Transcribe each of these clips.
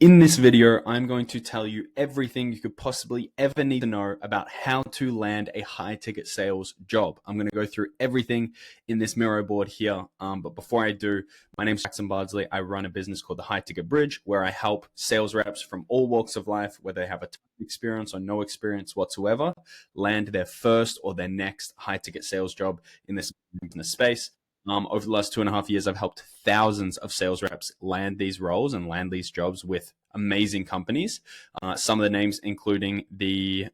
In this video, I'm going to tell you everything you could possibly ever need to know about how to land a high ticket sales job. I'm going to go through everything in this Miro board here. But before I do, my name's Jackson Bardsley. I run a business called the High Ticket Bridge, where I help sales reps from all walks of life, whether they have a ton of experience or no experience whatsoever, land their first or their next high ticket sales job in this business space. Over the last 2.5 years, I've helped thousands of sales reps land these roles and land these jobs with amazing companies. Some of the names, including the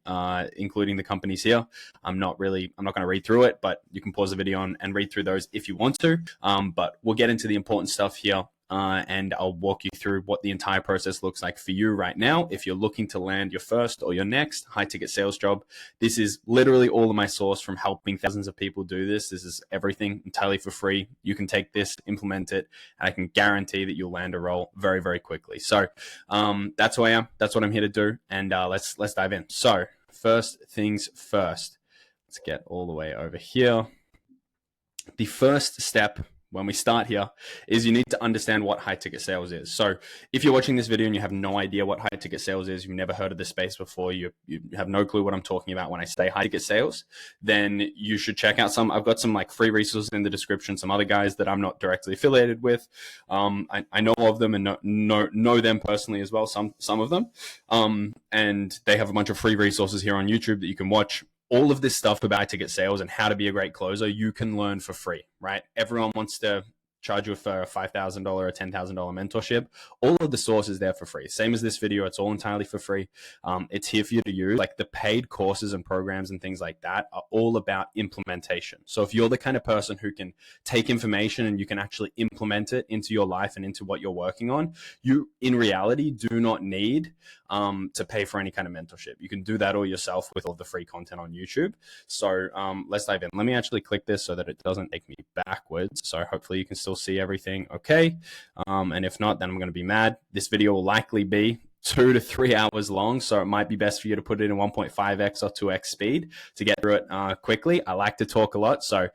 companies here. I'm not going to read through it, but you can pause the video and read through those if you want to. But we'll get into the important stuff here. And I'll walk you through what the entire process looks like for you right now. If you're looking to land your first or your next high ticket sales job, this is literally all of my source from helping thousands of people do this. This is everything entirely for free. You can take this, implement it, and I can guarantee that you'll land a role very, very quickly. So that's who I am. That's what I'm here to do. And let's dive in. So first things first, let's get all the way over here. The first step when we start here is you need to understand what high ticket sales is. So if you're watching this video and you have no idea what high ticket sales is, you've never heard of this space before, you have no clue what I'm talking about when I say high ticket sales, then you should check out I've got some like free resources in the description, some other guys that I'm not directly affiliated with. I know of them and know them personally as well, some of them. And they have a bunch of free resources here on YouTube that you can watch. All of this stuff about high ticket sales and how to be a great closer, you can learn for free, right? Everyone wants to charge you for a $5,000 or $10,000 mentorship. All of the source is there for free. Same as this video, it's all entirely for free. It's here for you to use. Like the paid courses and programs and things like that are all about implementation. So if you're the kind of person who can take information and you can actually implement it into your life and into what you're working on, you in reality do not need to pay for any kind of mentorship. You can do that all yourself with all the free content on YouTube. So let's dive in. Let me actually click this so that it doesn't take me backwards. So hopefully you can still see everything okay. And if not, then I'm going to be mad. This video will likely be 2 to 3 hours long, so it might be best for you to put it in 1.5x or 2x speed to get through it quickly. I like to talk a lot, so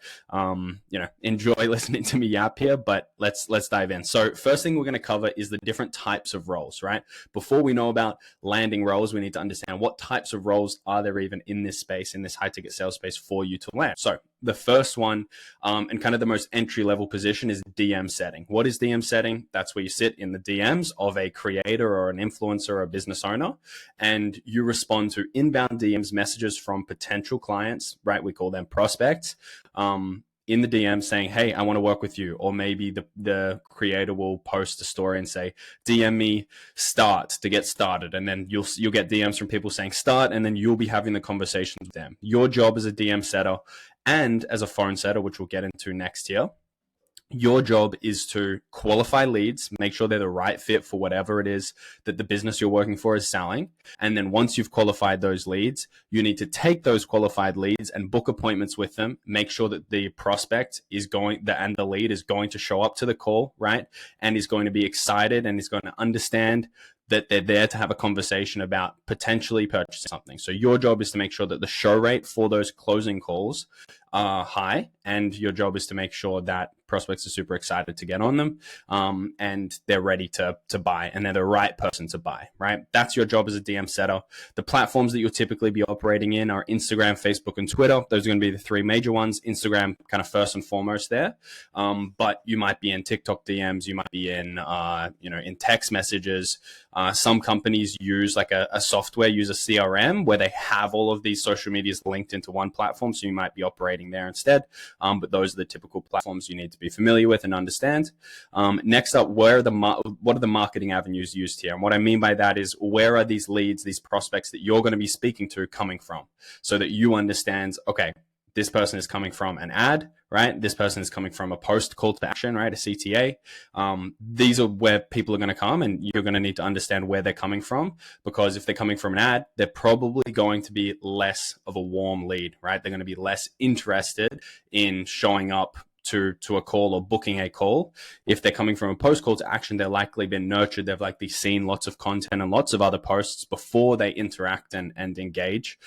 enjoy listening to me yap here, but let's dive in. So first thing we're going to cover is the different types of roles, right? Before we know about landing roles, we need to understand what types of roles are there even in this space, in this high ticket sales space for you to land. So the first one, and kind of the most entry level position, is DM setting. What is DM setting? That's where you sit in the DMs of a creator or an influencer or a business owner, and you respond to inbound DMs messages from potential clients, right? We call them prospects. In the DM saying, hey, I want to work with you. Or maybe the creator will post a story and say, DM me start to get started. And then you'll get DMs from people saying start, and then you'll be having the conversations with them. Your job as a DM setter and as a phone setter, which we'll get into next here, your job is to qualify leads, make sure they're the right fit for whatever it is that the business you're working for is selling. And then once you've qualified those leads, you need to take those qualified leads and book appointments with them, make sure that the prospect and the lead is going to show up to the call, right? And is going to be excited and is going to understand that they're there to have a conversation about potentially purchasing something. So your job is to make sure that the show rate for those closing calls are high, and your job is to make sure that prospects are super excited to get on them, and they're ready to buy, and they're the right person to buy, right? That's your job as a DM setter. The platforms that you'll typically be operating in are Instagram, Facebook, and Twitter. Those are going to be the 3 major ones. Instagram kind of first and foremost there, but you might be in TikTok DMs, you might be in in text messages. Some companies use like a software, use a CRM where they have all of these social medias linked into one platform, so you might be operating there instead. But those are the typical platforms you need to be familiar with and understand. Next up, what are the marketing avenues used here? And what I mean by that is, where are these leads, these prospects that you're going to be speaking to coming from, so that you understand, okay, this person is coming from an ad, right? This person is coming from a post call to action, right? A CTA. These are where people are going to come, and you're going to need to understand where they're coming from, because if they're coming from an ad, they're probably going to be less of a warm lead, right? They're going to be less interested in showing up to a call or booking a call. If they're coming from a post call to action, they're likely been nurtured. They've likely seen lots of content and lots of other posts before they interact and engage.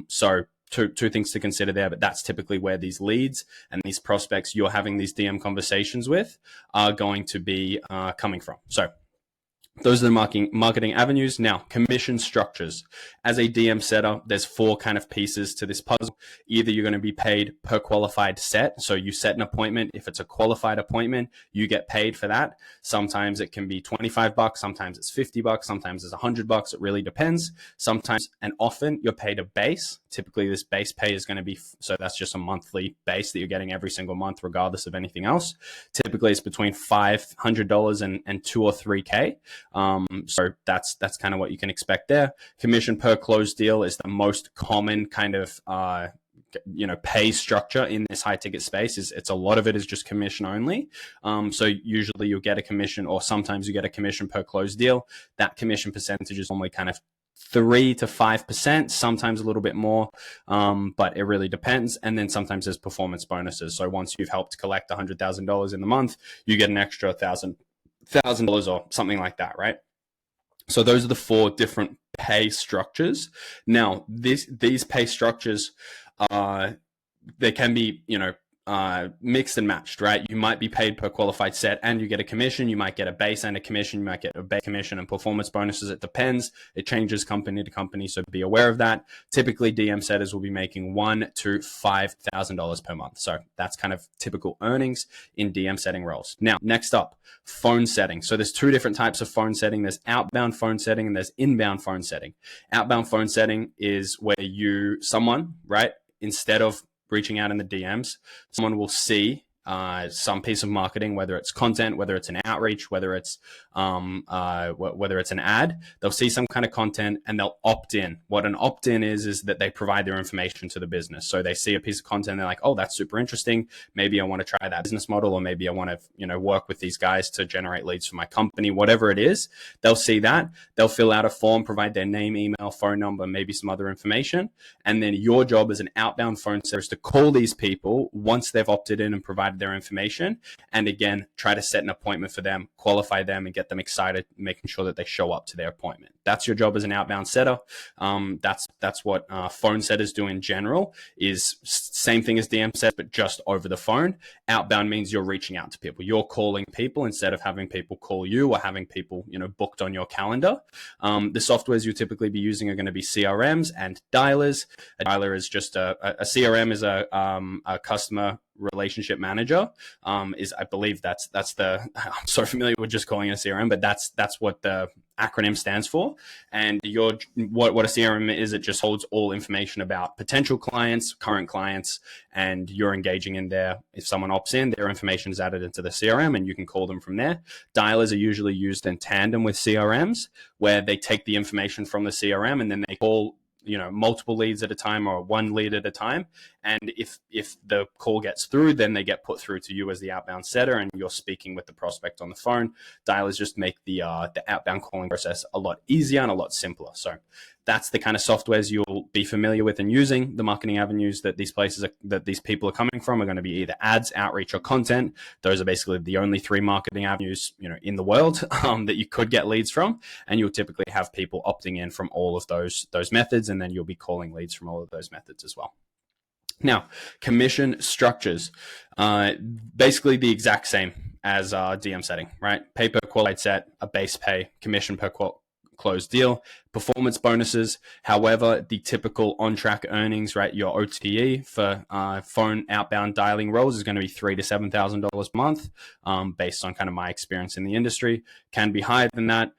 So two things to consider there, but that's typically where these leads and these prospects you're having these DM conversations with are going to be coming from. So Those are the marketing avenues. Now, commission structures. As a DM setter, there's 4 kind of pieces to this puzzle. Either you're going to be paid per qualified set. So you set an appointment. If it's a qualified appointment, you get paid for that. Sometimes it can be $25. Sometimes it's $50. Sometimes it's $100. It really depends. Sometimes and often you're paid a base. Typically this base pay is going to be, so that's just a monthly base that you're getting every single month, regardless of anything else. Typically it's between $500 and 2 or 3K. So that's kind of what you can expect there. Commission per closed deal is the most common kind of pay structure in this high ticket space. It's a lot of it is just commission only. So usually you'll get a commission, or sometimes you get a commission per closed deal. That commission percentage is normally kind of 3 to 5%, sometimes a little bit more, but it really depends. And then sometimes there's performance bonuses. So once you've helped collect $100,000 in the month, you get an extra $1,000 or something like that, right? So those are the 4 different pay structures. Now, these pay structures, they can be, mixed and matched, right? You might be paid per qualified set and you get a commission. You might get a base and a commission. You might get a base commission and performance bonuses. It depends. It changes company to company, so be aware of that. Typically, DM setters will be making $1,000 to $5,000 per month. So that's kind of typical earnings in DM setting roles. Now, next up, phone setting. So there's 2 different types of phone setting. There's outbound phone setting and there's inbound phone setting. Outbound phone setting is where someone, right, instead of reaching out in the DMs, someone will see some piece of marketing, whether it's content, whether it's an outreach, whether it's an ad. They'll see some kind of content and they'll opt in. What an opt-in is that they provide their information to the business. So they see a piece of content and they're like, oh, that's super interesting. Maybe I want to try that business model, or maybe I want to, work with these guys to generate leads for my company, whatever it is. They'll see that. They'll fill out a form, provide their name, email, phone number, maybe some other information. And then your job as an outbound phone setter is to call these people once they've opted in and provided their information, and again try to set an appointment for them, qualify them, and get them excited, making sure that they show up to their appointment. That's your job as an outbound setter. That's what phone setters do in general. Is same thing as DM setters, but just over the phone. Outbound means you're reaching out to people, you're calling people instead of having people call you or having people booked on your calendar. The softwares you typically be using are going to be CRMs and dialers. A dialer is just a CRM is a customer relationship manager. I believe that's the, I'm so familiar with just calling it a CRM, but that's what the acronym stands for. And what a CRM is, it just holds all information about potential clients, current clients, and you're engaging in there. If someone opts in, their information is added into the CRM and you can call them from there. Dialers are usually used in tandem with CRMs, where they take the information from the CRM and then they call multiple leads at a time or 1 lead at a time. And if the call gets through, then they get put through to you as the outbound setter and you're speaking with the prospect on the phone. Dialers just make the outbound calling process a lot easier and a lot simpler. So that's the kind of softwares you'll be familiar with and using. The marketing avenues that these people are coming from are going to be either ads, outreach, or content. Those are basically the only 3 marketing avenues, in the world that you could get leads from. And you'll typically have people opting in from all of those methods, and then you'll be calling leads from all of those methods as well. Now, commission structures, basically the exact same as DM setting, right? Pay per qualified set, a base pay, commission per closed deal, performance bonuses. However, the typical on-track earnings, right, your OTE for phone outbound dialing roles is going to be $3,000 to $7,000 a month, based on kind of my experience in the industry. Can be higher than that.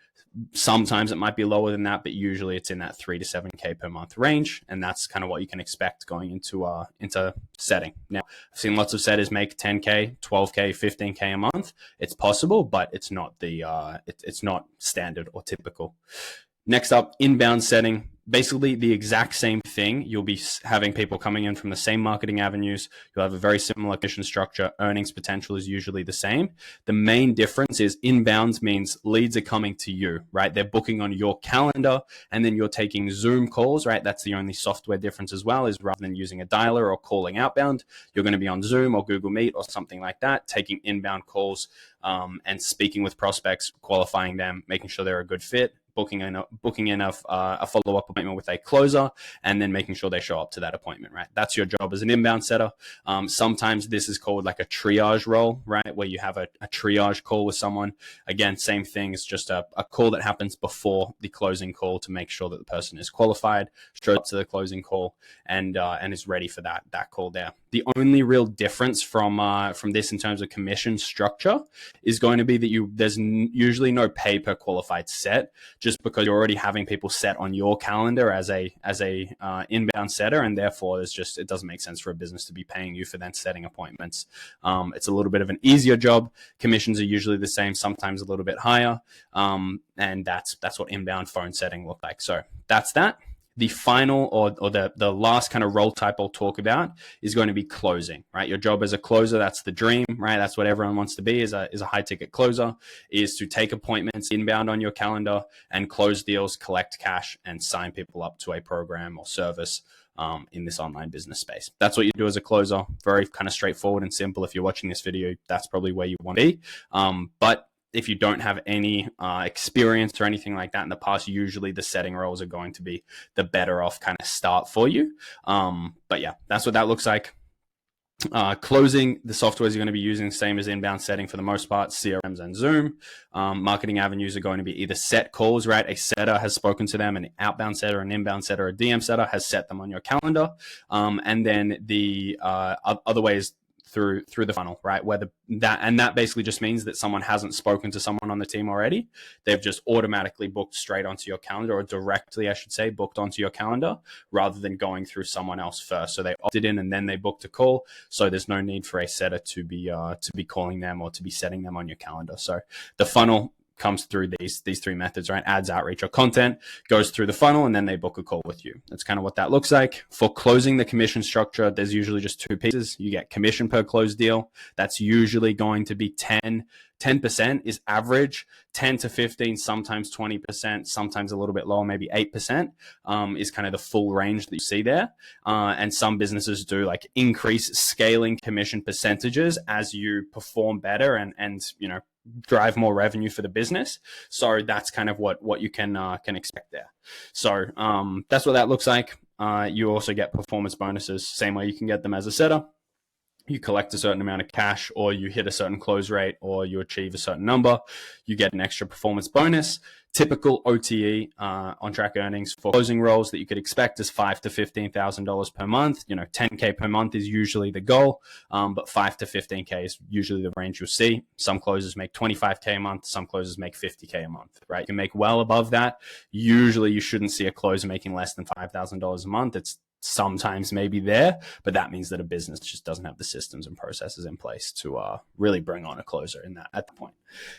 Sometimes it might be lower than that, but usually it's in that 3 to 7K per month range, and that's kind of what you can expect going into setting. Now, I've seen lots of setters make 10K, 12K, 15K a month. It's possible, but it's not it's not standard or typical. Next up, inbound setting. Basically the exact same thing. You'll be having people coming in from the same marketing avenues. You'll have a very similar commission structure. Earnings potential is usually the same. The main difference is inbound means leads are coming to you, right? They're booking on your calendar and then you're taking Zoom calls, right? That's the only software difference as well, is rather than using a dialer or calling outbound, you're going to be on Zoom or Google Meet or something like that, taking inbound calls and speaking with prospects, qualifying them, making sure they're a good fit, booking in a follow-up appointment with a closer, and then making sure they show up to that appointment, right? That's your job as an inbound setter. Sometimes this is called like a triage role, right? Where you have a triage call with someone. Again, same thing. It's just a call that happens before the closing call to make sure that the person is qualified, shows up to the closing call, and is ready for that call there. The only real difference from this in terms of commission structure is going to be that there's usually no pay per qualified set, just because you're already having people set on your calendar as a inbound setter, and therefore it doesn't make sense for a business to be paying you for then setting appointments. It's a little bit of an easier job. Commissions are usually the same, sometimes a little bit higher, and that's what inbound phone setting look like. So that's that. The final or the last kind of role type I'll talk about is going to be closing, right? Your job as a closer, that's the dream, right? That's what everyone wants to be, is a high ticket closer, is to take appointments inbound on your calendar and close deals, collect cash, and sign people up to a program or service in this online business space. That's what you do as a closer. Very kind of straightforward and simple. If you're watching this video, that's probably where you want to be. But if you don't have any experience or anything like that in the past, usually the setting roles are going to be the better off kind of start for you. But yeah, that's what that looks like. Closing, the softwares you're going to be using, same as inbound setting for the most part, CRMs and Zoom. Marketing avenues are going to be either set calls, right? A setter has spoken to them, an outbound setter, an inbound setter, a DM setter has set them on your calendar. And then the other ways through the funnel, right? That basically just means that someone hasn't spoken to someone on the team already. They've just automatically booked straight onto your calendar, or directly, I should say, booked onto your calendar, rather than going through someone else first. So they opted in and then they booked a call. So there's no need for a setter to be calling them or to be setting them on your calendar. So the funnel comes through these three methods, right? Ads, outreach, or content, goes through the funnel, and then they book a call with you. That's kind of what that looks like. For closing the commission structure, there's usually just two pieces. You get commission per closed deal. That's usually going to be 10% is average, 10 to 15, sometimes 20%, sometimes a little bit lower, maybe 8% is kind of the full range that you see there. And some businesses do like increase scaling commission percentages as you perform better and drive more revenue for the business. So that's kind of what you can expect there. So that's what that looks like. You also get performance bonuses, same way you can get them as a setter. You collect a certain amount of cash, or you hit a certain close rate, or you achieve a certain number, you get an extra performance bonus. Typical OTE, on track earnings for closing roles that you could expect is $5,000 to $15,000 per month. $10K per month is usually the goal, but $5,000 to $15K is usually the range you'll see. Some closers make $25K a month, some closers make $50K a month, right? You can make well above that. Usually you shouldn't see a closer making less than $5,000 a month. It's sometimes maybe there, but that means that a business just doesn't have the systems and processes in place to really bring on a closer in that at the point.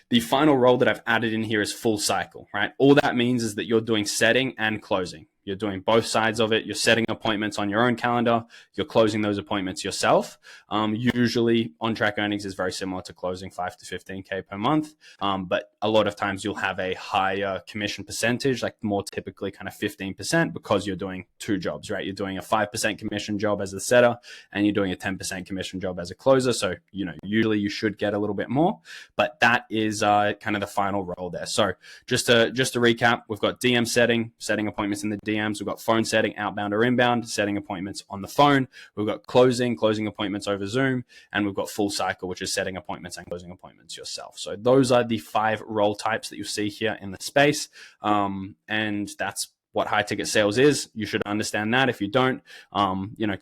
The final role that I've added in here is full cycle, right? All that means is that you're doing setting and closing. You're doing both sides of it. You're setting appointments on your own calendar. You're closing those appointments yourself. Usually on-track earnings is very similar to closing 5 to 15K per month. But a lot of times you'll have a higher commission percentage, like more typically kind of 15%, because you're doing two jobs, right? You're doing a 5% commission job as a setter, and you're doing a 10% commission job as a closer. So, usually you should get a little bit more, but that is kind of the final role there. So just to recap, we've got DM setting appointments in the DMs. We've got phone setting, outbound or inbound, setting appointments on the phone. We've got closing appointments over Zoom, and we've got full cycle, which is setting appointments and closing appointments yourself. So those are the 5 role types that you see here in the space. And that's what high ticket sales is. You should understand that. If you don't,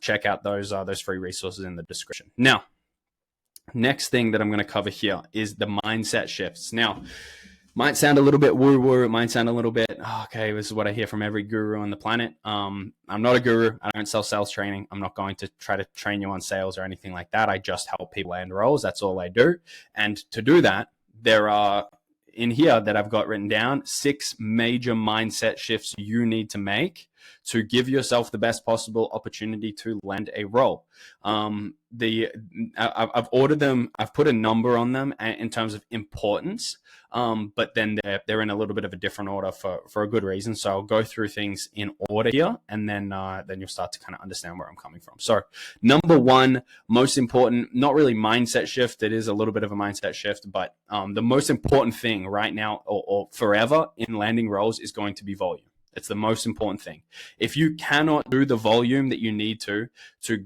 check out those free resources in the description. Now, next thing that I'm going to cover here is the mindset shifts. Now, might sound a little bit woo-woo. It might sound a little bit, okay, this is what I hear from every guru on the planet. I'm not a guru. I don't sell sales training. I'm not going to try to train you on sales or anything like that. I just help people land roles. That's all I do. And to do that, there are, in here that I've got written down, 6 major mindset shifts you need to make to give yourself the best possible opportunity to land a role. I've ordered them, I've put a number on them in terms of importance, but then they're in a little bit of a different order for a good reason. So I'll go through things in order here, and then you'll start to kind of understand where I'm coming from. So number one, most important, not really mindset shift. It is a little bit of a mindset shift, but the most important thing right now or forever in landing roles is going to be volume. It's the most important thing. If you cannot do the volume that you need to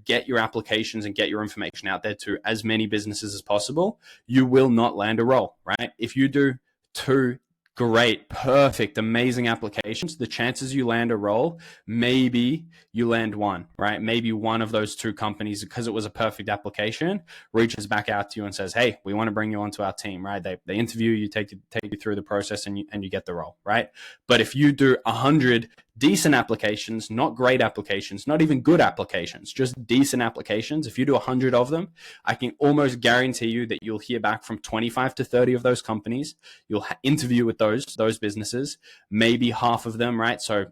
get your applications and get your information out there to as many businesses as possible, you will not land a role, right? If you do 2 great, perfect, amazing applications, the chances you land a role, maybe you land 1, right? Maybe one of those 2 companies, because it was a perfect application, reaches back out to you and says, hey, we want to bring you onto our team, right? They interview you, take you through the process, and you get the role, right? But if you do 100 decent applications, not great applications, not even good applications, just decent applications, if you do 100 of them, I can almost guarantee you that you'll hear back from 25 to 30 of those companies. You'll interview with those businesses, maybe half of them, right? So,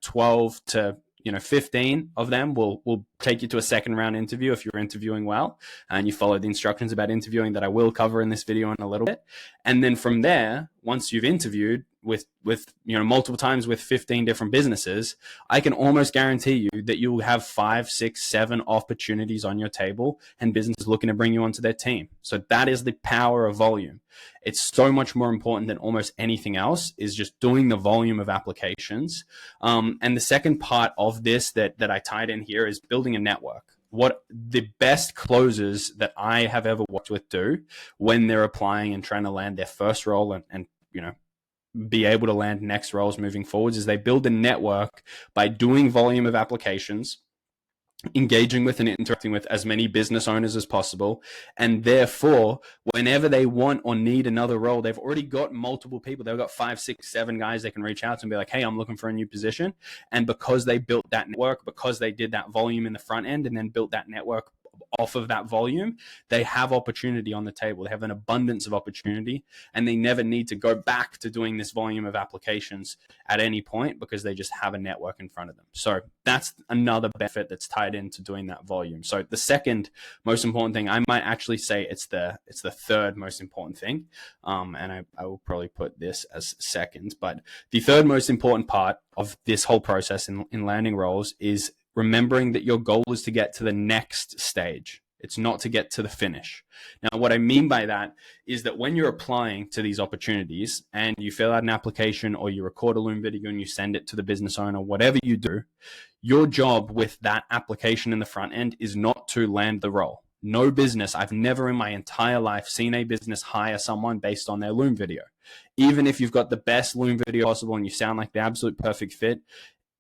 12 to 15 of them will take you to a second round interview if you're interviewing well and you follow the instructions about interviewing that I will cover in this video in a little bit. And then from there, once you've interviewed with multiple times with 15 different businesses, I can almost guarantee you that you'll have 5, 6, 7 opportunities on your table and businesses looking to bring you onto their team. So that is the power of volume. It's so much more important than almost anything else, is just doing the volume of applications. And the second part of this that I tied in here is building a network. What the best closers that I have ever worked with do when they're applying and trying to land their first role and be able to land next roles moving forwards is they build a network by doing volume of applications, engaging with and interacting with as many business owners as possible. And therefore, whenever they want or need another role, they've already got multiple people. They've got 5, 6, 7 guys they can reach out to and be like, hey, I'm looking for a new position. And because they built that network, because they did that volume in the front end and then built that network off of that volume, they have opportunity on the table. They have an abundance of opportunity, and they never need to go back to doing this volume of applications at any point because they just have a network in front of them. So that's another benefit that's tied into doing that volume. So the second most important thing, I might actually say it's the third most important thing. And I will probably put this as second, but the third most important part of this whole process in landing roles is remembering that your goal is to get to the next stage. It's not to get to the finish. Now, what I mean by that is that when you're applying to these opportunities and you fill out an application or you record a Loom video and you send it to the business owner, whatever you do, your job with that application in the front end is not to land the role. No business, I've never in my entire life seen a business hire someone based on their Loom video. Even if you've got the best Loom video possible and you sound like the absolute perfect fit,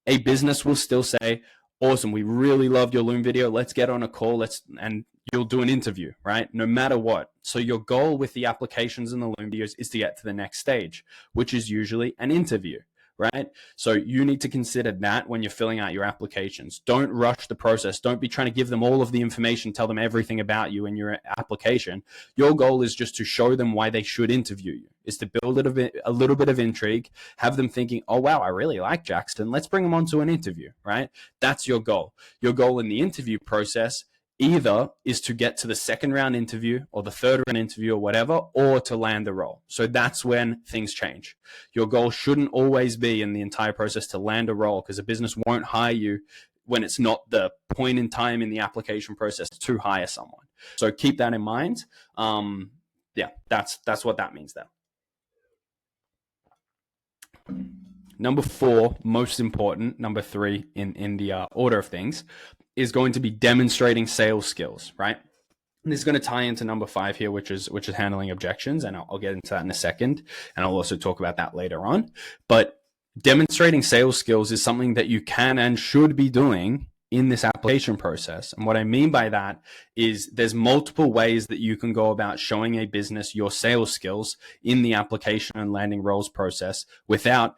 a business will still say, awesome, we really loved your Loom video. Let's get on a call. And you'll do an interview, right? No matter what. So your goal with the applications and the Loom videos is to get to the next stage, which is usually an interview, right? So you need to consider that when you're filling out your applications. Don't rush the process. Don't be trying to give them all of the information, tell them everything about you in your application. Your goal is just to show them why they should interview you, is to build a little bit of intrigue, have them thinking, oh, wow, I really like Jackson. Let's bring him on to an interview, right? That's your goal. Your goal in the interview process either is to get to the second round interview or the third round interview or whatever, or to land the role. So that's when things change. Your goal shouldn't always be in the entire process to land a role, because a business won't hire you when it's not the point in time in the application process to hire someone. So keep that in mind. That's what that means there. Number 4, most important, number 3 in the order of things, is going to be demonstrating sales skills, right? And this is going to tie into number 5 here, which is handling objections, and I'll get into that in a second, and I'll also talk about that later on. But demonstrating sales skills is something that you can and should be doing in this application process. And what I mean by that is there's multiple ways that you can go about showing a business your sales skills in the application and landing roles process without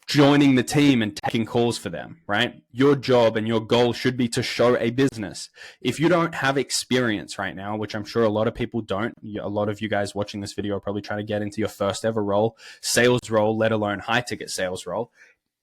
joining the team and taking calls for them, right? Your job and your goal should be to show a business. If you don't have experience right now, which I'm sure a lot of people don't, a lot of you guys watching this video are probably trying to get into your first ever role, sales role, let alone high ticket sales role.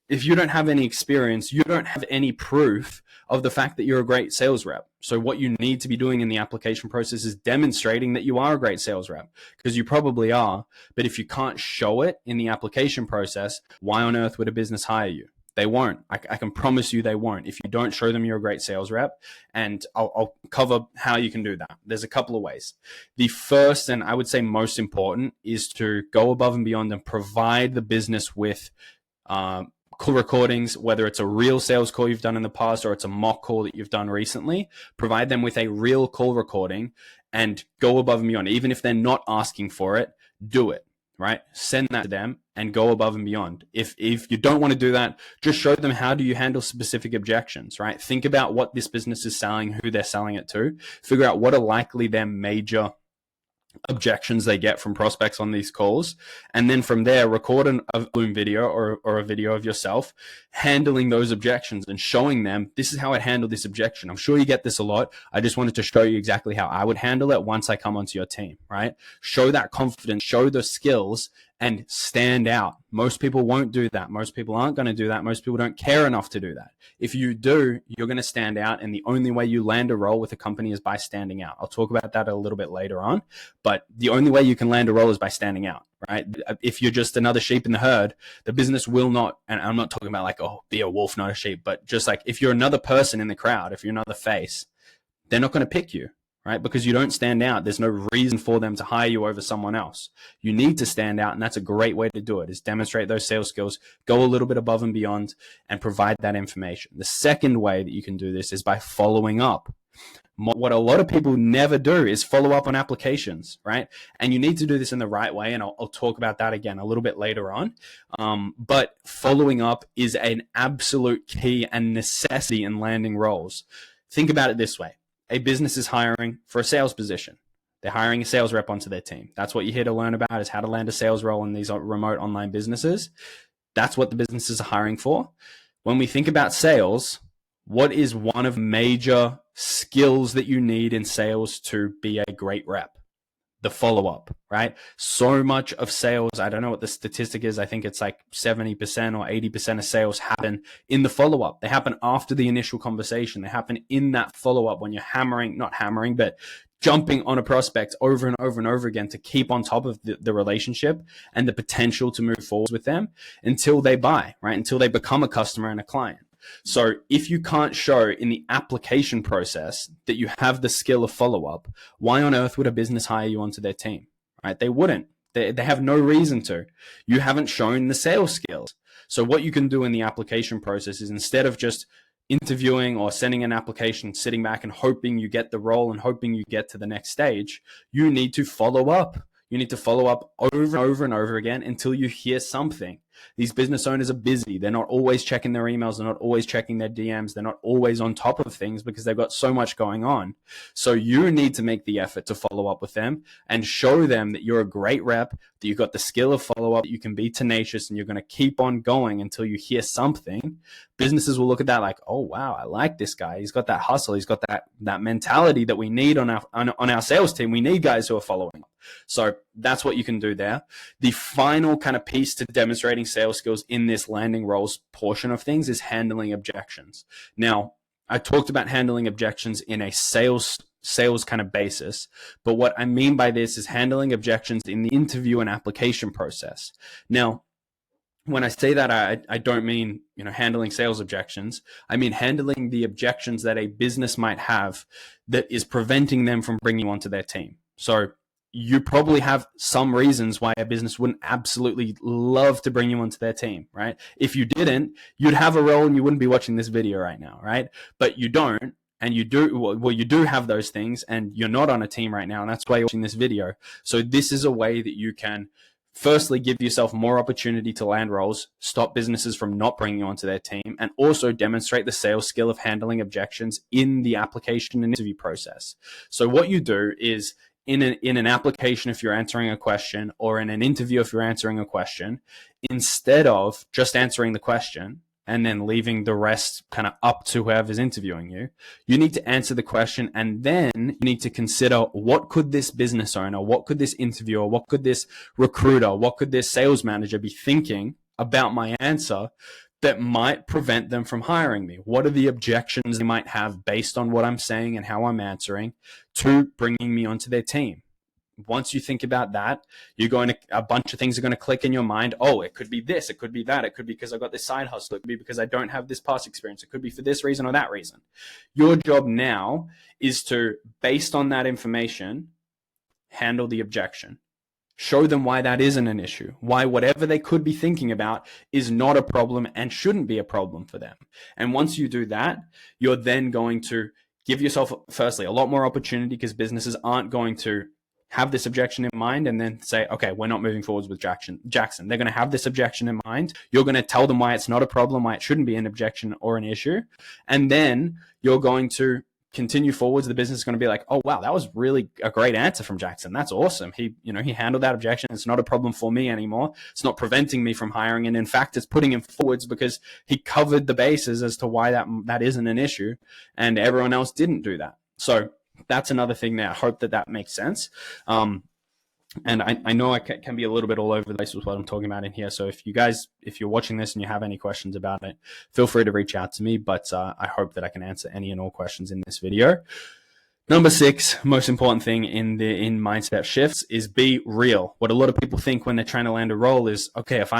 if you don't have any experience, you don't have any proof of the fact that you're a great sales rep. So what you need to be doing in the application process is demonstrating that you are a great sales rep, because you probably are. But if you can't show it in the application process, why on earth would a business hire you? They won't. I can promise you they won't if you don't show them you're a great sales rep. And I'll cover how you can do that. There's a couple of ways. The first, and I would say most important, is to go above and beyond and provide the business with call recordings, whether it's a real sales call you've done in the past or it's a mock call that you've done recently. Provide them with a real call recording and go above and beyond. Even if they're not asking for it, do it, right? Send that to them and go above and beyond. If you don't want to do that, just show them how do you handle specific objections, right? Think about what this business is selling, who they're selling it to, figure out what are likely their major objections they get from prospects on these calls, and then from there record a Loom video or a video of yourself handling those objections and showing them, this is how I'd handle this objection. I'm sure you get this a lot. I just wanted to show you exactly how I would handle it once I come onto your team, right? Show that confidence, show the skills, and stand out. Most people won't do that. Most people aren't going to do that. Most people don't care enough to do that. If you do, you're going to stand out, and the only way you land a role with a company is by standing out. I'll talk about that a little bit later on, but the only way you can land a role is by standing out, right? If you're just another sheep in the herd, the business will not, and I'm not talking about like, oh, be a wolf, not a sheep, but just like if you're another person in the crowd, if you're another face, they're not going to pick you, right? Because you don't stand out. There's no reason for them to hire you over someone else. You need to stand out, and that's a great way to do it, is demonstrate those sales skills, go a little bit above and beyond, and provide that information. The second way that you can do this is by following up. What a lot of people never do is follow up on applications, right? And you need to do this in the right way, and I'll talk about that again a little bit later on. But following up is an absolute key and necessity in landing roles. Think about it this way. A business is hiring for a sales position. They're hiring a sales rep onto their team. That's what you're here to learn about, is how to land a sales role in these remote online businesses. That's what the businesses are hiring for. When we think about sales, what is one of major skills that you need in sales to be a great rep? The follow-up, right? So much of sales, I don't know what the statistic is. I think it's like 70% or 80% of sales happen in the follow-up. They happen after the initial conversation. They happen in that follow-up when you're not hammering, but jumping on a prospect over and over and over again to keep on top of the relationship and the potential to move forward with them until they buy, right? Until they become a customer and a client. So if you can't show in the application process that you have the skill of follow-up, why on earth would a business hire you onto their team, right? They wouldn't. They have no reason to. You haven't shown the sales skills. So what you can do in the application process is, instead of just interviewing or sending an application, sitting back and hoping you get the role and hoping you get to the next stage, you need to follow up. You need to follow up over and over and over again until you hear something. These business owners are busy. They're not always checking their emails. They're not always checking their DMs. They're not always on top of things because they've got so much going on. So you need to make the effort to follow up with them and show them that you're a great rep, that you've got the skill of follow-up, that you can be tenacious, and you're going to keep on going until you hear something. Businesses will look at that like, oh, wow, I like this guy. He's got that hustle. He's got that mentality that we need on our sales team. We need guys who are following up. So that's what you can do there. The final kind of piece to demonstrating sales skills in this landing roles portion of things is handling objections. Now, I talked about handling objections in a sales kind of basis, but what I mean by this is handling objections in the interview and application process. Now, when I say that, I don't mean, handling sales objections. I mean handling the objections that a business might have that is preventing them from bringing you onto their team. So you probably have some reasons why a business wouldn't absolutely love to bring you onto their team, right? If you didn't, you'd have a role and you wouldn't be watching this video right now, right? But you don't, and you do have those things, and you're not on a team right now, and that's why you're watching this video. So this is a way that you can firstly give yourself more opportunity to land roles, stop businesses from not bringing you onto their team, and also demonstrate the sales skill of handling objections in the application and interview process. So what you do is, in an application, if you're answering a question, or in an interview, if you're answering a question, instead of just answering the question and then leaving the rest kind of up to whoever's interviewing you, you need to answer the question, and then you need to consider, what could this business owner, what could this interviewer, what could this recruiter, what could this sales manager be thinking about my answer that might prevent them from hiring me? What are the objections they might have based on what I'm saying and how I'm answering to bringing me onto their team? Once you think about that, a bunch of things are going to click in your mind. Oh, it could be this, it could be that, it could be because I've got this side hustle, it could be because I don't have this past experience, it could be for this reason or that reason. Your job now is to, based on that information, handle the objection. Show them why that isn't an issue, why whatever they could be thinking about is not a problem and shouldn't be a problem for them. And once you do that, you're then going to give yourself, firstly, a lot more opportunity, because businesses aren't going to have this objection in mind and then say, okay, we're not moving forwards with Jackson. They're going to have this objection in mind. You're going to tell them why it's not a problem, why it shouldn't be an objection or an issue. And then you're going to continue forwards. The business is going to be like, oh, wow, that was really a great answer from Jackson. That's awesome. He handled that objection. It's not a problem for me anymore. It's not preventing me from hiring. And in fact, it's putting him forwards because he covered the bases as to why that isn't an issue. And everyone else didn't do that. So that's another thing there. I hope that makes sense. And I know I can be a little bit all over the place with what I'm talking about in here. So if you're watching this and you have any questions about it, feel free to reach out to me. But I hope that I can answer any and all questions in this video. Number 6, most important thing in mindset shifts is be real. What a lot of people think when they're trying to land a role is, okay, if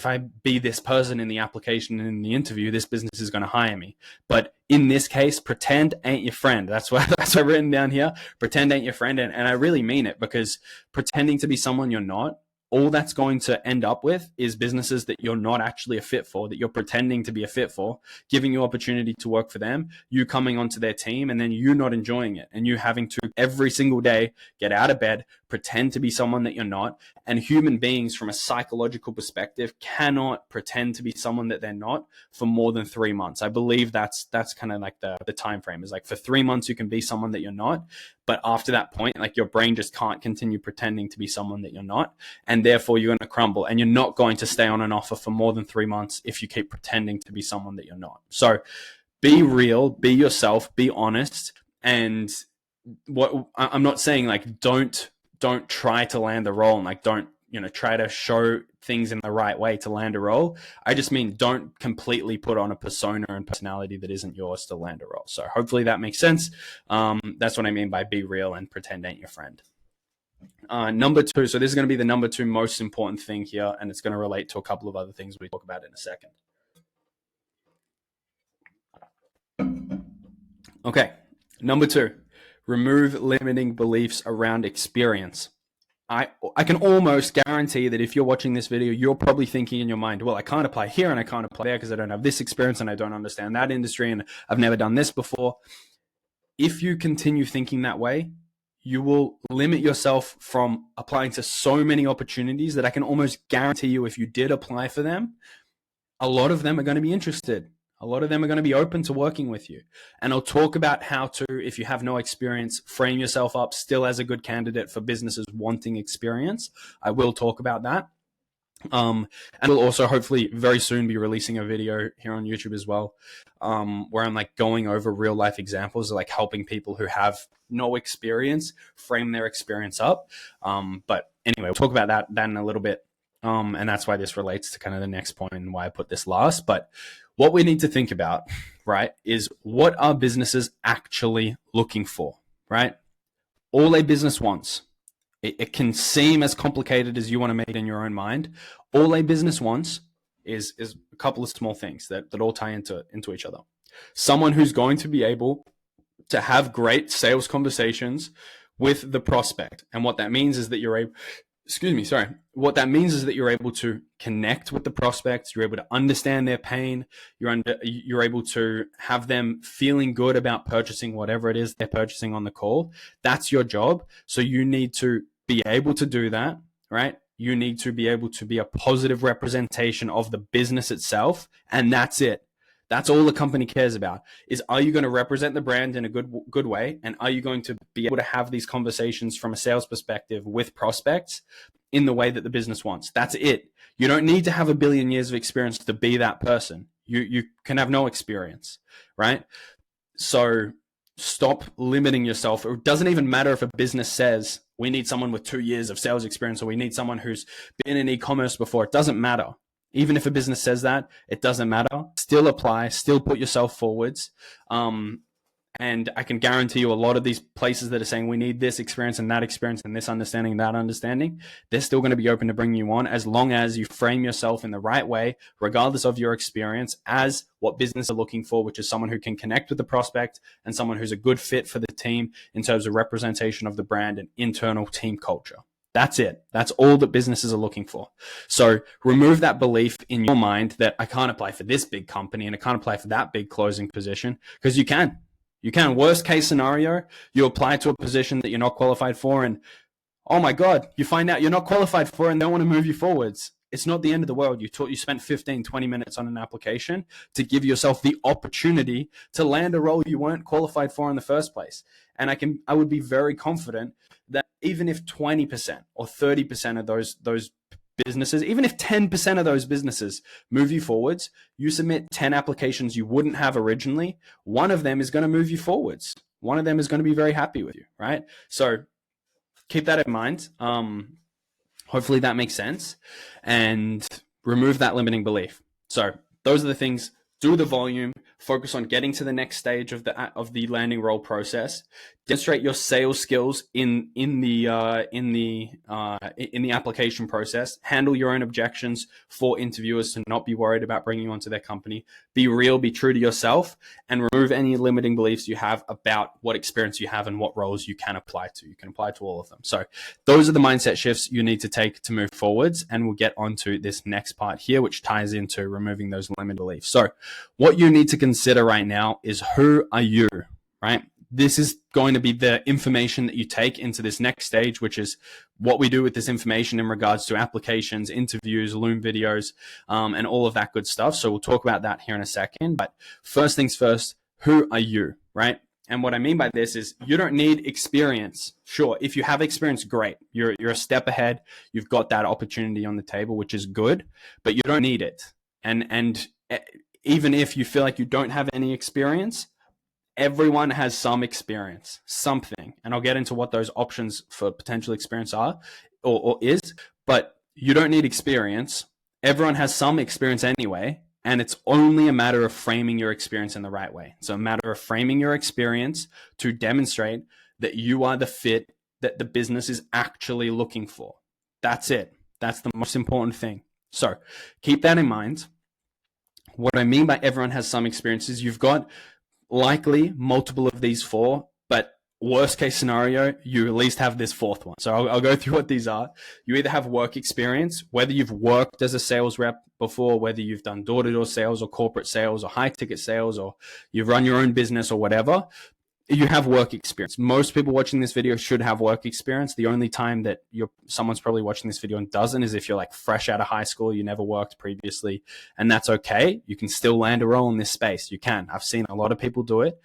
I be this person in the application and in the interview, this business is going to hire me. But in this case, pretend ain't your friend. That's what I've written down here. Pretend ain't your friend. And I really mean it, because pretending to be someone you're not, all that's going to end up with is businesses that you're not actually a fit for, that you're pretending to be a fit for, giving you opportunity to work for them, you coming onto their team, and then you not enjoying it, and you having to every single day get out of bed, pretend to be someone that you're not. And human beings, from a psychological perspective, cannot pretend to be someone that they're not for more than 3 months. I believe that's kind of like the time frame is like, for 3 months you can be someone that you're not, but after that point, like, your brain just can't continue pretending to be someone that you're not, and therefore you're going to crumble, and you're not going to stay on an offer for more than 3 months if you keep pretending to be someone that you're not. So be real, be yourself, be honest. And what I'm not saying, like, don't try to land the role, and like, don't try to show things in the right way to land a role. I just mean, don't completely put on a persona and personality that isn't yours to land a role. So hopefully that makes sense. That's what I mean by be real and pretend ain't your friend. Number 2, so this is going to be the number 2 most important thing here, and it's going to relate to a couple of other things we talk about in a second. Okay, number 2, remove limiting beliefs around experience. I can almost guarantee that if you're watching this video, you're probably thinking in your mind, well, I can't apply here and I can't apply there because I don't have this experience and I don't understand that industry and I've never done this before. If you continue thinking that way, you will limit yourself from applying to so many opportunities that I can almost guarantee you, if you did apply for them, a lot of them are going to be interested. A lot of them are going to be open to working with you. And I'll talk about how to, if you have no experience, frame yourself up still as a good candidate for businesses wanting experience. I will talk about that. And we'll also hopefully very soon be releasing a video here on YouTube as well, where I'm like going over real life examples of like helping people who have no experience frame their experience up. But anyway, we'll talk about that in a little bit. And that's why this relates to kind of the next point and why I put this last. But what we need to think about, right, is what are businesses actually looking for, right? All a business wants. It can seem as complicated as you want to make it in your own mind. All a business wants is a couple of small things that all tie into each other. Someone who's going to be able to have great sales conversations with the prospect. And what that means is that you're able, what that means is that you're able to connect with the prospects, you're able to understand their pain, you're able to have them feeling good about purchasing whatever it is they're purchasing on the call. That's your job. So you need to be able to do that, right? You need to be able to be a positive representation of the business itself, and that's it. That's all the company cares about is, are you going to represent the brand in a good way? And are you going to be able to have these conversations from a sales perspective with prospects in the way that the business wants? That's it. You don't need to have a billion years of experience to be that person. You can have no experience, right? So stop limiting yourself. It doesn't even matter if a business says we need someone with 2 years of sales experience or we need someone who's been in e-commerce before. It doesn't matter. Even if a business says that, it doesn't matter. Still apply, still put yourself forwards. And I can guarantee you a lot of these places that are saying we need this experience and this understanding, that understanding, they're still going to be open to bringing you on as long as you frame yourself in the right way, regardless of your experience, as what business are looking for, which is someone who can connect with the prospect and someone who's a good fit for the team in terms of representation of the brand and internal team culture. That's it. That's all that businesses are looking for. So remove that belief in your mind that I can't apply for this big company and I can't apply for that big closing position, because you can. You can. Worst case scenario, you apply to a position that you're not qualified for and, oh my God, you find out you're not qualified for it and they don't want to move you forwards. It's not the end of the world. You spent 15, 20 minutes on an application to give yourself the opportunity to land a role you weren't qualified for in the first place. And I would be very confident that even if 20% or 30% of those businesses, even if 10% of those businesses move you forwards, you submit 10 applications you wouldn't have originally, one of them is going to move you forwards. One of them is going to be very happy with you, right? So keep that in mind. Hopefully that makes sense, and remove that limiting belief. So those are the things. Do the volume, focus on getting to the next stage of the landing role process. Demonstrate your sales skills in the application process. Handle your own objections for interviewers to not be worried about bringing you onto their company. Be real, be true to yourself, and remove any limiting beliefs you have about what experience you have and what roles you can apply to. You can apply to all of them. So those are the mindset shifts you need to take to move forwards, and we'll get onto this next part here, which ties into removing those limiting beliefs. So what you need to consider right now is, who are you, right? This is going to be the information that you take into this next stage, which is what we do with this information in regards to applications, interviews, Loom videos, and all of that good stuff. So we'll talk about that here in a second. But first things first, who are you, right? And what I mean by this is, you don't need experience. Sure, if you have experience, great. You're a step ahead. You've got that opportunity on the table, which is good, but you don't need it. And even if you feel like you don't have any experience, everyone has some experience, something. And I'll get into what those options for potential experience are or is, but you don't need experience. Everyone has some experience anyway, and it's only a matter of framing your experience in the right way. So a matter of framing your experience to demonstrate that you are the fit that the business is actually looking for. That's it. That's the most important thing. So keep that in mind. What I mean by everyone has some experiences, you've got likely multiple of these four, but worst case scenario, you at least have this fourth one. So I'll go through what these are. You either have work experience, whether you've worked as a sales rep before, whether you've done door-to-door sales or corporate sales or high-ticket sales, or you've run your own business or whatever. You have work experience. Most people watching this video should have work experience. The only time that someone's probably watching this video and doesn't is if you're like fresh out of high school, you never worked previously, and that's okay. You can still land a role in this space. You can. I've seen a lot of people do it.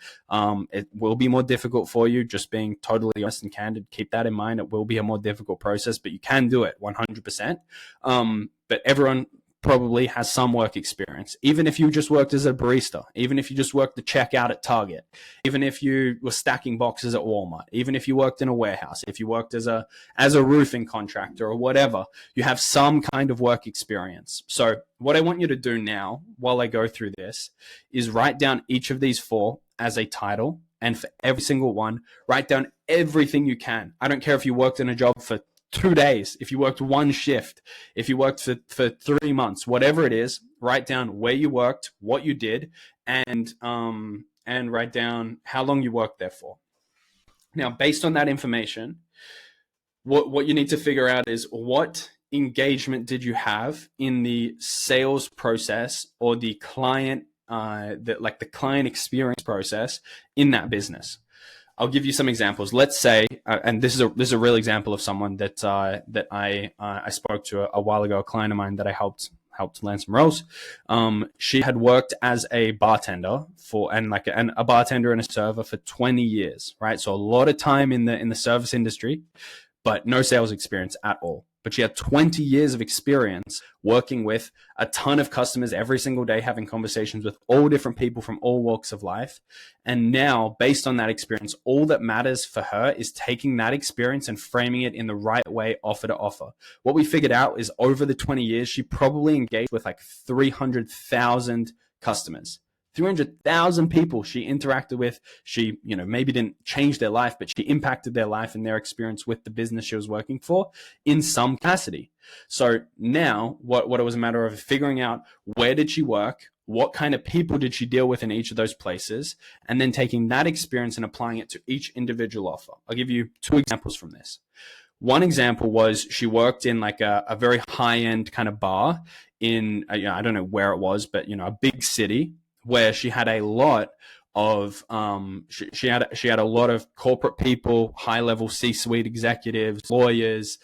It will be more difficult for you, just being totally honest and candid. Keep that in mind. It will be a more difficult process, but you can do it 100%. But everyone probably has some work experience, even if you just worked as a barista, even if you just worked the checkout at Target, even if you were stacking boxes at Walmart, even if you worked in a warehouse, if you worked as a roofing contractor or whatever, you have some kind of work experience. So what I want you to do now, while I go through this, is write down each of these four as a title, and for every single one, write down everything you can. I don't care if you worked in a job for 2 days, if you worked one shift, if you worked for 3 months, whatever it is, write down where you worked, what you did, and write down how long you worked there for. Now, based on that information, what you need to figure out is, what engagement did you have in the sales process or the client, the client experience process in that business. I'll give you some examples. Let's say, and this is a real example of someone that I spoke to a while ago, a client of mine that I helped land some roles. She had worked as a bartender a bartender and a server for 20 years, right? So a lot of time in the service industry, but no sales experience at all. but she had 20 years of experience working with a ton of customers every single day, having conversations with all different people from all walks of life. And now, based on that experience, all that matters for her is taking that experience and framing it in the right way, offer to offer. What we figured out is over the 20 years, she probably engaged with like 300,000 customers. 300,000 people she interacted with. She, maybe didn't change their life, but she impacted their life and their experience with the business she was working for in some capacity. So now what it was a matter of figuring out, where did she work? What kind of people did she deal with in each of those places? And then taking that experience and applying it to each individual offer. I'll give you 2 examples from this. One example was she worked in like a very high-end kind of bar in, I don't know where it was, but, a big city, where she had a lot of she had a lot of corporate people, high-level C-suite executives, lawyers,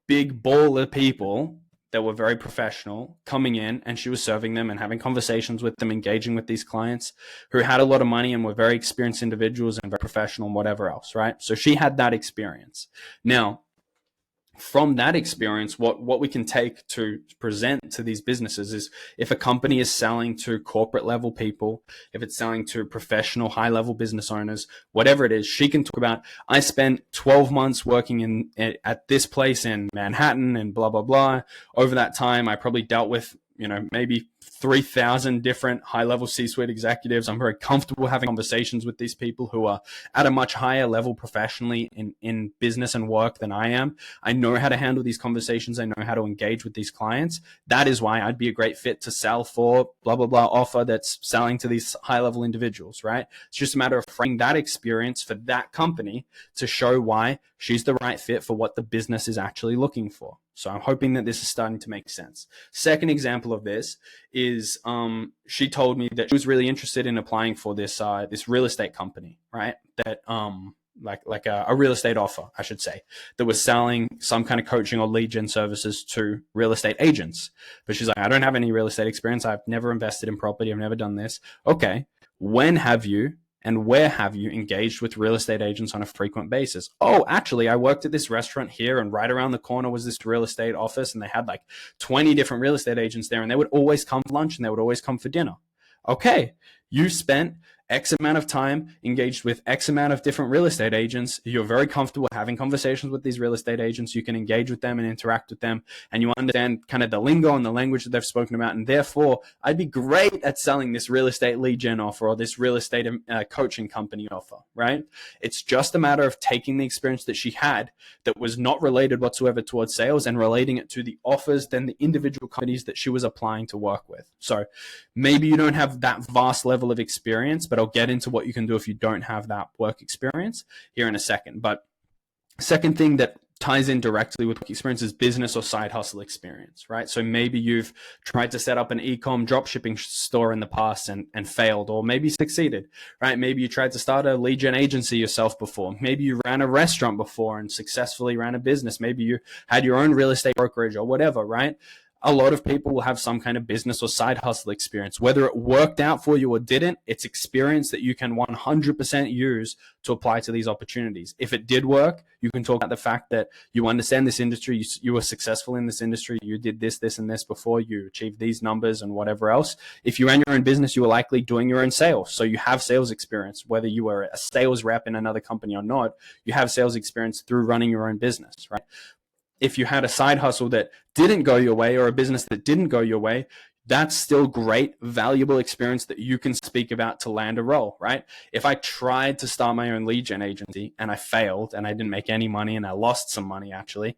big baller people that were very professional coming in, and she was serving them and having conversations with them, engaging with these clients who had a lot of money and were very experienced individuals and very professional and whatever else, right? So she had that experience. Now, from that experience, what we can take to present to these businesses is, if a company is selling to corporate level people, if it's selling to professional high level business owners, whatever it is, she can talk about, I spent 12 months working at this place in Manhattan and blah, blah, blah. Over that time, I probably dealt with, maybe 3,000 different high-level C-suite executives. I'm very comfortable having conversations with these people who are at a much higher level professionally in business and work than I am. I know how to handle these conversations. I know how to engage with these clients. That is why I'd be a great fit to sell for blah, blah, blah offer that's selling to these high-level individuals, right? It's just a matter of framing that experience for that company to show why she's the right fit for what the business is actually looking for. So I'm hoping that this is starting to make sense. Second example of this is she told me that she was really interested in applying for this real estate company, right? That like a real estate offer, I should say, that was selling some kind of coaching or lead gen services to real estate agents. But she's like, I don't have any real estate experience. I've never invested in property. I've never done this. Okay, when have you and where have you engaged with real estate agents on a frequent basis? Oh, actually, I worked at this restaurant here, and right around the corner was this real estate office, and they had like 20 different real estate agents there, and they would always come for lunch and they would always come for dinner. Okay, you spent X amount of time engaged with X amount of different real estate agents. You're very comfortable having conversations with these real estate agents. You can engage with them and interact with them, and you understand kind of the lingo and the language that they've spoken about. And therefore, I'd be great at selling this real estate lead gen offer or this real estate coaching company offer, right? It's just a matter of taking the experience that she had that was not related whatsoever towards sales and relating it to the offers, then the individual companies that she was applying to work with. So maybe you don't have that vast level of experience, but I'll get into what you can do if you don't have that work experience here in a second. But second thing that ties in directly with work experience is business or side hustle experience, right? So maybe you've tried to set up an e-com drop shipping store in the past and failed, or maybe succeeded, right? Maybe you tried to start a lead gen agency yourself before. Maybe you ran a restaurant before and successfully ran a business. Maybe you had your own real estate brokerage or whatever, right? A lot of people will have some kind of business or side hustle experience. Whether it worked out for you or didn't, it's experience that you can 100% use to apply to these opportunities. If it did work, you can talk about the fact that you understand this industry, you were successful in this industry, you did this, this, and this before, you achieved these numbers and whatever else. If you ran your own business, you were likely doing your own sales. So you have sales experience. Whether you were a sales rep in another company or not, you have sales experience through running your own business, right? If you had a side hustle that didn't go your way or a business that didn't go your way, that's still great, valuable experience that you can speak about to land a role, right? If I tried to start my own lead gen agency and I failed and I didn't make any money and I lost some money actually,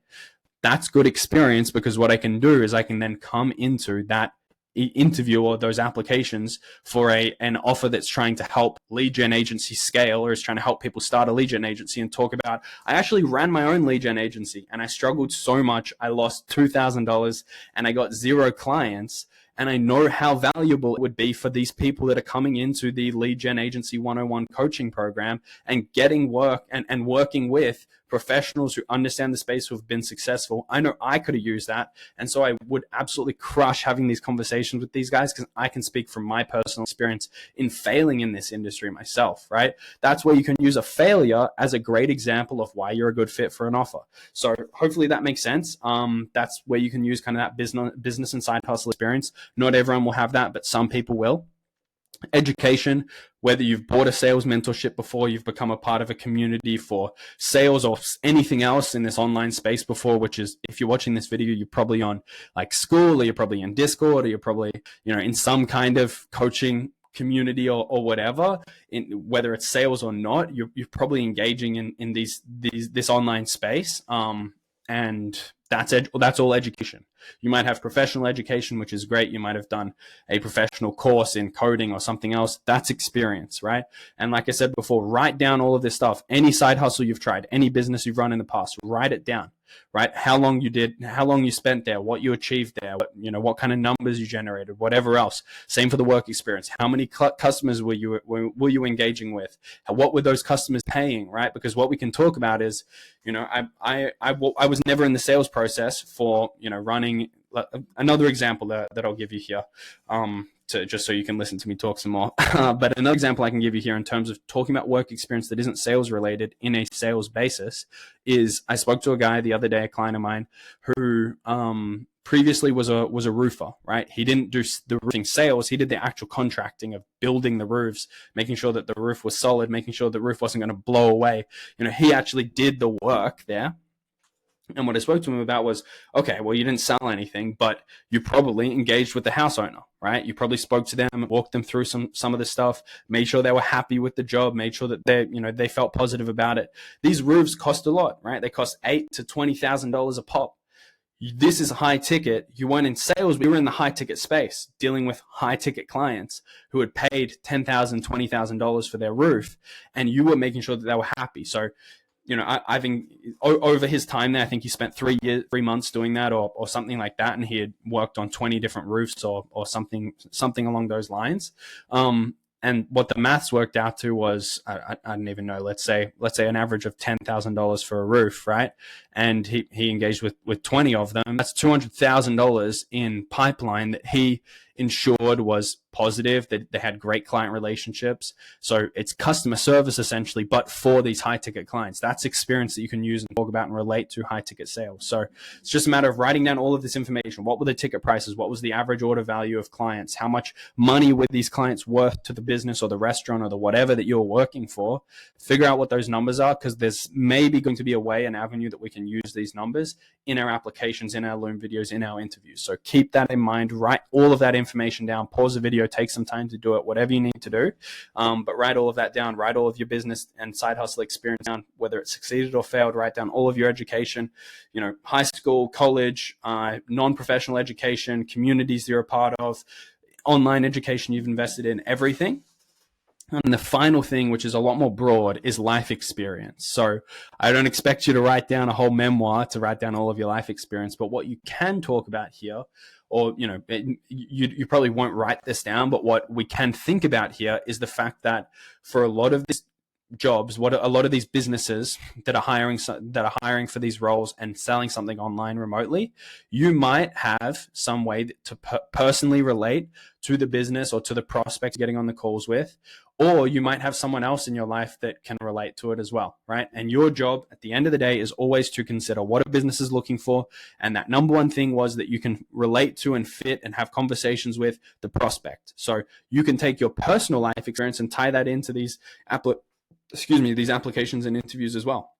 that's good experience, because what I can do is I can then come into that interview or those applications for an offer that's trying to help lead gen agency scale, or is trying to help people start a lead gen agency, and talk about, I actually ran my own lead gen agency and I struggled so much. I lost $2,000 and I got 0 clients. and I know how valuable it would be for these people that are coming into the Lead Gen Agency 101 coaching program and getting work and working with professionals who understand the space, who have been successful. I know I could have used that. And so I would absolutely crush having these conversations with these guys, because I can speak from my personal experience in failing in this industry myself, right? That's where you can use a failure as a great example of why you're a good fit for an offer. So hopefully that makes sense. That's where you can use kind of that business and side hustle experience. Not everyone will have that, but some people will. Education, whether you've bought a sales mentorship before, you've become a part of a community for sales, or anything else in this online space before, which is, if you're watching this video, you're probably on like School, or you're probably in Discord, or you're probably, in some kind of coaching community or whatever, whether it's sales or not, you're probably engaging in this online space. And that's all education. You might have professional education, which is great. You might have done a professional course in coding or something else. That's experience, right? And like I said before, write down all of this stuff. Any side hustle you've tried, any business you've run in the past, write it down, right? How long you spent there, what you achieved there, what kind of numbers you generated, whatever else. Same for the work experience. How many customers were you engaging with? What were those customers paying, right? Because what we can talk about is, I was never in the sales process for, running. Another example that I'll give you here, just so you can listen to me talk some more. But another example I can give you here in terms of talking about work experience that isn't sales related in a sales basis is, I spoke to a guy the other day, a client of mine, who previously was a roofer, right? He didn't do the roofing sales. He did the actual contracting of building the roofs, making sure that the roof was solid, making sure the roof wasn't going to blow away. He actually did the work there. And what I spoke to him about was, okay, well, you didn't sell anything, but you probably engaged with the house owner, right? You probably spoke to them, walked them through some of the stuff, made sure they were happy with the job, made sure that they felt positive about it. These roofs cost a lot, right? They cost $8,000 to $20,000 a pop. This is high ticket. You weren't in sales, but you were in the high ticket space, dealing with high ticket clients who had paid $10,000, $20,000 for their roof, and you were making sure that they were happy. So, I think over his time there, I think he spent 3 months doing that, or something like that, and he had worked on 20 different roofs or something along those lines. And what the maths worked out to was, I don't even know, let's say an average of $10,000 for a roof, right? And he engaged with 20 of them. That's $200,000 in pipeline that he ensured was positive, that they had great client relationships. So it's customer service essentially, but for these high ticket clients. That's experience that you can use and talk about and relate to high ticket sales. So it's just a matter of writing down all of this information. What were the ticket prices? What was the average order value of clients? How much money were these clients worth to the business or the restaurant or the whatever that you're working for? Figure out what those numbers are, because there's maybe going to be an avenue that we can use these numbers in our applications, in our Loom videos, in our interviews. So keep that in mind. Write all of that information down. Pause the video, take some time to do it, whatever you need to do. But write all of that down. Write all of your business and side hustle experience down, whether it succeeded or failed. Write down all of your education, high school, college, non-professional education, communities you're a part of, online education you've invested in, everything. And the final thing, which is a lot more broad, is life experience. So I don't expect you to write down a whole memoir, to write down all of your life experience. But what you can talk about here, or, you probably won't write this down, but what we can think about here is the fact that for a lot of these jobs, what a lot of these businesses that are hiring for these roles and selling something online remotely, you might have some way to personally relate to the business or to the prospects getting on the calls with, or you might have someone else in your life that can relate to it as well, right? And your job at the end of the day is always to consider what a business is looking for. And that number one thing was that you can relate to and fit and have conversations with the prospect. So you can take your personal life experience and tie that into these applications and interviews as well.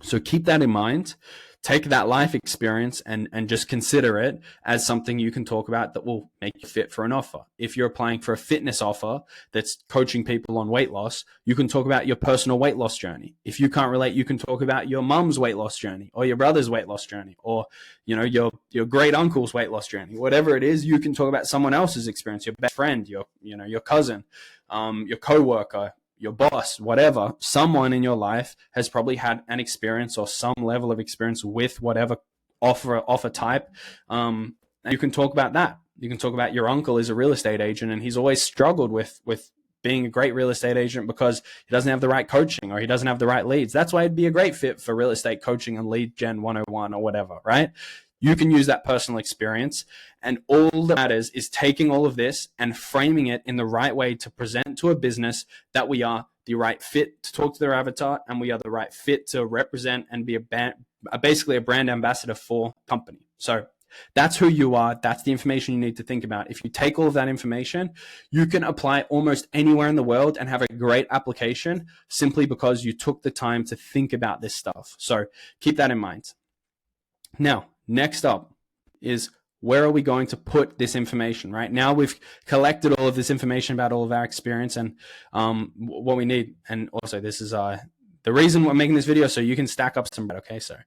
So keep that in mind. Take that life experience and just consider it as something you can talk about that will make you fit for an offer. If you're applying for a fitness offer that's coaching people on weight loss, you can talk about your personal weight loss journey. If you can't relate, you can talk about your mum's weight loss journey, or your brother's weight loss journey, or your great uncle's weight loss journey. Whatever it is, you can talk about someone else's experience, your best friend, your cousin, your coworker, your boss, whatever. Someone in your life has probably had an experience or some level of experience with whatever offer type. And you can talk about that. You can talk about your uncle is a real estate agent, and he's always struggled with being a great real estate agent because he doesn't have the right coaching or he doesn't have the right leads. That's why he'd be a great fit for real estate coaching and lead gen 101 or whatever, right? You can use that personal experience, and all that matters is taking all of this and framing it in the right way to present to a business that we are the right fit to talk to their avatar, and we are the right fit to represent and be basically a brand ambassador for company. So that's who you are. That's the information you need to think about. If you take all of that information, you can apply almost anywhere in the world and have a great application simply because you took the time to think about this stuff. So keep that in mind. Now, next up is, where are we going to put this information? Right now, we've collected all of this information about all of our experience and what we need. And also, this is the reason we're making this video, so you can stack up some bread, okay? So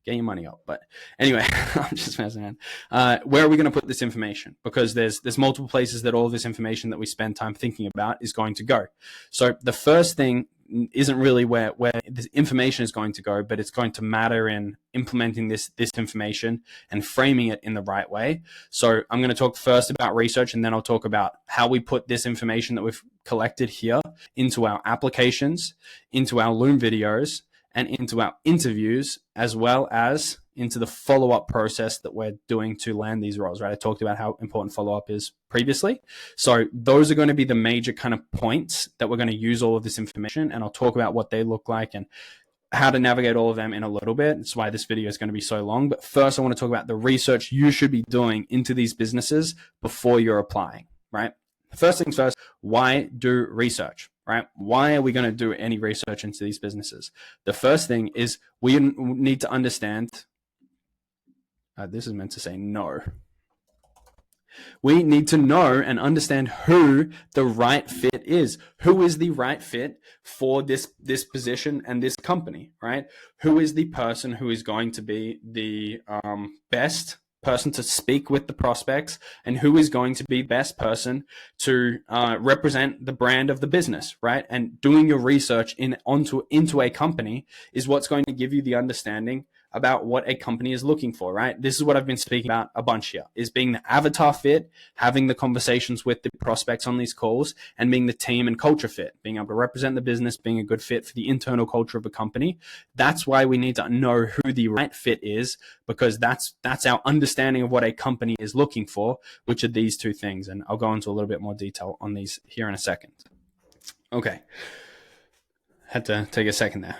get your money up. But anyway, I'm just messing around. Where are we going to put this information? Because there's multiple places that all of this information that we spend time thinking about is going to go. So the first thing isn't really where this information is going to go, but it's going to matter in implementing this information and framing it in the right way. So I'm going to talk first about research, and then I'll talk about how we put this information that we've collected here into our applications, into our Loom videos, and into our interviews, as well as into the follow-up process that we're doing to land these roles, right? I talked about how important follow-up is previously. So those are going to be the major kind of points that we're going to use all of this information, and I'll talk about what they look like and how to navigate all of them in a little bit. That's why this video is going to be so long. But first, I want to talk about the research you should be doing into these businesses before you're applying, right? First things first, why do research? Right? Why are we going to do any research into these businesses? The first thing is we need to understand, this is meant to say no. We need to know and understand who the right fit is. Who is the right fit for this position and this company, right? Who is the person who is going to be the best person to speak with the prospects, and who is going to be the best person to represent the brand of the business, right? And doing your research into a company is what's going to give you the understanding about what a company is looking for, right? This is what I've been speaking about a bunch here, is being the avatar fit, having the conversations with the prospects on these calls, and being the team and culture fit, being able to represent the business, being a good fit for the internal culture of a company. That's why we need to know who the right fit is, because that's our understanding of what a company is looking for, which are these two things. And I'll go into a little bit more detail on these here in a second. Okay. Had to take a second there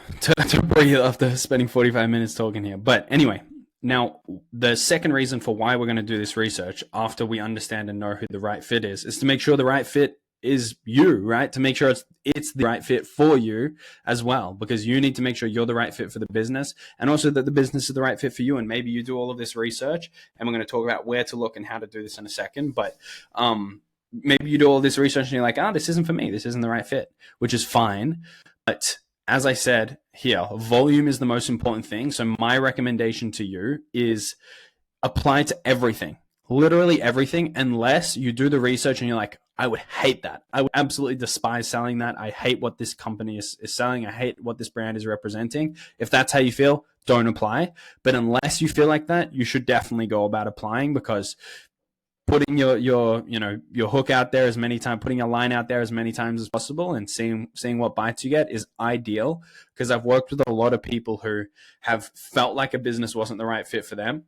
to breathe after spending 45 minutes talking here. But anyway, now the second reason for why we're going to do this research after we understand and know who the right fit is to make sure the right fit is you, right? To make sure it's the right fit for you as well, because you need to make sure you're the right fit for the business, and also that the business is the right fit for you. And maybe you do all of this research, and we're going to talk about where to look and how to do this in a second. But maybe you do all this research and you're like, this isn't for me. This isn't the right fit, which is fine. But as I said here, volume is the most important thing. So my recommendation to you is apply to everything, literally everything, unless you do the research and you're like, I would hate that. I would absolutely despise selling that. I hate what this company is selling. I hate what this brand is representing. If that's how you feel, don't apply. But unless you feel like that, you should definitely go about applying, because putting your hook out there as many times, putting a line out there as many times as possible, and seeing what bites you get is ideal. Because I've worked with a lot of people who have felt like a business wasn't the right fit for them,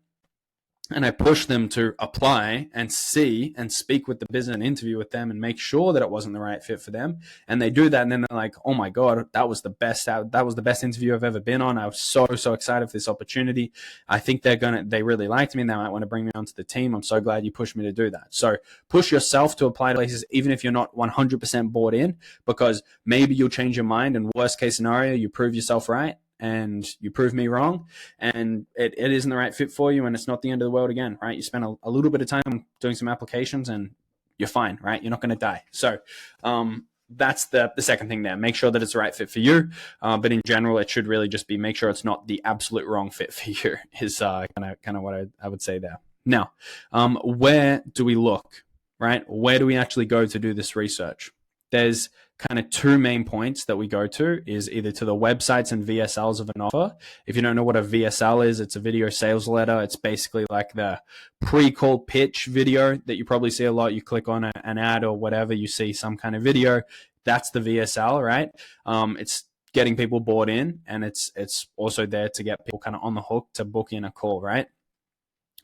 and I push them to apply and see and speak with the business and interview with them and make sure that it wasn't the right fit for them. And they do that, and then they're like, oh my God, that was the best interview I've ever been on. I was so excited for this opportunity. I think they really liked me, and they might want to bring me onto the team. I'm so glad you pushed me to do that. So push yourself to apply to places, even if you're not 100% bought in, because maybe you'll change your mind, and worst case scenario, you prove yourself right and you prove me wrong, and it isn't the right fit for you, and it's not the end of the world again, right? You spend a little bit of time doing some applications and you're fine, right? You're not going to die. So that's the second thing there. Make sure that it's the right fit for you. But in general, it should really just be make sure it's not the absolute wrong fit for you is kind of what I would say there. Now, where do we look, right? Where do we actually go to do this research? There's kind of two main points that we go to is either to the websites and VSLs of an offer. If you don't know what a VSL is, it's a video sales letter. It's basically like the pre-call pitch video that you probably see a lot. You click on an ad or whatever, you see some kind of video. That's the VSL, right? It's getting people bought in, and it's also there to get people kind of on the hook to book in a call, right?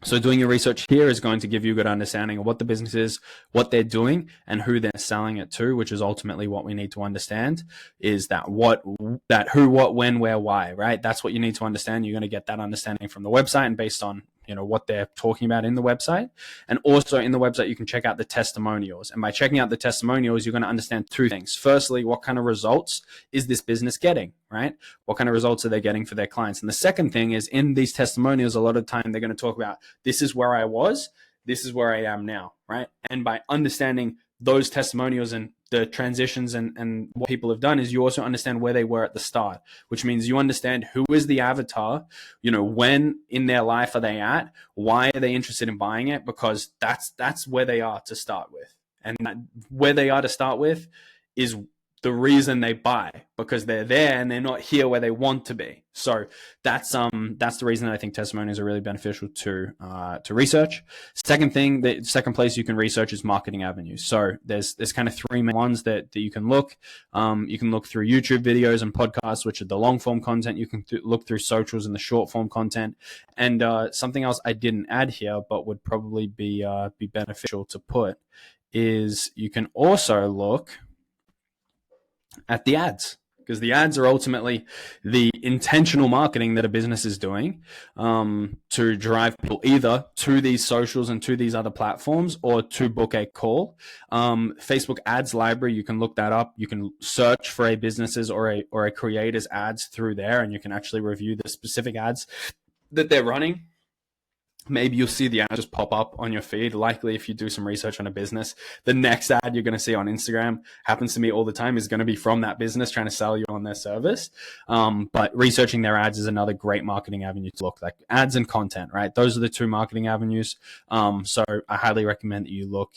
So doing your research here is going to give you a good understanding of what the business is, what they're doing, and who they're selling it to, which is ultimately what we need to understand is that who, what, when, where, why, right? That's what you need to understand. You're going to get that understanding from the website and based on what they're talking about in the website. And also in the website, you can check out the testimonials. And by checking out the testimonials, you're going to understand two things. Firstly, what kind of results is this business getting, right? What kind of results are they getting for their clients? And the second thing is in these testimonials, a lot of the time they're going to talk about, this is where I was, this is where I am now, right? And by understanding those testimonials and the transitions and what people have done is you also understand where they were at the start, which means you understand who is the avatar, when in their life are they at, why are they interested in buying it, because that's where they are to start with. And where they are to start with is the reason they buy, because they're there and they're not here where they want to be. So that's the reason that I think testimonials are really beneficial to research. The second place you can research is marketing avenues. So there's kind of three main ones that you can look. You can look through YouTube videos and podcasts, which are the long form content. You can look through socials and the short form content. And something else I didn't add here, but would probably be beneficial to put, is you can also look at the ads, because the ads are ultimately the intentional marketing that a business is doing to drive people either to these socials and to these other platforms or to book a call. Facebook ads library, you can look that up. You can search for a business's or a creator's ads through there, and you can actually review the specific ads that they're running. Maybe you'll see the ad just pop up on your feed. Likely, if you do some research on a business, the next ad you're going to see on Instagram, happens to me all the time, is going to be from that business trying to sell you on their service. But researching their ads is another great marketing avenue to look, like ads and content, right? Those are the two marketing avenues. So I highly recommend that you look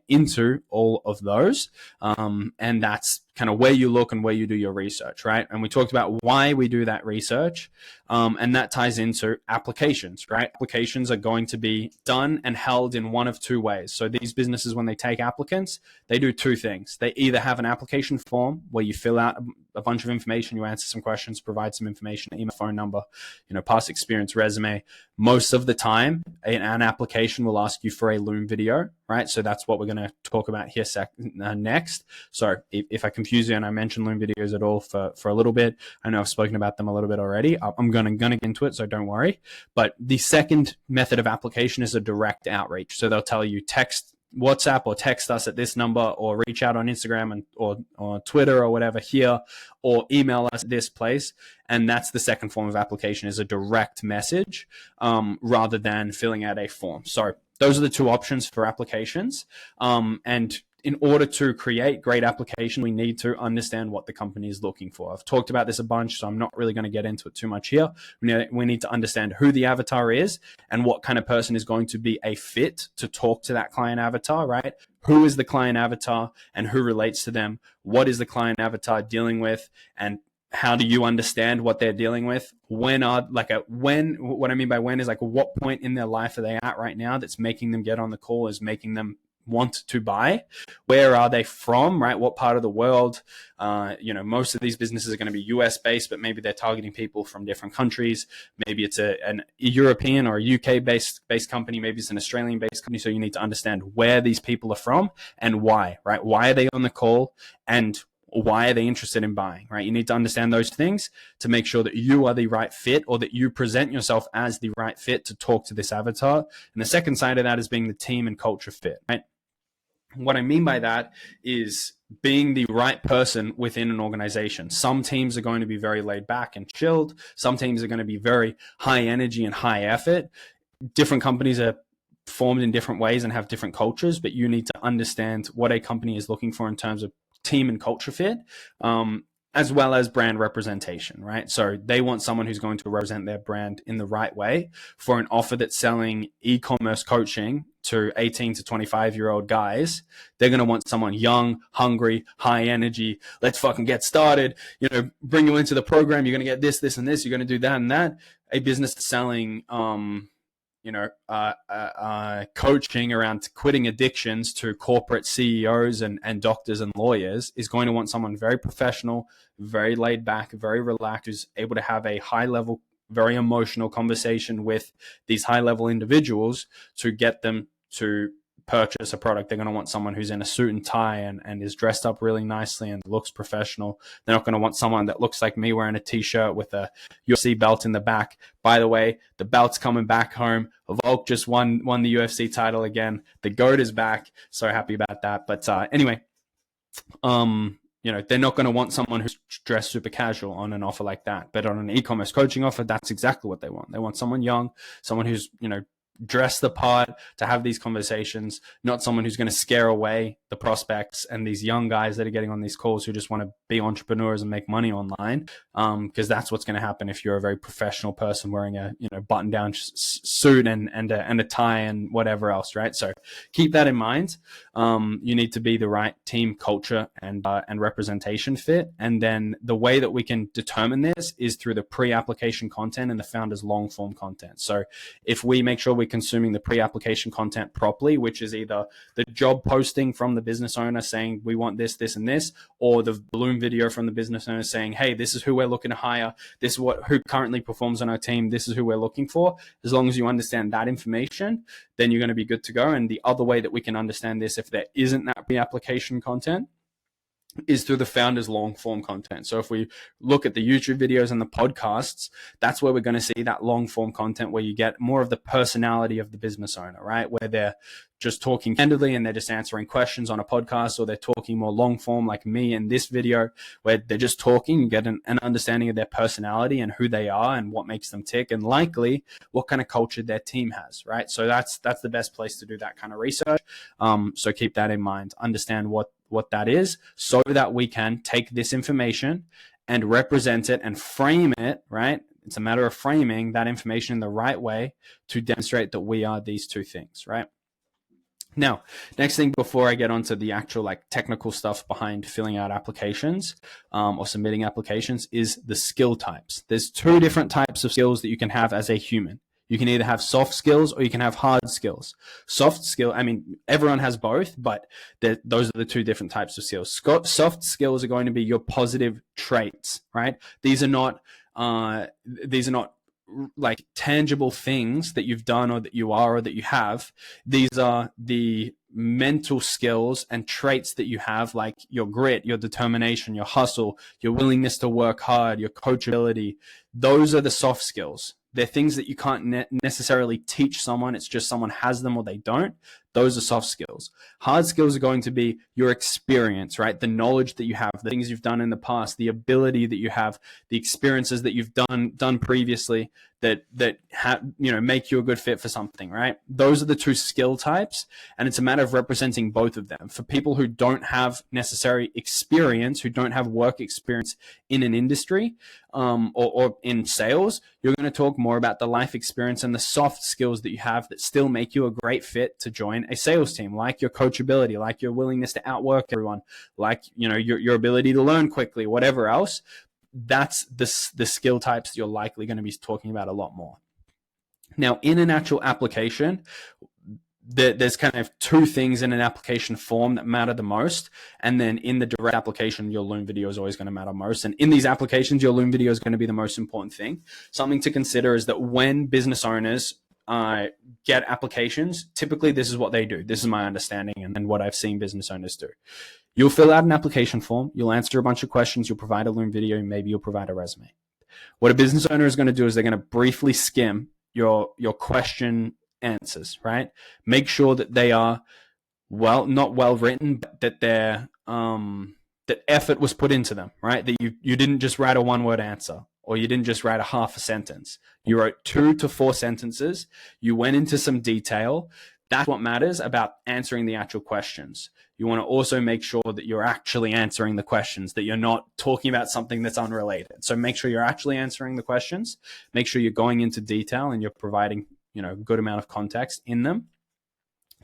into all of those. And that's kind of where you look and where you do your research, right? And we talked about why we do that research. And that ties into applications, right? Applications are going to be done and held in one of two ways. So these businesses, when they take applicants, they do two things. They either have an application form where you fill out a bunch of information, you answer some questions, provide some information, email, phone number, past experience, resume. Most of the time, an application will ask you for a Loom video, right? So that's what we're going to talk about here next. So if I confuse you and I mention Loom videos at all for a little bit, I know I've spoken about them a little bit already. I'm going to get into it, so don't worry. But the second method of application is a direct outreach. So they'll tell you text WhatsApp or text us at this number, or reach out on Instagram or Twitter or whatever here, or email us at this place. And that's the second form of application, is a direct message rather than filling out a form. So those are the two options for applications. And in order to create great application, we need to understand what the company is looking for. I've talked about this a bunch, so I'm not really going to get into it too much here. We need to understand who the avatar is and what kind of person is going to be a fit to talk to that client avatar, right? Who is the client avatar and who relates to them? What is the client avatar dealing with? And how do you understand what they're dealing with? What I mean by when is like, what point in their life are they at right now that's making them get on the call, is making them want to buy? Where are they from, right? What part of the world? Most of these businesses are going to be US based, but maybe they're targeting people from different countries. Maybe it's a European or a UK based company. Maybe it's an Australian based company. So you need to understand where these people are from and why, right? Why are they on the call and why are they interested in buying, right? You need to understand those things to make sure that you are the right fit, or that you present yourself as the right fit to talk to this avatar. And the second side of that is being the team and culture fit, right? What I mean by that is being the right person within an organization. Some teams are going to be very laid back and chilled. Some teams are going to be very high energy and high effort. Different companies are formed in different ways and have different cultures, but you need to understand what a company is looking for in terms of team and culture fit. as well as brand representation, right? So they want someone who's going to represent their brand in the right way for an offer that's selling e-commerce coaching to 18 to 25-year-old guys. They're going to want someone young, hungry, high energy. Let's fucking get started. Bring you into the program. You're going to get this, this, and this. You're going to do that and that. A business selling, coaching around quitting addictions to corporate CEOs and doctors and lawyers is going to want someone very professional, very laid back, very relaxed, who's able to have a high level, very emotional conversation with these high level individuals to get them to purchase a product. They're going to want someone who's in a suit and tie and is dressed up really nicely and looks professional. They're not going to want someone that looks like me wearing a t-shirt with a UFC belt in the back. By the way, the belt's coming back home. Volk just won the UFC title again. The GOAT is back. So happy about that. But anyway, they're not going to want someone who's dressed super casual on an offer like that. But on an e-commerce coaching offer, that's exactly what they want. They want someone young, someone who's, dress the part to have these conversations, not someone who's going to scare away the prospects and these young guys that are getting on these calls who just want to be entrepreneurs and make money online. Because that's what's going to happen if you're a very professional person wearing a button down suit and a tie and whatever else, right? So keep that in mind. You need to be the right team culture and representation fit. And then the way that we can determine this is through the pre-application content and the founder's long form content. So if we make sure we're consuming the pre-application content properly, which is either the job posting from the business owner saying we want this, this, and this, or the Loom video from the business owner saying, hey, this is who we're looking to hire, this is who currently performs on our team, this is who we're looking for. As long as you understand that information, then you're going to be good to go. And the other way that we can understand this, if there isn't that pre-application content, is through the founder's long form content. So if we look at the YouTube videos and the podcasts, that's where we're going to see that long form content where you get more of the personality of the business owner, right? Where they're just talking candidly and they're just answering questions on a podcast, or they're talking more long form like me in this video where they're just talking. You get an understanding of their personality and who they are and what makes them tick, and likely what kind of culture their team has, right? So that's the best place to do that kind of research. So keep that in mind. Understand what that is, so that we can take this information and represent it and frame it, right? It's a matter of framing that information in the right way to demonstrate that we are these two things, right? Now, next thing before I get onto the actual technical stuff behind filling out applications or submitting applications is the skill types. There's two different types of skills that you can have as a human. You can either have soft skills or you can have hard skills. Soft skill, everyone has both, but those are the two different types of skills. Soft skills are going to be your positive traits, right? These are not like tangible things that you've done or that you are or that you have. These are the mental skills and traits that you have, like your grit, your determination, your hustle, your willingness to work hard, your coachability. Those are the soft skills. They're things that you can't necessarily teach someone. It's just someone has them or they don't. Those are soft skills. Hard skills are going to be your experience, right? The knowledge that you have, the things you've done in the past, the ability that you have, the experiences that you've done previously that make you a good fit for something, right? Those are the two skill types, and it's a matter of representing both of them. For people who don't have necessary experience, who don't have work experience in an industry or in sales, you're going to talk more about the life experience and the soft skills that you have that still make you a great fit to join a sales team, like your coachability, like your willingness to outwork everyone, like your ability to learn quickly, whatever else. That's the skill types you're likely going to be talking about a lot more. Now, in an actual application, there's kind of two things in an application form that matter the most. And then in the direct application, your Loom video is always going to matter most. And in these applications, your Loom video is going to be the most important thing. Something to consider is that when business owners get applications, typically this is what they do. This is my understanding and what I've seen business owners do. You'll fill out an application form. You'll answer a bunch of questions. You'll provide a Loom video. Maybe you'll provide a resume. What a business owner is going to do is they're going to briefly skim your question answers, right? Make sure that they are not well written, but that they're that effort was put into them, right? That you didn't just write a one-word answer, or you didn't just write a half a sentence. You wrote 2 to 4 sentences. You went into some detail. That's what matters about answering the actual questions. You want to also make sure that you're actually answering the questions, that you're not talking about something that's unrelated. So make sure you're actually answering the questions. Make sure you're going into detail and you're providing, a good amount of context in them.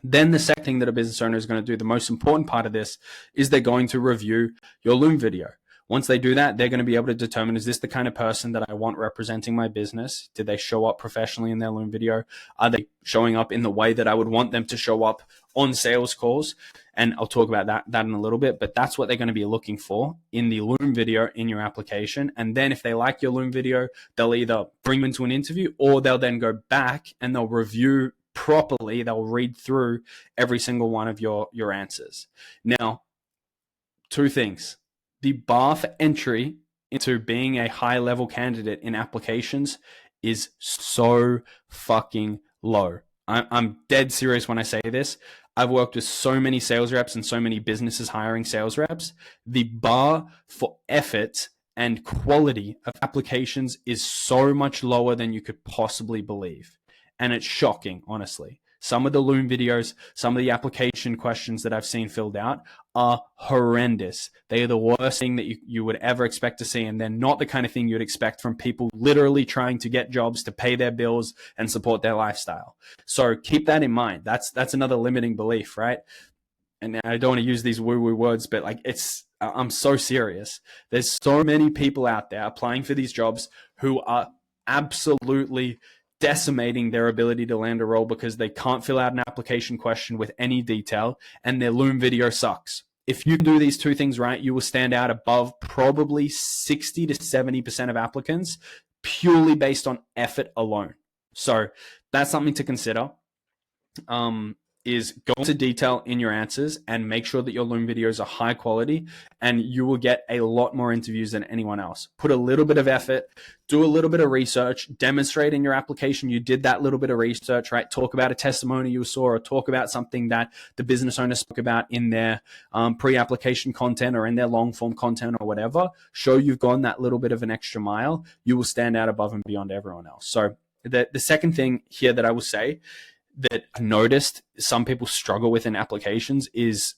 Then the second thing that a business owner is going to do, the most important part of this, is they're going to review your Loom video. Once they do that, they're going to be able to determine, is this the kind of person that I want representing my business? Did they show up professionally in their Loom video? Are they showing up in the way that I would want them to show up on sales calls? And I'll talk about that in a little bit, but that's what they're going to be looking for in the Loom video in your application. And then if they like your Loom video, they'll either bring you into an interview or they'll then go back and they'll review properly. They'll read through every single one of your answers. Now, two things. The bar for entry into being a high-level candidate in applications is so fucking low. I'm dead serious when I say this. I've worked with so many sales reps and so many businesses hiring sales reps. The bar for effort and quality of applications is so much lower than you could possibly believe. And it's shocking, honestly. Some of the Loom videos, some of the application questions that I've seen filled out are horrendous. They are the worst thing that you would ever expect to see, and they're not the kind of thing you'd expect from people literally trying to get jobs to pay their bills and support their lifestyle. So keep that in mind. That's another limiting belief, right? And I don't want to use these woo-woo words, but I'm so serious. There's so many people out there applying for these jobs who are absolutely decimating their ability to land a role because they can't fill out an application question with any detail and their Loom video sucks. If you do these two things right, you will stand out above probably 60 to 70% of applicants purely based on effort alone. So that's something to consider. Is go into detail in your answers and make sure that your Loom videos are high quality, and you will get a lot more interviews than anyone else. Put a little bit of effort, do a little bit of research, demonstrate in your application you did that little bit of research, right? Talk about a testimony you saw, or talk about something that the business owner spoke about in their pre-application content or in their long form content or whatever. Show you've gone that little bit of an extra mile. You will stand out above and beyond everyone else. So the second thing here that I will say that I've noticed some people struggle with in applications is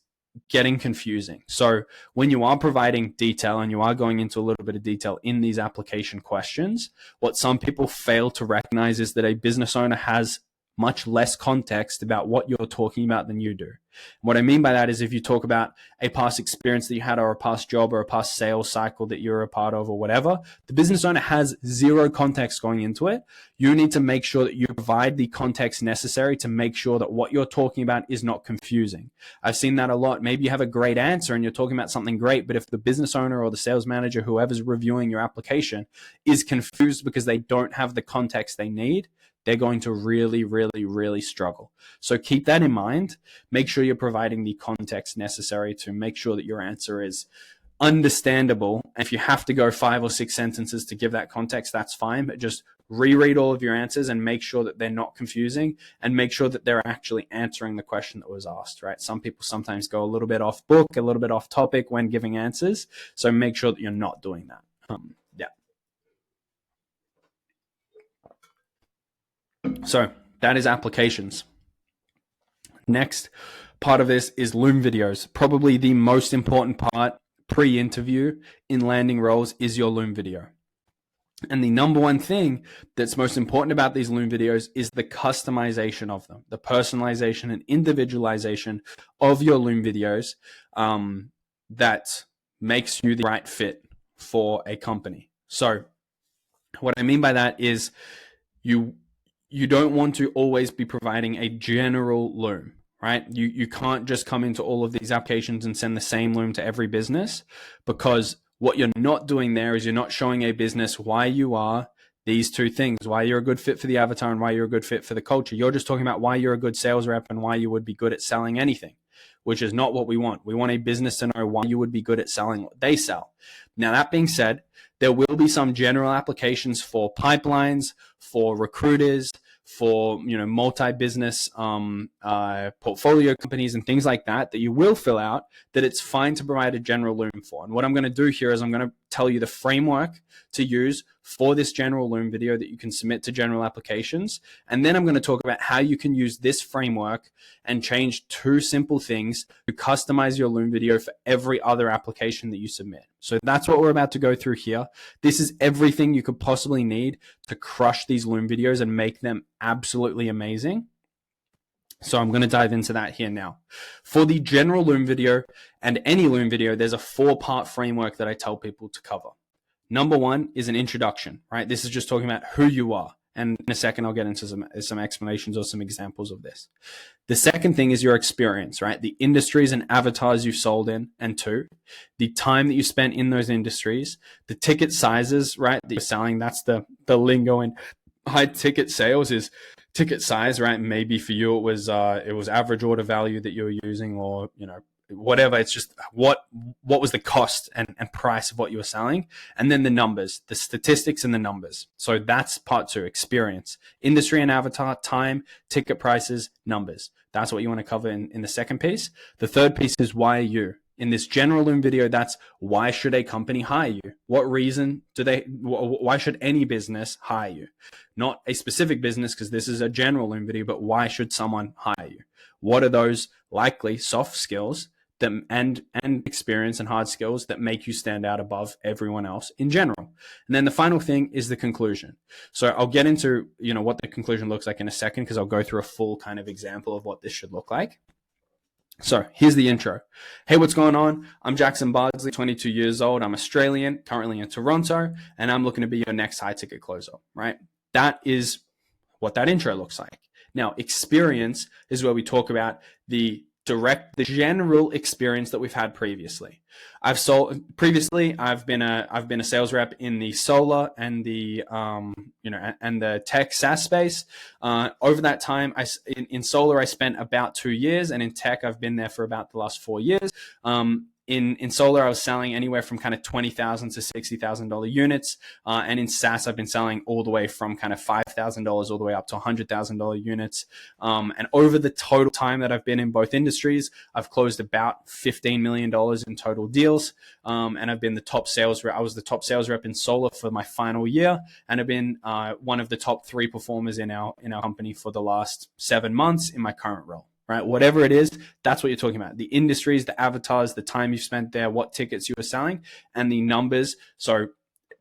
getting confusing. So when you are providing detail and you are going into a little bit of detail in these application questions, what some people fail to recognize is that a business owner has much less context about what you're talking about than you do. And what I mean by that is if you talk about a past experience that you had or a past job or a past sales cycle that you're a part of or whatever, the business owner has zero context going into it. You need to make sure that you provide the context necessary to make sure that what you're talking about is not confusing. I've seen that a lot. Maybe you have a great answer and you're talking about something great, but if the business owner or the sales manager, whoever's reviewing your application, is confused because they don't have the context they need, they're going to really, really, really struggle. So keep that in mind. Make sure you're providing the context necessary to make sure that your answer is understandable. And if you have to go 5 or 6 sentences to give that context, that's fine. But just reread all of your answers and make sure that they're not confusing and make sure that they're actually answering the question that was asked, right? Some people sometimes go a little bit off book, a little bit off topic when giving answers. So make sure that you're not doing that. So that is applications. Next part of this is Loom videos. Probably the most important part pre-interview in landing roles is your Loom video. And the number one thing that's most important about these Loom videos is the customization of them, the personalization and individualization of your Loom videos that makes you the right fit for a company. So what I mean by that is you don't want to always be providing a general Loom, right? You can't just come into all of these applications and send the same Loom to every business, because what you're not doing there is you're not showing a business why you are these two things, why you're a good fit for the avatar and why you're a good fit for the culture. You're just talking about why you're a good sales rep and why you would be good at selling anything, which is not what we want. We want a business to know why you would be good at selling what they sell. Now, that being said, there will be some general applications for pipelines, for recruiters, for multi-business portfolio companies and things like that you will fill out, that it's fine to provide a general Loom for. And what I'm going to do here is I'm going to tell you the framework to use for this general Loom video that you can submit to general applications. And then I'm going to talk about how you can use this framework and change 2 simple things to customize your Loom video for every other application that you submit. So that's what we're about to go through here. This is everything you could possibly need to crush these Loom videos and make them absolutely amazing. So I'm going to dive into that here now. For the general Loom video and any Loom video, there's a 4-part framework that I tell people to cover. Number 1 is an introduction, right? This is just talking about who you are. And in a second, I'll get into some explanations or some examples of this. The second thing is your experience, right? The industries and avatars you've sold in, and 2, the time that you spent in those industries, the ticket sizes, right, that you're selling. That's the lingo in high ticket sales is ticket size, right? Maybe for you it was average order value that you were using, or whatever. It's just what was the cost and price of what you were selling, and then the numbers, the statistics and the numbers. So that's part 2, experience, industry and avatar, time, ticket prices, numbers. That's what you want to cover in the second piece. The third piece is why you. In this general Loom video, that's why should a company hire you? What reason why should any business hire you? Not a specific business, because this is a general Loom video, but why should someone hire you? What are those likely soft skills that, and experience and hard skills that make you stand out above everyone else in general? And then the final thing is the conclusion. So I'll get into, what the conclusion looks like in a second, because I'll go through a full kind of example of what this should look like. So here's the intro. Hey, what's going on? I'm Jackson Bardsley, 22 years old. I'm Australian, currently in Toronto, and I'm looking to be your next high ticket closer, right? That is what that intro looks like. Now, experience is where we talk about the general experience that we've had previously. I've been a sales rep in the solar and the and the tech SaaS space. Over that time, in solar I spent about 2 years, and in tech I've been there for about the last 4 years. In solar, I was selling anywhere from kind of $20,000 to $60,000 units, and in SaaS, I've been selling all the way from kind of $5,000 all the way up to $100,000 units. And over the total time that I've been in both industries, I've closed about $15 million in total deals, and I've been the top sales rep. I was the top sales rep in solar for my final year, and I've been one of the top 3 performers in our company for the last 7 months in my current role. Right? Whatever it is, that's what you're talking about. The industries, the avatars, the time you spent there, what tickets you were selling, and the numbers. So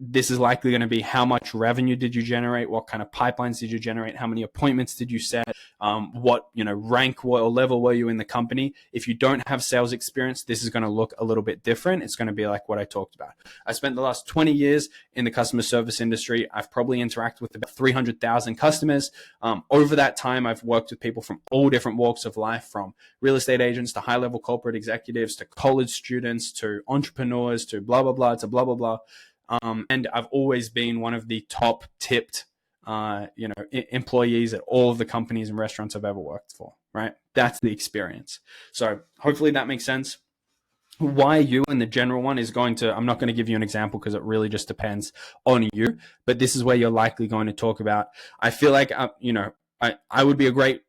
this is likely going to be how much revenue did you generate, what kind of pipelines did you generate, how many appointments did you set, what rank or level were you in the company. If you don't have sales experience, this is going to look a little bit different. It's going to be like what I talked about. I spent the last 20 years in the customer service industry. I've probably interacted with about 300,000 customers. Over that time, I've worked with people from all different walks of life, from real estate agents to high-level corporate executives to college students to entrepreneurs to blah, blah, blah, to blah, blah, blah. And I've always been one of the top tipped, employees at all of the companies and restaurants I've ever worked for, right? That's the experience. So hopefully that makes sense. Why you and the general one is I'm not going to give you an example because it really just depends on you, but this is where you're likely going to talk about. I feel like, I would be a great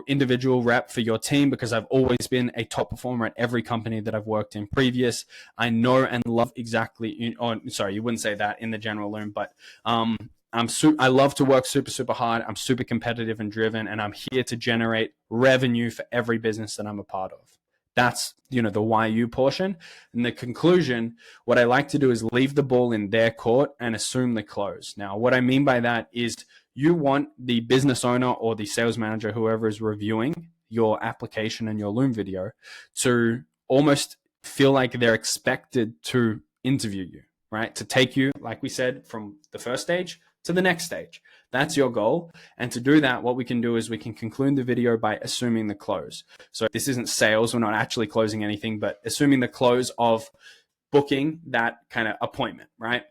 individual rep for your team because I've always been a top performer at every company that I've worked in previous. I know and love exactly, you wouldn't say that in the general Loom, but I love to work super, super hard. I'm super competitive and driven, and I'm here to generate revenue for every business that I'm a part of. That's, the why you portion. And the conclusion, what I like to do is leave the ball in their court and assume the close. Now, what I mean by that is you want the business owner or the sales manager, whoever is reviewing your application and your Loom video, to almost feel like they're expected to interview you, right? To take you, like we said, from the first stage to the next stage. That's your goal. And to do that, what we can do is we can conclude the video by assuming the close. So this isn't sales. We're not actually closing anything, but assuming the close of booking that kind of appointment, right?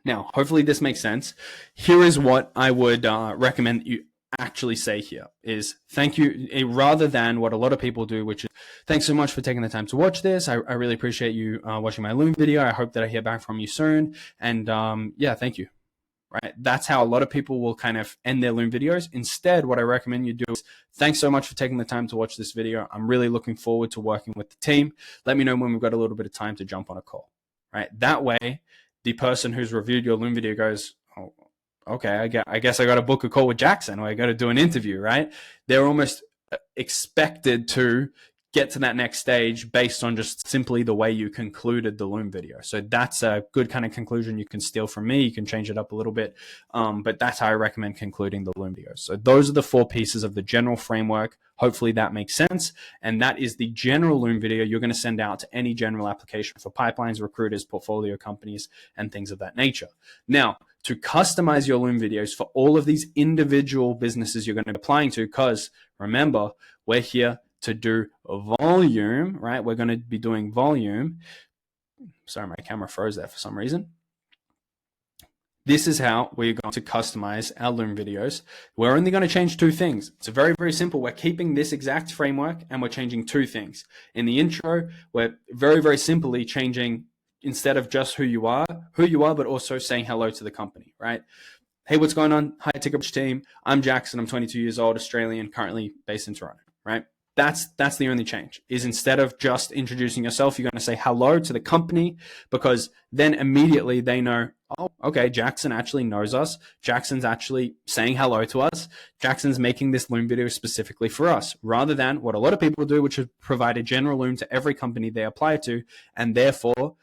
Now, hopefully this makes sense. Here is what I would recommend that you actually say here is thank you, rather than what a lot of people do, which is thanks so much for taking the time to watch this. I really appreciate you watching my Loom video. I hope that I hear back from you soon. And thank you. Right? That's how a lot of people will kind of end their Loom videos. Instead, what I recommend you do is thanks so much for taking the time to watch this video. I'm really looking forward to working with the team. Let me know when we've got a little bit of time to jump on a call. right? That way, the person who's reviewed your Loom video goes, oh, okay, I guess I got to book a call with Jackson, or I got to do an interview, right? They're almost expected to get to that next stage based on just simply the way you concluded the Loom video. So that's a good kind of conclusion you can steal from me. You can change it up a little bit, but that's how I recommend concluding the Loom video. So those are the 4 pieces of the general framework. Hopefully that makes sense. And that is the general Loom video you're going to send out to any general application for pipelines, recruiters, portfolio companies, and things of that nature. Now, to customize your Loom videos for all of these individual businesses you're going to be applying to, because remember, we're here to do volume, right? We're going to be doing volume. Sorry, my camera froze there for some reason. This is how we're going to customize our Loom videos. We're only going to change 2 things. It's very, very simple. We're keeping this exact framework and we're changing 2 things. In the intro, we're very, very simply changing, instead of just who you are, but also saying hello to the company, right? Hey, what's going on? Hi, Ticker team. I'm Jackson. I'm 22 years old, Australian, currently based in Toronto, right? That's the only change, is instead of just introducing yourself, you're going to say hello to the company, because then immediately they know, oh, okay, Jackson actually knows us. Jackson's actually saying hello to us. Jackson's making this Loom video specifically for us, rather than what a lot of people do, which is provide a general Loom to every company they apply to, and therefore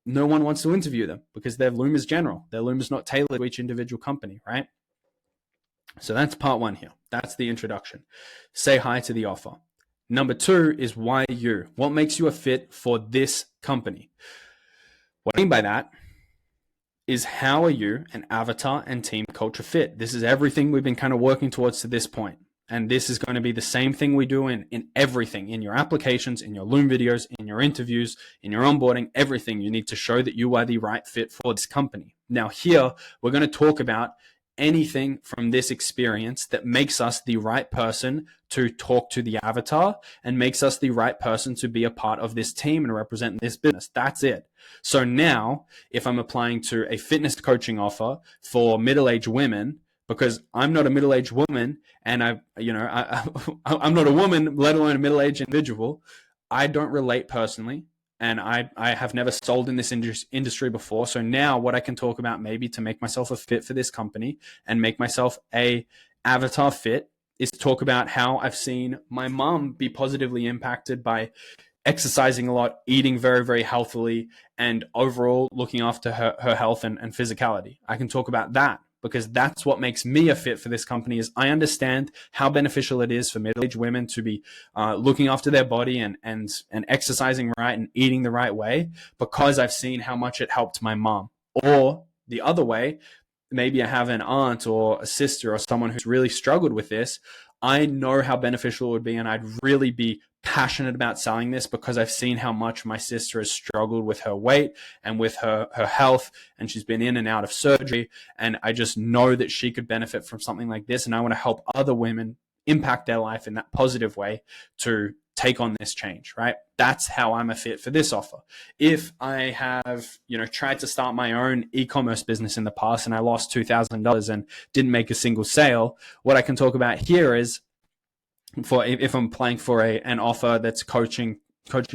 no one wants to interview them because their Loom is general. Their Loom is not tailored to each individual company, right? So that's part 1 here. That's the introduction. Say hi to the offer. Number 2 is why you. What makes you a fit for this company? What I mean by that is, how are you an avatar and team culture fit? This is everything we've been kind of working towards to this point. And this is going to be the same thing we do in everything, in your applications, in your Loom videos, in your interviews, in your onboarding, everything. You need to show that you are the right fit for this company. Now here, we're going to talk about anything from this experience that makes us the right person to talk to the avatar and makes us the right person to be a part of this team and represent this business. That's it. So now, if I'm applying to a fitness coaching offer for middle-aged women, because I'm not a middle-aged woman and I'm not a woman, let alone a middle-aged individual, I don't relate personally. And I have never sold in this industry before. So now what I can talk about, maybe to make myself a fit for this company and make myself a avatar fit, is talk about how I've seen my mom be positively impacted by exercising a lot, eating very, very healthily, and overall looking after her health and physicality. I can talk about that, because that's what makes me a fit for this company. Is I understand how beneficial it is for middle-aged women to be looking after their body and exercising right and eating the right way, because I've seen how much it helped my mom. Or the other way, maybe I have an aunt or a sister or someone who's really struggled with this. I know how beneficial it would be, and I'd really be passionate about selling this because I've seen how much my sister has struggled with her weight and with her health, and she's been in and out of surgery, and I just know that she could benefit from something like this, and I want to help other women impact their life in that positive way to take on this change, right? That's how I'm a fit for this offer. If I have, tried to start my own e-commerce business in the past and I lost $2,000 and didn't make a single sale, what I can talk about here is, for if I'm applying for an offer that's coaching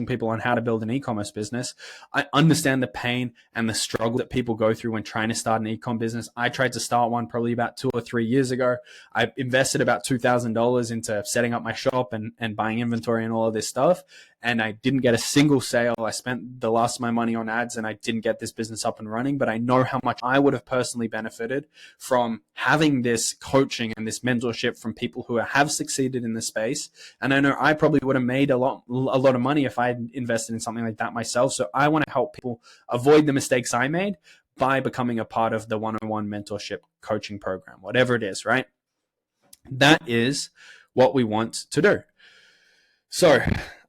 people on how to build an e-commerce business, I understand the pain and the struggle that people go through when trying to start an e-com business. I tried to start one probably about 2 or 3 years ago. I invested about $2,000 into setting up my shop and buying inventory and all of this stuff, and I didn't get a single sale. I spent the last of my money on ads and I didn't get this business up and running, but I know how much I would have personally benefited from having this coaching and this mentorship from people who have succeeded in the space. And I know I probably would have made a lot of money if I had invested in something like that myself. So I want to help people avoid the mistakes I made by becoming a part of the one-on-one mentorship coaching program, whatever it is, right? That is what we want to do. So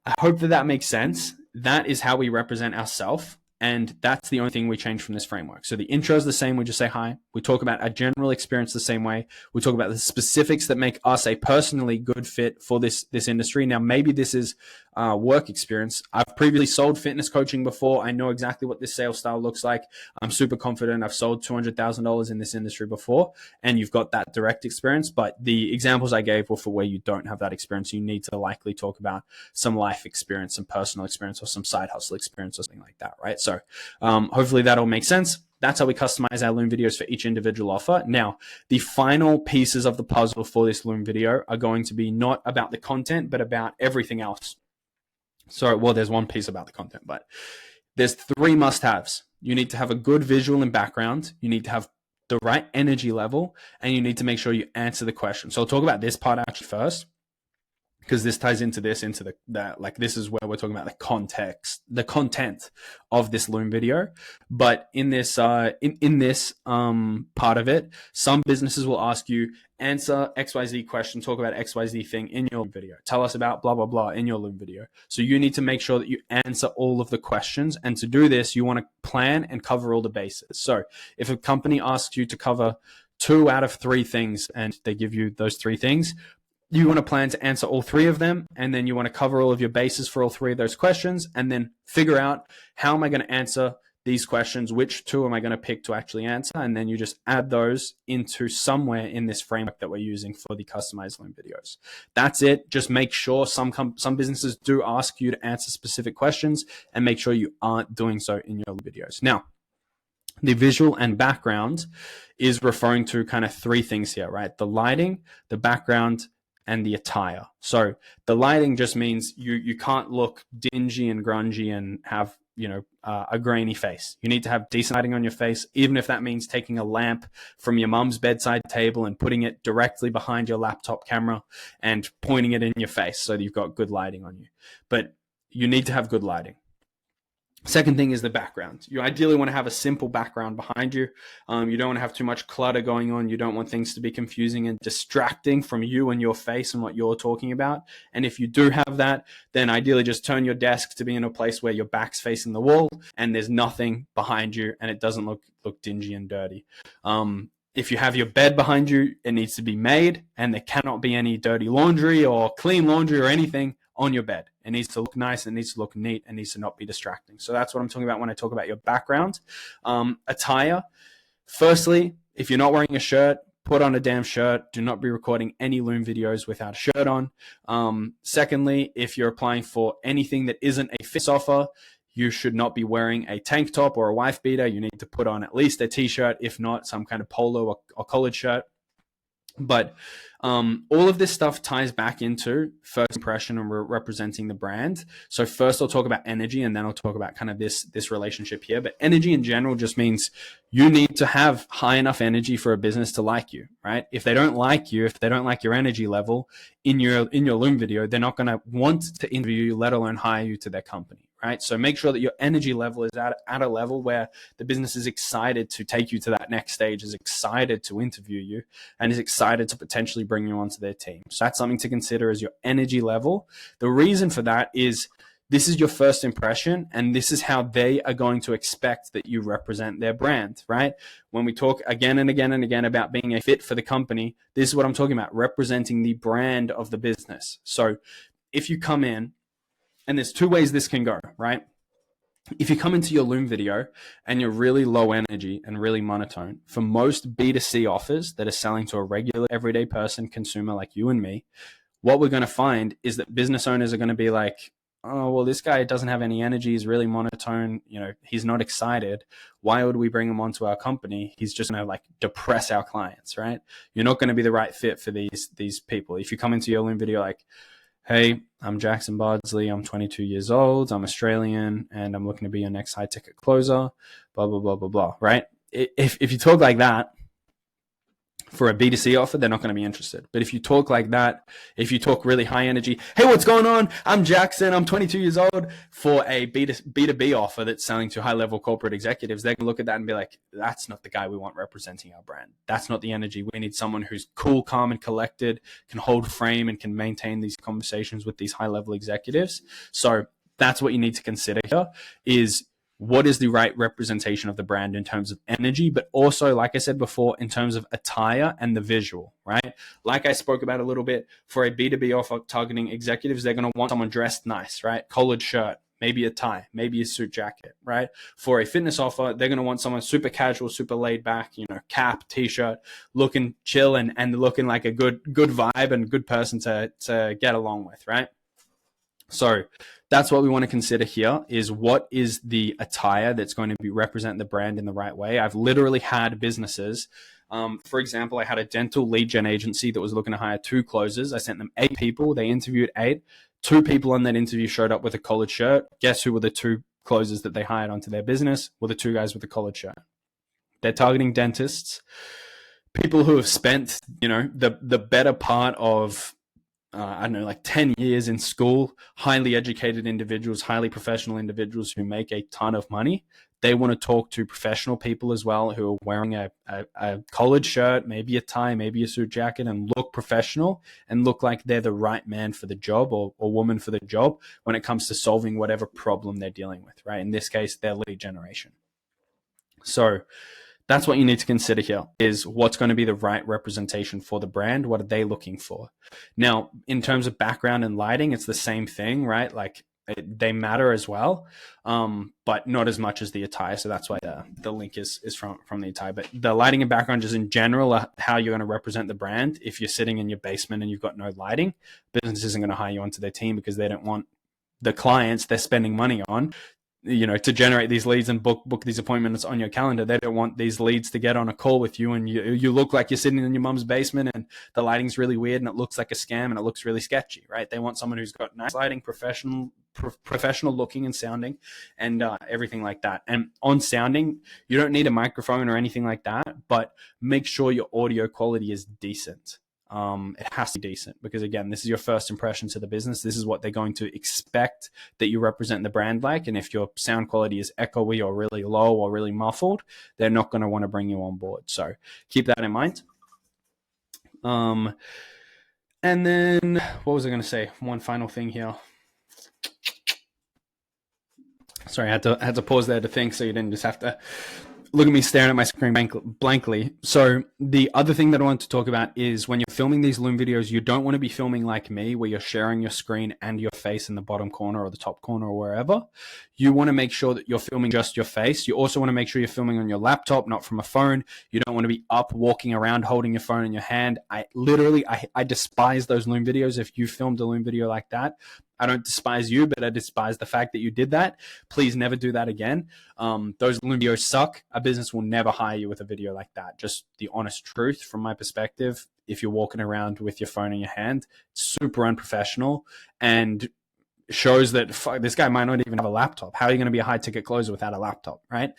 I hope that makes sense. That is how we represent ourselves. And that's the only thing we change from this framework. So the intro is the same. We just say hi. We talk about our general experience the same way. We talk about the specifics that make us a personally good fit for this industry. Now, maybe this is work experience. I've previously sold fitness coaching before. I know exactly what this sales style looks like. I'm super confident. I've sold $200,000 in this industry before, and you've got that direct experience. But the examples I gave were for where you don't have that experience. You need to likely talk about some life experience, some personal experience, or some side hustle experience or something like that, right? So hopefully that all makes sense. That's how we customize our Loom videos for each individual offer. Now, the final pieces of the puzzle for this Loom video are going to be not about the content, but about everything else. So, well, there's one piece about the content, but there's 3 must-haves. You need to have a good visual and background. You need to have the right energy level, and you need to make sure you answer the question. So I'll talk about this part actually first, because this ties into this, like this is where we're talking about the content of this Loom video. But in this part of it, some businesses will ask you, answer XYZ question, talk about XYZ thing in your video. Tell us about blah, blah, blah in your Loom video. So you need to make sure that you answer all of the questions. And to do this, you want to plan and cover all the bases. So if a company asks you to cover 2 out of 3 things, and they give you those 3 things, you want to plan to answer all 3 of them, and then you want to cover all of your bases for all 3 of those questions, and then figure out, how am I going to answer these questions? Which 2 am I going to pick to actually answer? And then you just add those into somewhere in this framework that we're using for the customized Loom videos. That's it. Just make sure some businesses do ask you to answer specific questions, and make sure you aren't doing so in your videos. Now, the visual and background is referring to kind of 3 things here, right? The lighting, the background, and the attire. So the lighting just means you can't look dingy and grungy and have, a grainy face. You need to have decent lighting on your face, even if that means taking a lamp from your mum's bedside table and putting it directly behind your laptop camera and pointing it in your face so that you've got good lighting on you. But you need to have good lighting. Second thing is the background. You ideally want to have a simple background behind you. You don't want to have too much clutter going on. You don't want things to be confusing and distracting from you and your face and what you're talking about. And if you do have that, then ideally just turn your desk to be in a place where your back's facing the wall and there's nothing behind you and it doesn't look dingy and dirty. If you have your bed behind you, it needs to be made, and there cannot be any dirty laundry or clean laundry or anything on your bed. It needs to look nice, it needs to look neat, it needs to not be distracting. So that's what I'm talking about when I talk about your background. Attire. Firstly, if you're not wearing a shirt, put on a damn shirt. Do not be recording any Loom videos without a shirt on. Secondly, if you're applying for anything that isn't a fitness offer, you should not be wearing a tank top or a wife beater. You need to put on at least a t-shirt, if not some kind of polo or collared shirt. But all of this stuff ties back into first impression and representing the brand. So first I'll talk about energy, and then I'll talk about kind of this relationship here. But energy in general just means you need to have high enough energy for a business to like you, right? If they don't like you, if they don't like your energy level in your Loom video, they're not going to want to interview you, let alone hire you to their company. Right? So make sure that your energy level is at a level where the business is excited to take you to that next stage, is excited to interview you, and is excited to potentially bring you onto their team. So that's something to consider as your energy level. The reason for that is this is your first impression, and this is how they are going to expect that you represent their brand, right? When we talk again and again and again about being a fit for the company, this is what I'm talking about, representing the brand of the business. So if you come in, and there's 2 ways this can go, right? If you come into your Loom video and you're really low energy and really monotone, for most B2C offers that are selling to a regular everyday person, consumer like you and me, what we're going to find is that business owners are going to be like, oh, well, this guy doesn't have any energy. He's really monotone. He's not excited. Why would we bring him onto our company? He's just going to depress our clients, right? You're not going to be the right fit for these people. If you come into your Loom video like, hey, I'm Jackson Bardsley, I'm 22 years old, I'm Australian, and I'm looking to be your next high ticket closer, blah, blah, blah, blah, blah, right? If you talk like that for a B2C offer, they're not going to be interested. But if you talk like that, if you talk really high energy, hey, what's going on? I'm Jackson, I'm 22 years old, for a B2B offer that's selling to high level corporate executives, they can look at that and be like, that's not the guy we want representing our brand. That's not the energy. We need someone who's cool, calm, and collected, can hold frame and can maintain these conversations with these high level executives. So that's what you need to consider here is what is the right representation of the brand in terms of energy, but also, like I said before, in terms of attire and the visual, right? Like I spoke about a little bit, for a B2B offer targeting executives, they're going to want someone dressed nice, right? Collared shirt, maybe a tie, maybe a suit jacket, right? For a fitness offer, they're going to want someone super casual, super laid back, cap, t-shirt, looking chill and looking like a good vibe and good person to get along with, right? So that's what we want to consider here, is what is the attire that's going to be represent the brand in the right way. I've literally had businesses, for example, I had a dental lead gen agency that was looking to hire 2 closers. I sent them 8 people. They interviewed 8. 2 people on that interview showed up with a collared shirt. Guess who were the 2 closers that they hired onto their business? Were the 2 guys with the collared shirt. They're targeting dentists, people who have spent, the better part of I don't know, like 10 years in school, highly educated individuals, highly professional individuals who make a ton of money. They want to talk to professional people as well who are wearing a collared shirt, maybe a tie, maybe a suit jacket, and look professional and look like they're the right man for the job or woman for the job when it comes to solving whatever problem they're dealing with, right? In this case, their lead generation. So that's what you need to consider here, is what's going to be the right representation for the brand. What are they looking for? Now, in terms of background and lighting, it's the same thing, right? Like they matter as well, but not as much as the attire. So that's why the link is from the attire. But the lighting and background just in general are how you're going to represent the brand. If you're sitting in your basement and you've got no lighting, business isn't going to hire you onto their team because they don't want the clients they're spending money on to generate these leads and book these appointments on your calendar. They don't want these leads to get on a call with you and you look like you're sitting in your mom's basement and the lighting's really weird and it looks like a scam and it looks really sketchy, right? They want someone who's got nice lighting, professional looking and sounding, and everything like that. And on sounding, you don't need a microphone or anything like that, but make sure your audio quality is decent. It has to be decent because, again, this is your first impression to the business. This is what they're going to expect that you represent the brand like. And if your sound quality is echoey or really low or really muffled, they're not going to want to bring you on board. So keep that in mind. And then what was I going to say? One final thing here. Sorry, I had to pause there to think so you didn't just have to look at me staring at my screen blankly. So the other thing that I want to talk about is when you're filming these Loom videos, you don't want to be filming like me where you're sharing your screen and your face in the bottom corner or the top corner or wherever. You want to make sure that you're filming just your face. You also want to make sure you're filming on your laptop, not from a phone. You don't want to be up walking around holding your phone in your hand. I despise those Loom videos. If you filmed a Loom video like that, I don't despise you, but I despise the fact that you did that. Please never do that again. Those Loom videos suck. A business will never hire you with a video like that. Just the honest truth from my perspective. If you're walking around with your phone in your hand, it's super unprofessional and shows that this guy might not even have a laptop. How are you going to be a high ticket closer without a laptop, right?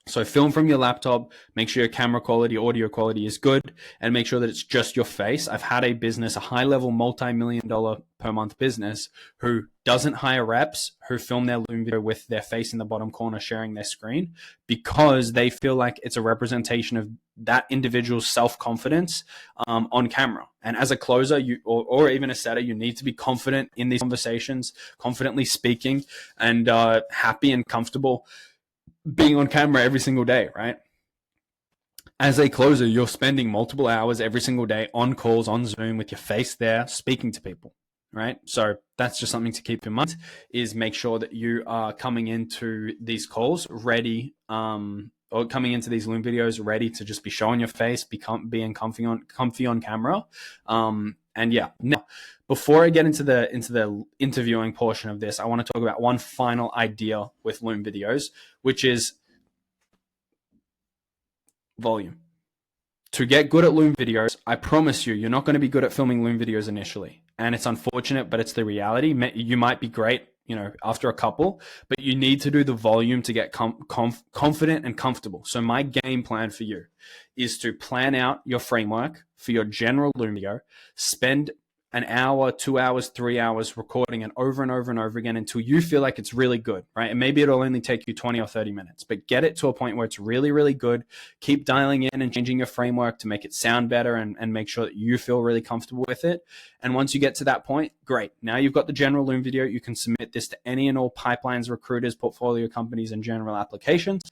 So film from your laptop, make sure your camera quality, audio quality is good, and make sure that it's just your face. I've had a business, a high-level multi-million-dollar per month business who doesn't hire reps, who film their Loom video with their face in the bottom corner sharing their screen because they feel like it's a representation of that individual's self-confidence on camera. And as a closer or even a setter, you need to be confident in these conversations, confidently speaking, and happy and comfortable being on camera every single day, right? As a closer, you're spending multiple hours every single day on calls, on Zoom with your face there, speaking to people, right? So that's just something to keep in mind, is make sure that you are coming into these calls ready, or coming into these Loom videos ready to just be showing your face, being comfy on camera. And yeah, now, before I get into the interviewing portion of this, I want to talk about one final idea with Loom videos, which is volume. To get good at Loom videos, I promise you're not going to be good at filming Loom videos initially. And it's unfortunate, but it's the reality. You might be great, after a couple, but you need to do the volume to get confident and comfortable. So my game plan for you is to plan out your framework for your general Loom video, spend an hour, 2 hours, 3 hours recording it over and over and over again until you feel like it's really good, right? And maybe it'll only take you 20 or 30 minutes, but get it to a point where it's really, really good. Keep dialing in and changing your framework to make it sound better and make sure that you feel really comfortable with it. And once you get to that point, great. Now you've got the general Loom video. You can submit this to any and all pipelines, recruiters, portfolio companies, and general applications.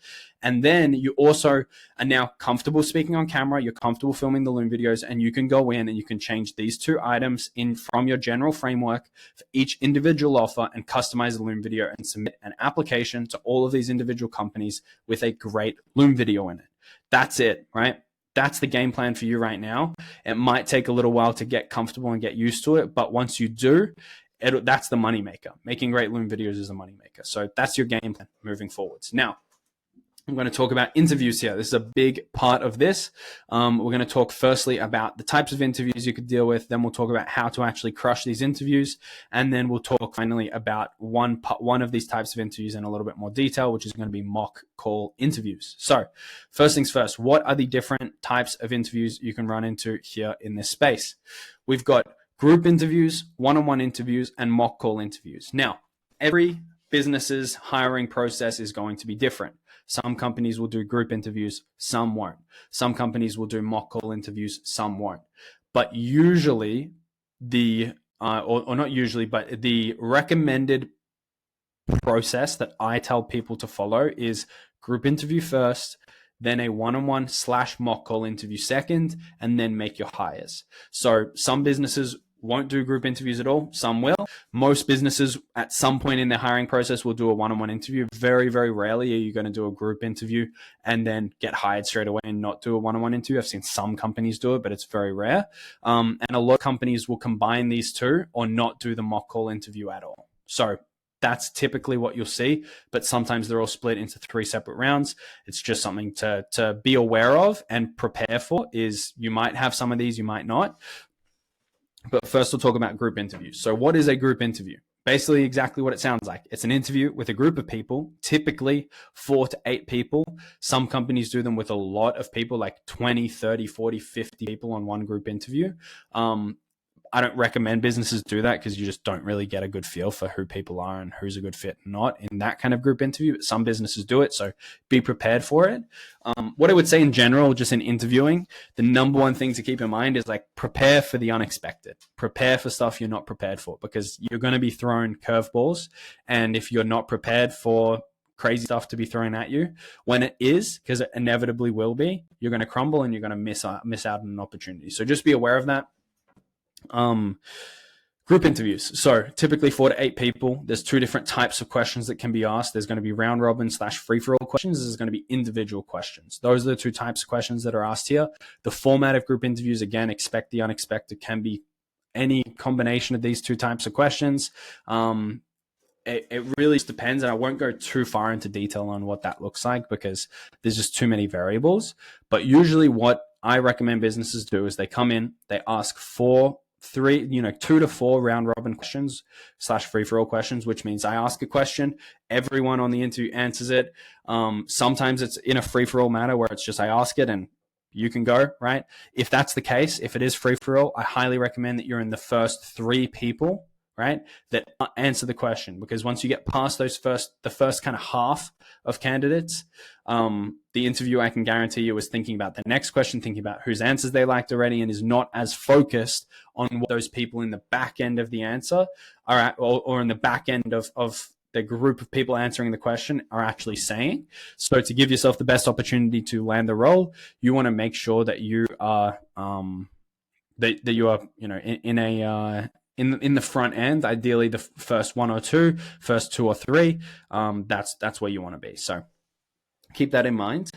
And then you also are now comfortable speaking on camera. You're comfortable filming the Loom videos, and you can go in and you can change these two items in from your general framework for each individual offer and customize the Loom video and submit an application to all of these individual companies with a great Loom video in it. That's it, right? That's the game plan for you right now. It might take a little while to get comfortable and get used to it, but once you do, that's the moneymaker. Making great Loom videos is a moneymaker. So that's your game plan moving forwards. Now, I'm going to talk about interviews here. This is a big part of this. We're going to talk firstly about the types of interviews you could deal with. Then we'll talk about how to actually crush these interviews. And then we'll talk finally about one of these types of interviews in a little bit more detail, which is going to be mock call interviews. So first things first, what are the different types of interviews you can run into here in this space? We've got group interviews, one-on-one interviews, and mock call interviews. Now, every business's hiring process is going to be different. Some companies will do group interviews, some won't. Some companies will do mock call interviews, some won't. But usually or not usually, but the recommended process that I tell people to follow is group interview first, then a one-on-one / mock call interview second, and then make your hires. So some businesses won't do group interviews at all. Some will. Most businesses at some point in their hiring process will do a one-on-one interview. Very, very rarely are you going to do a group interview and then get hired straight away and not do a one-on-one interview. I've seen some companies do it, but it's very rare. And a lot of companies will combine these two or not do the mock call interview at all. So that's typically what you'll see, but sometimes they're all split into 3 separate rounds. It's just something to be aware of and prepare for. Is you might have some of these, you might not. But first we'll talk about group interviews. So what is a group interview? Basically exactly what it sounds like. It's an interview with a group of people, typically 4 to 8 people. Some companies do them with a lot of people, like 20, 30, 40, 50 people on one group interview. I don't recommend businesses do that because you just don't really get a good feel for who people are and who's a good fit and not in that kind of group interview. But some businesses do it, so be prepared for it. What I would say in general, just in interviewing, the number one thing to keep in mind is like prepare for the unexpected. Prepare for stuff you're not prepared for because you're going to be thrown curveballs. And if you're not prepared for crazy stuff to be thrown at you, when it is, because it inevitably will be, you're going to crumble and you're going to miss out on an opportunity. So just be aware of that. Group interviews. So typically 4 to 8 people. There's 2 different types of questions that can be asked. There's going to be round robin / free for all questions. There's going to be individual questions. Those are the 2 types of questions that are asked here. The format of group interviews, again, expect the unexpected, can be any combination of these 2 types of questions. It really just depends, and I won't go too far into detail on what that looks like because there's just too many variables. But usually what I recommend businesses do is they come in, they ask 2 to 4 round robin questions / free for all questions, which means I ask a question, everyone on the interview answers it. Sometimes it's in a free for all manner where it's just I ask it and you can go, right? If that's the case, if it is free for all, I highly recommend that you're in the first 3 people, right, that answer the question, because once you get past the first kind of half of candidates, the interview, I can guarantee you, is thinking about the next question, thinking about whose answers they liked already, and is not as focused on what those people in the back end of the answer are at, or in the back end of the group of people answering the question are actually saying. So to give yourself the best opportunity to land the role, you want to make sure that you are that you are in the front end, ideally the first 1 or 2, first 2 or 3. That's where you want to be. So keep that in mind.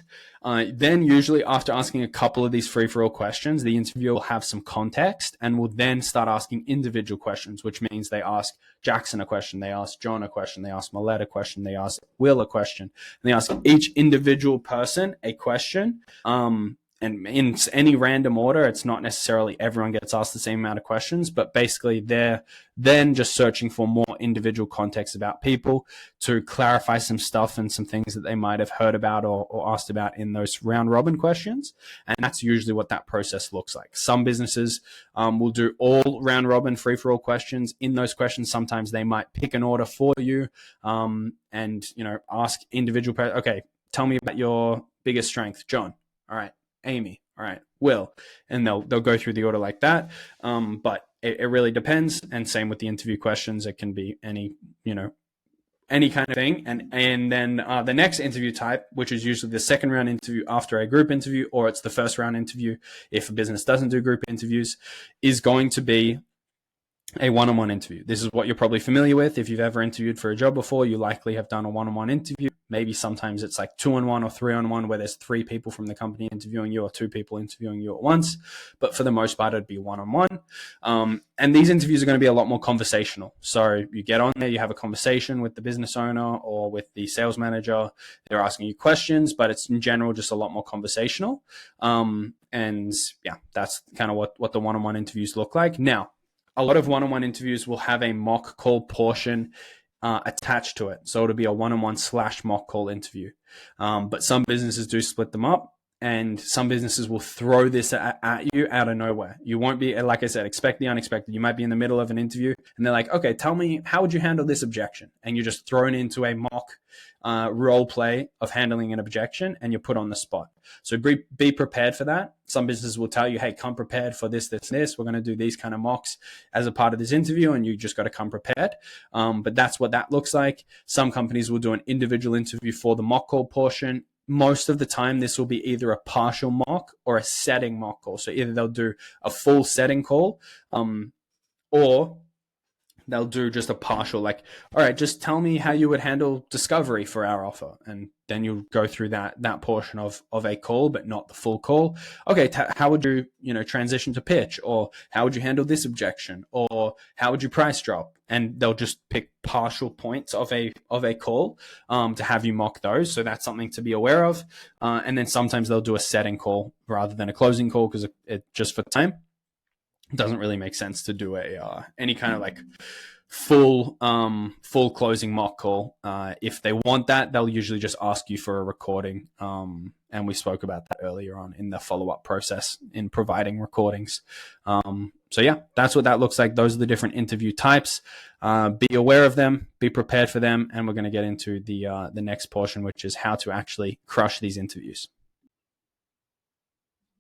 Then usually after asking a couple of these free-for-all questions, the interviewer will have some context and will then start asking individual questions, which means they ask Jackson a question, they ask John a question, they ask Millette a question, they ask Will a question, and they ask each individual person a question. and in any random order, it's not necessarily everyone gets asked the same amount of questions, but basically they're then just searching for more individual context about people to clarify some stuff and some things that they might have heard about or asked about in those round robin questions. And that's usually what that process looks like. Some businesses will do all round robin free for all questions. In those questions, sometimes they might pick an order for you and ask individual. Okay, tell me about your biggest strength, John. All right. Amy, all right, Will, and they'll go through the order like that. But it really depends, and same with the interview questions. It can be any kind of thing, and then the next interview type, which is usually the second round interview after a group interview, or it's the first round interview if a business doesn't do group interviews, is going to be a one-on-one interview. This is what you're probably familiar with. If you've ever interviewed for a job before, you likely have done a one-on-one interview. Maybe sometimes it's like 2-on-1 or 3-on-1 where there's 3 people from the company interviewing you or 2 people interviewing you at once. But for the most part, it'd be one-on-one. And these interviews are going to be a lot more conversational. So you get on there, you have a conversation with the business owner or with the sales manager. They're asking you questions, but it's in general just a lot more conversational. And yeah, that's kind of what the one-on-one interviews look like. Now, a lot of one-on-one interviews will have a mock call portion attached to it. So it'll be a one-on-one / mock call interview. But some businesses do split them up, and some businesses will throw this at you out of nowhere. You won't be, like I said, expect the unexpected. You might be in the middle of an interview and they're like, okay, tell me, how would you handle this objection? And you're just thrown into a mock role play of handling an objection, and you're put on the spot. So be prepared for that. Some businesses will tell you, hey, come prepared for this. We're going to do these kind of mocks as a part of this interview, and you just got to come prepared. But that's what that looks like. Some companies will do an individual interview for the mock call portion. Most of the time, this will be either a partial mock or a setting mock call. So either they'll do a full setting call or they'll do just a partial, like, all right, just tell me how you would handle discovery for our offer. And then you'll go through that portion of a call, but not the full call. Okay, how would you, transition to pitch? Or how would you handle this objection? Or how would you price drop? And they'll just pick partial points of a call to have you mock those. So that's something to be aware of. And then sometimes they'll do a setting call rather than a closing call because it just for time. It doesn't really make sense to do any kind of like full closing mock call. If they want that, they'll usually just ask you for a recording. And we spoke about that earlier on in the follow-up process in providing recordings. So yeah, that's what that looks like. Those are the different interview types. Be aware of them, be prepared for them, and we're going to get into the next portion, which is how to actually crush these interviews.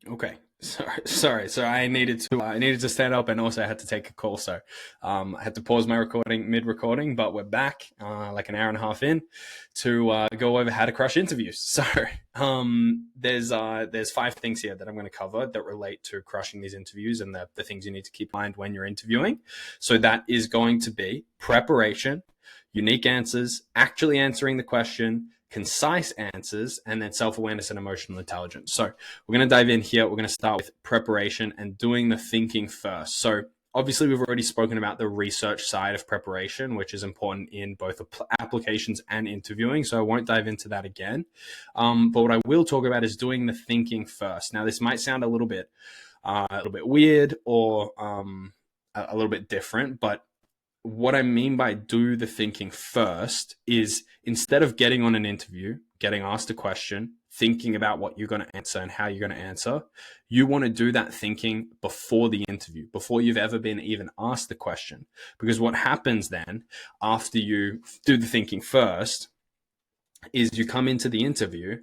Okay. Sorry. So I needed to stand up, and also I had to take a call. So I had to pause my recording mid-recording, but we're back like an hour and a half in to go over how to crush interviews. So there's 5 things here that I'm going to cover that relate to crushing these interviews and the things you need to keep in mind when you're interviewing. So that is going to be preparation, unique answers, actually answering the question, concise answers, and then self-awareness and emotional intelligence. So we're going to dive in here. We're going to start with preparation and doing the thinking first. So obviously we've already spoken about the research side of preparation, which is important in both applications and interviewing. So I won't dive into that again. But what I will talk about is doing the thinking first. Now this might sound a little bit weird or a little bit different, but what I mean by do the thinking first is instead of getting on an interview, getting asked a question, thinking about what you're going to answer and how you're going to answer, you want to do that thinking before the interview, before you've ever been even asked the question. Because what happens then after you do the thinking first is you come into the interview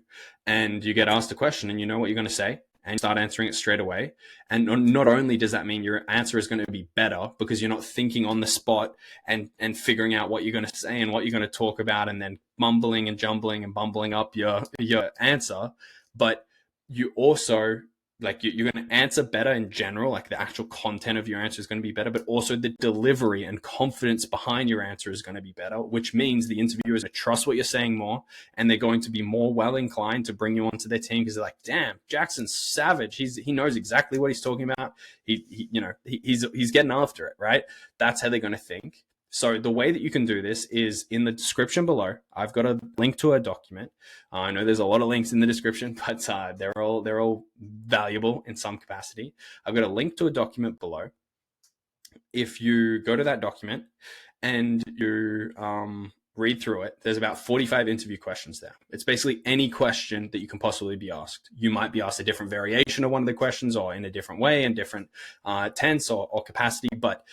and you get asked a question and you know what you're going to say, and start answering it straight away. And not only does that mean your answer is going to be better because you're not thinking on the spot and figuring out what you're going to say and what you're going to talk about and then mumbling and jumbling and bumbling up your answer, but you also, like, you're going to answer better in general, like the actual content of your answer is going to be better, but also the delivery and confidence behind your answer is going to be better, which means the interviewer is going to trust what you're saying more, and they're going to be more well inclined to bring you onto their team because they're like, damn, Jackson's savage. He knows exactly what he's talking about. He's getting after it, right? That's how they're going to think. So the way that you can do this is in the description below. I've got a link to a document. I know there's a lot of links in the description, but they're all valuable in some capacity. I've got a link to a document below. If you go to that document and you read through it, there's about 45 interview questions there. It's basically any question that you can possibly be asked. You might be asked a different variation of one of the questions or in a different way, in different tense or capacity, but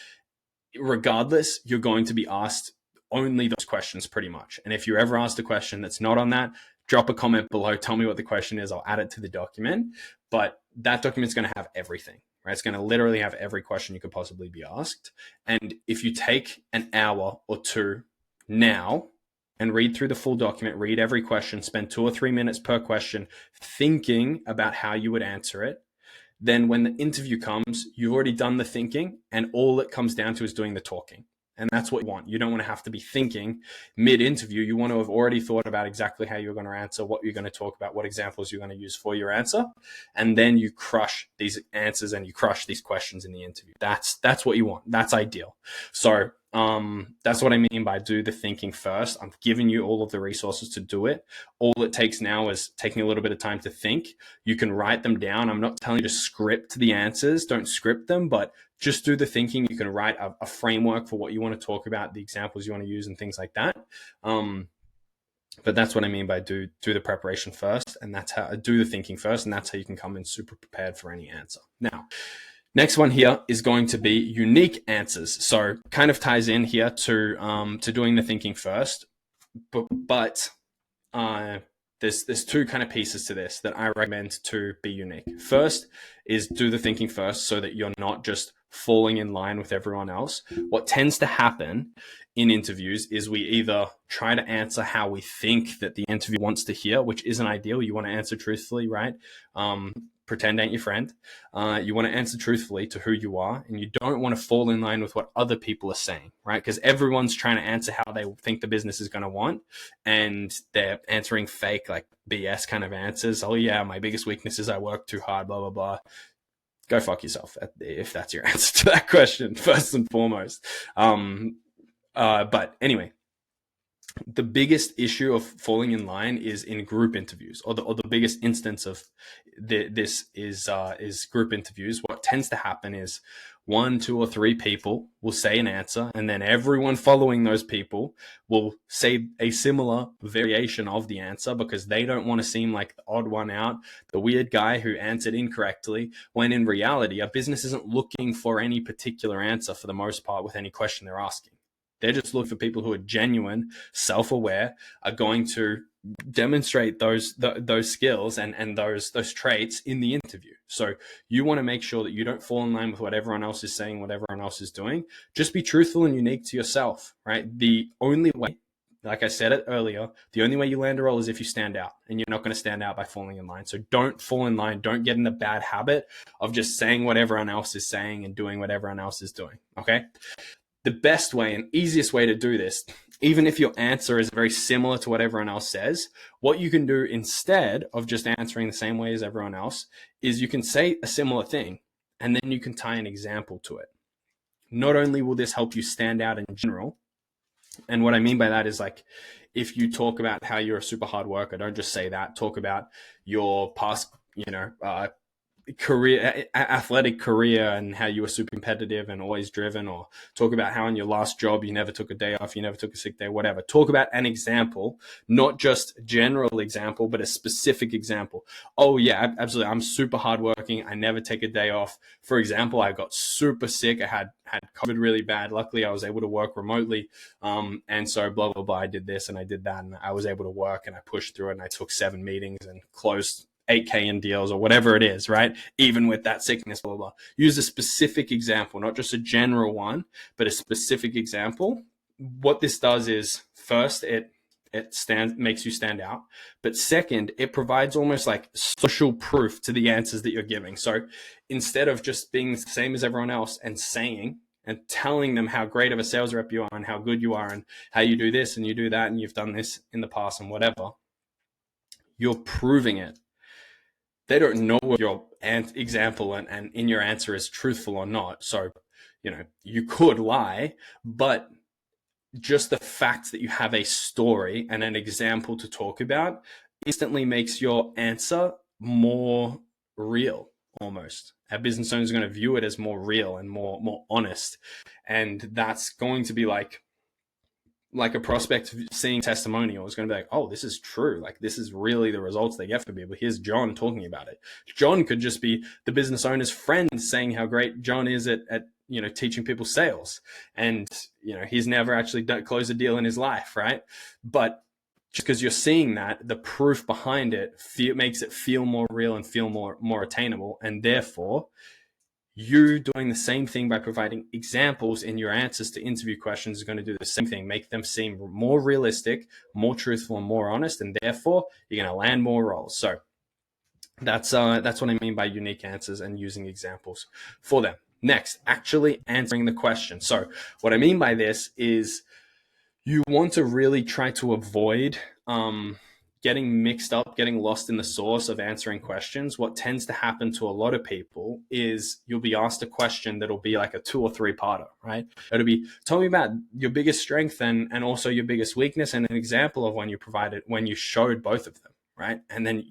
regardless, you're going to be asked only those questions pretty much. And if you're ever asked a question that's not on that, drop a comment below. Tell me what the question is. I'll add it to the document. But that document's going to have everything, right? It's going to literally have every question you could possibly be asked. And if you take an hour or two now and read through the full document, read every question, spend 2 or 3 minutes per question thinking about how you would answer it, then when the interview comes, you've already done the thinking and all it comes down to is doing the talking. And that's what you want. You don't want to have to be thinking mid-interview. You want to have already thought about exactly how you're going to answer, what you're going to talk about, what examples you're going to use for your answer. And then you crush these answers and you crush these questions in the interview. That's what you want. That's ideal. So that's what I mean by do the thinking first. I'm giving you all of the resources to do it. All it takes now is taking a little bit of time to think. You can write them down. I'm not telling you to script the answers. Don't script them, but just do the thinking. You can write a framework for what you want to talk about, the examples you want to use and things like that. But that's what I mean by do the preparation first, and that's how do the thinking first, and that's how you can come in super prepared for any answer. Now, next one here is going to be unique answers. So kind of ties in here to doing the thinking first, but there's two kind of pieces to this that I recommend to be unique. First is do the thinking first so that you're not just falling in line with everyone else. What tends to happen in interviews is we either try to answer how we think that the interview wants to hear, which isn't ideal. You want to answer truthfully, right? Pretend ain't your friend. You want to answer truthfully to who you are, and you don't want to fall in line with what other people are saying, right? Because everyone's trying to answer how they think the business is going to want, and they're answering fake, like BS kind of answers. Oh yeah, my biggest weakness is I work too hard, blah, blah, blah. Go fuck yourself if that's your answer to that question, first and foremost. But anyway, the biggest issue of falling in line is in group interviews, or the biggest instance of this is group interviews. What tends to happen is 1, 2, or 3 people will say an answer, and then everyone following those people will say a similar variation of the answer because they don't want to seem like the odd one out, the weird guy who answered incorrectly, when in reality, a business isn't looking for any particular answer for the most part with any question they're asking. They're just looking for people who are genuine, self-aware, are going to demonstrate those skills and those traits in the interview. So you want to make sure that you don't fall in line with what everyone else is saying, what everyone else is doing. Just be truthful and unique to yourself, right? The only way, like I said it earlier, the only way you land a role is if you stand out, and you're not going to stand out by falling in line. So don't fall in line. Don't get in the bad habit of just saying what everyone else is saying and doing what everyone else is doing, okay? The best way and easiest way to do this, even if your answer is very similar to what everyone else says, what you can do instead of just answering the same way as everyone else is you can say a similar thing and then you can tie an example to it. Not only will this help you stand out in general, and what I mean by that is, like, if you talk about how you're a super hard worker, don't just say that. Talk about your past, athletic career and how you were super competitive and always driven, or talk about how in your last job you never took a day off, you never took a sick day, whatever. Talk about an example, not just general example, but a specific example. Oh yeah, absolutely, I'm super hardworking, I never take a day off. For example, I got super sick, I had COVID really bad. Luckily, I was able to work remotely, and so blah blah blah. I did this and I did that, and I was able to work, and I pushed through it, and I took 7 meetings and closed 8K in deals or whatever it is, right? Even with that sickness, blah, blah, blah. Use a specific example, not just a general one, but a specific example. What this does is, first, it makes you stand out. But second, it provides almost like social proof to the answers that you're giving. So instead of just being the same as everyone else and saying and telling them how great of a sales rep you are and how good you are and how you do this and you do that and you've done this in the past and whatever, you're proving it. They don't know if your example and in your answer is truthful or not. So, you could lie, but just the fact that you have a story and an example to talk about instantly makes your answer more real, almost. Our business owners are going to view it as more real and more honest. And that's going to be like a prospect seeing testimonial is going to be like, oh, this is true. Like, this is really the results they get for people. Here's John talking about it. John could just be the business owner's friend saying how great John is at teaching people sales. And, he's never actually closed a deal in his life, right? But just because you're seeing that, the proof behind it makes it feel more real and feel more attainable. And therefore, you doing the same thing by providing examples in your answers to interview questions is going to do the same thing, make them seem more realistic, more truthful, and more honest, and therefore you're going to land more roles. So that's what I mean by unique answers and using examples for them. Next, actually answering the question. So what I mean by this is you want to really try to avoid getting mixed up, getting lost in the source of answering questions. What tends to happen to a lot of people is you'll be asked a question that'll be like a 2 or 3-parter, right? It'll be, tell me about your biggest strength and also your biggest weakness, and an example of when you showed both of them, right? And then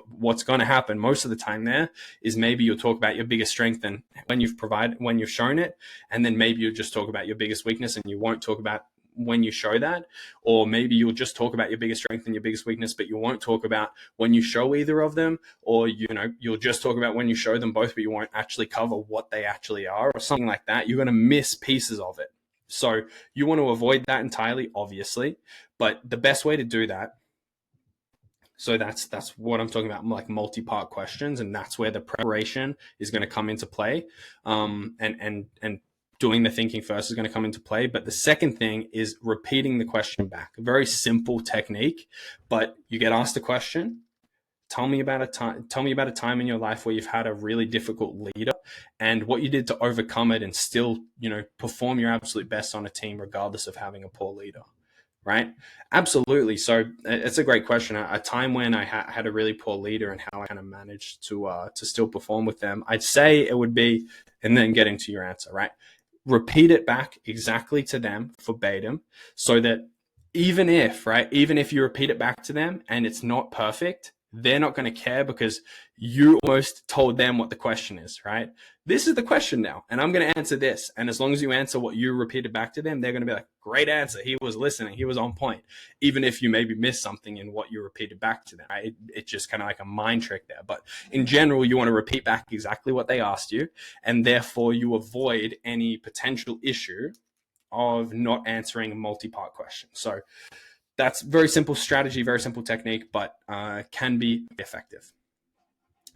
what's going to happen most of the time there is maybe you'll talk about your biggest strength and when you've shown it, and then maybe you'll just talk about your biggest weakness and you won't talk about when you show that. Or maybe you'll just talk about your biggest strength and your biggest weakness, but you won't talk about when you show either of them. Or you'll just talk about when you show them both, but you won't actually cover what they actually are, or something like that. You're going to miss pieces of it. So you want to avoid that entirely, obviously, but the best way to do that, so that's what I'm talking about, like multi-part questions, and that's where the preparation is going to come into play. And doing the thinking first is going to come into play. But the second thing is repeating the question back. A very simple technique, but you get asked a question. Tell me about a time in your life where you've had a really difficult leader and what you did to overcome it and still, perform your absolute best on a team, regardless of having a poor leader. Right? Absolutely. So it's a great question. A time when I had a really poor leader and how I kind of managed to still perform with them. I'd say it would be, and then getting to your answer, right? Repeat it back exactly to them verbatim, so that even if you repeat it back to them and it's not perfect, they're not going to care because you almost told them what the question is, right? This is the question now, and I'm going to answer this. And as long as you answer what you repeated back to them, they're going to be like, great answer. He was listening. He was on point. Even if you maybe missed something in what you repeated back to them, right? It's just kind of like a mind trick there. But in general, you want to repeat back exactly what they asked you, and therefore you avoid any potential issue of not answering a multi-part question. So that's very simple strategy, very simple technique, but can be effective.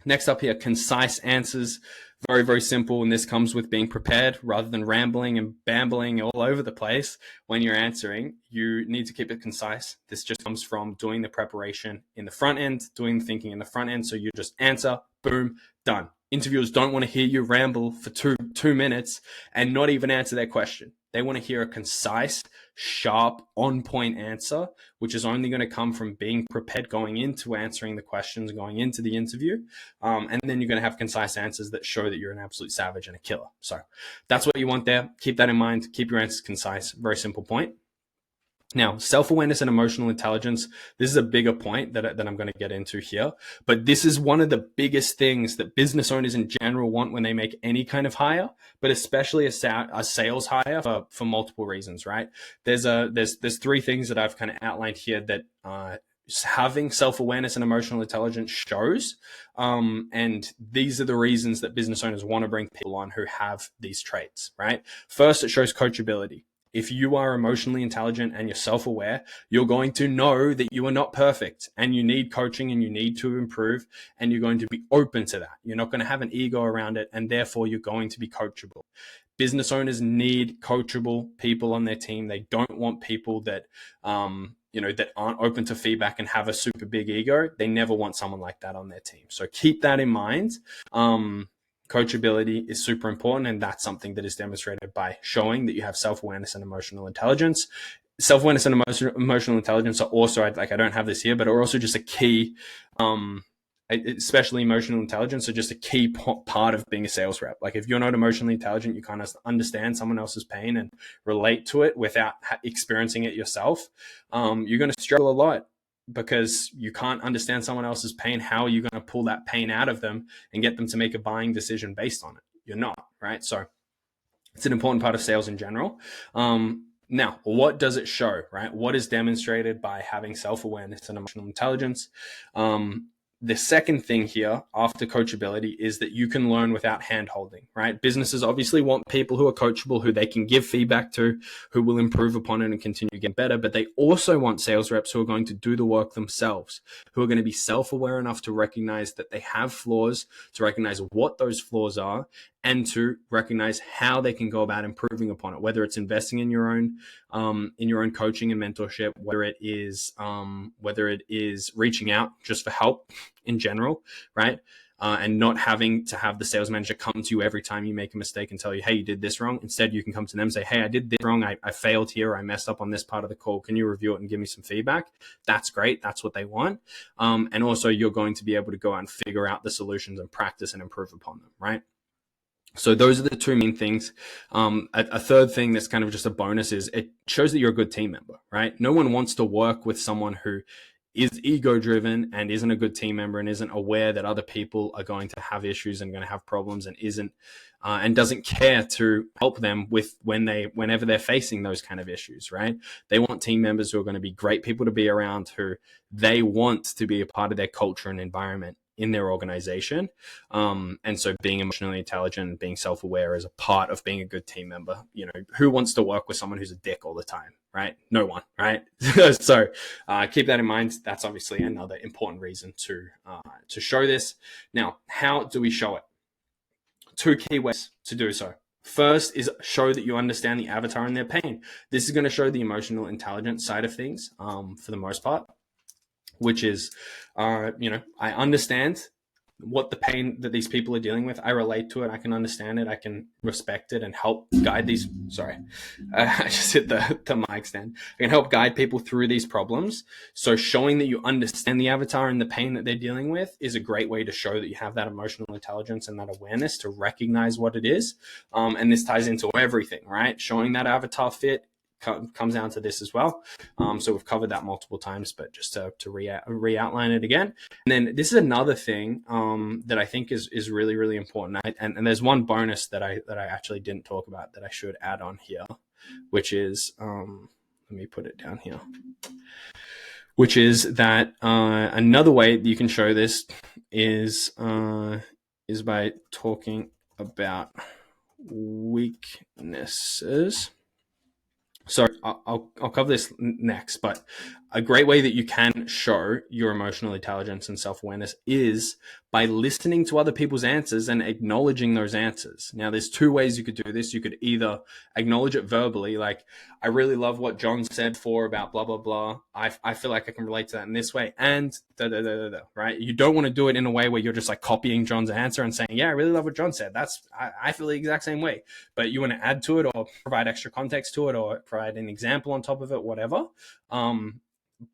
Next up here, concise answers. Very, very simple. And this comes with being prepared rather than rambling and bambling all over the place when you're answering. You need to keep it concise. This just comes from doing the preparation in the front end, doing the thinking in the front end. So you just answer, boom, done. Interviewers don't want to hear you ramble for two minutes and not even answer their question. They want to hear a concise, sharp, on-point answer, which is only going to come from being prepared going into answering the questions, going into the interview. And then you're going to have concise answers that show that you're an absolute savage and a killer. So that's what you want there. Keep that in mind. Keep your answers concise. Very simple point. Now, self-awareness and emotional intelligence, this is a bigger point that I'm going to get into here, but this is one of the biggest things that business owners in general want when they make any kind of hire, but especially a sales hire for multiple reasons, right? There's 3 things that I've kind of outlined here that having self-awareness and emotional intelligence shows, and these are the reasons that business owners want to bring people on who have these traits, right? First, it shows coachability. If you are emotionally intelligent and you're self-aware, you're going to know that you are not perfect and you need coaching and you need to improve, and you're going to be open to that. You're not going to have an ego around it, and therefore you're going to be coachable. Business owners need coachable people on their team. They don't want people that, that aren't open to feedback and have a super big ego. They never want someone like that on their team. So keep that in mind. Coachability is super important, and that's something that is demonstrated by showing that you have self-awareness and emotional intelligence. Self-awareness and emotional intelligence are also, I don't have this here, but are also just a key especially emotional intelligence, are just a key part of being a sales rep. Like if you're not emotionally intelligent, you can't understand someone else's pain and relate to it without experiencing it yourself. You're going to struggle a lot because you can't understand someone else's pain. How are you going to pull that pain out of them and get them to make a buying decision based on it? You're not, right? So it's an important part of sales in general. Now, what does it show, right? What is demonstrated by having self-awareness and emotional intelligence? The second thing here after coachability is that you can learn without hand-holding, right? Businesses obviously want people who are coachable, who they can give feedback to, who will improve upon it and continue to get better. But they also want sales reps who are going to do the work themselves, who are going to be self-aware enough to recognize that they have flaws, to recognize what those flaws are, and to recognize how they can go about improving upon it, whether it's investing in your own coaching and mentorship, whether it is reaching out just for help in general, right? And not having to have the sales manager come to you every time you make a mistake and tell you, hey, you did this wrong. Instead, you can come to them and say, hey, I did this wrong. I failed here. I messed up on this part of the call. Can you review it and give me some feedback? That's great. That's what they want. And also you're going to be able to go out and figure out the solutions and practice and improve upon them, right? So those are the two main things. A third thing that's kind of just a bonus is it shows that you're a good team member, right? No one wants to work with someone who is ego driven and isn't a good team member and isn't aware that other people are going to have issues and going to have problems and and doesn't care to help them with whenever they're facing those kind of issues, right? They want team members who are going to be great people to be around, who they want to be a part of their culture and environment in their organization. And so being emotionally intelligent and being self-aware is a part of being a good team member. You know, who wants to work with someone who's a dick all the time, right? No one, right? So keep that in mind. That's obviously another important reason to show this. Now, how do we show it? Two key ways to do so. First is show that you understand the avatar and their pain. This is going to show the emotional intelligence side of things for the most part, which is, I understand what the pain that these people are dealing with. I relate to it. I can understand it. I can respect it and help guide these. Sorry, I just hit the mic stand. I can help guide people through these problems. So showing that you understand the avatar and the pain that they're dealing with is a great way to show that you have that emotional intelligence and that awareness to recognize what it is. And this ties into everything, right? Showing that avatar fit comes down to this as well. So we've covered that multiple times, but just to re-outline it again. And then this is another thing that I think is really, really important. And there's one bonus that I actually didn't talk about that I should add on here, which is, let me put it down here, which is that another way that you can show this is by talking about weaknesses. So I'll cover this next, but a great way that you can show your emotional intelligence and self-awareness is by listening to other people's answers and acknowledging those answers. Now, there's two ways you could do this. You could either acknowledge it verbally, like, I really love what John said about blah, blah, blah. I feel like I can relate to that in this way, and right? You don't want to do it in a way where you're just like copying John's answer and saying, yeah, I really love what John said. I feel the exact same way. But you want to add to it or provide extra context to it or provide an example on top of it, whatever.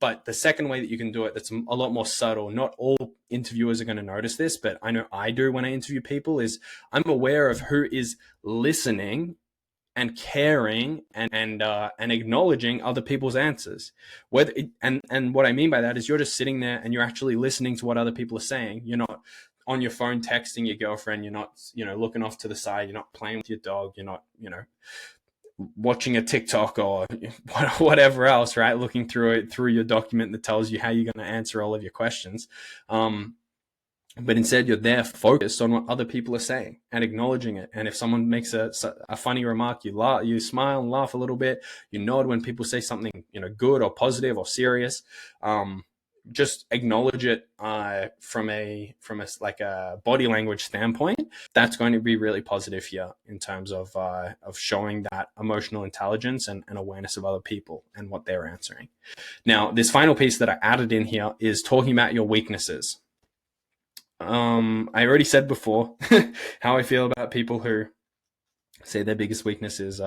But the second way that you can do it that's a lot more subtle, not all interviewers are going to notice this, but I know I do when I interview people, is I'm aware of who is listening and caring and acknowledging other people's answers. And what I mean by that is you're just sitting there and you're actually listening to what other people are saying. You're not on your phone texting your girlfriend. You're not, looking off to the side. You're not playing with your dog. You're not, watching a TikTok or whatever else, right? Looking through your document that tells you how you're going to answer all of your questions. But instead you're there focused on what other people are saying and acknowledging it. And if someone makes a funny remark, you smile and laugh a little bit. You nod when people say something, good or positive or serious. Just acknowledge it from a body language standpoint. That's going to be really positive here in terms of showing that emotional intelligence and awareness of other people and what they're answering. Now, this final piece that I added in here is talking about your weaknesses. I already said before how I feel about people who say their biggest weakness is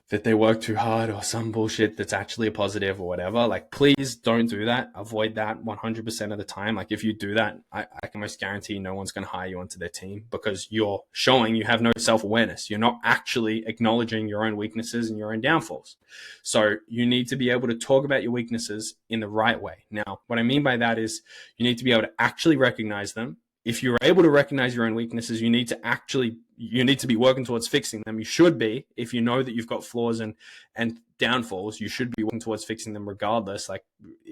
that they work too hard or some bullshit that's actually a positive or whatever. Like, please don't do that. Avoid that 100% of the time. Like, if you do that, I can most guarantee no one's going to hire you onto their team, because you're showing you have no self-awareness. You're not actually acknowledging your own weaknesses and your own downfalls. So you need to be able to talk about your weaknesses in the right way. Now, what I mean by that is you need to be able to actually recognize them. If you're able to recognize your own weaknesses, you need to be working towards fixing them. You should be. If you know that you've got flaws and downfalls, you should be working towards fixing them regardless, like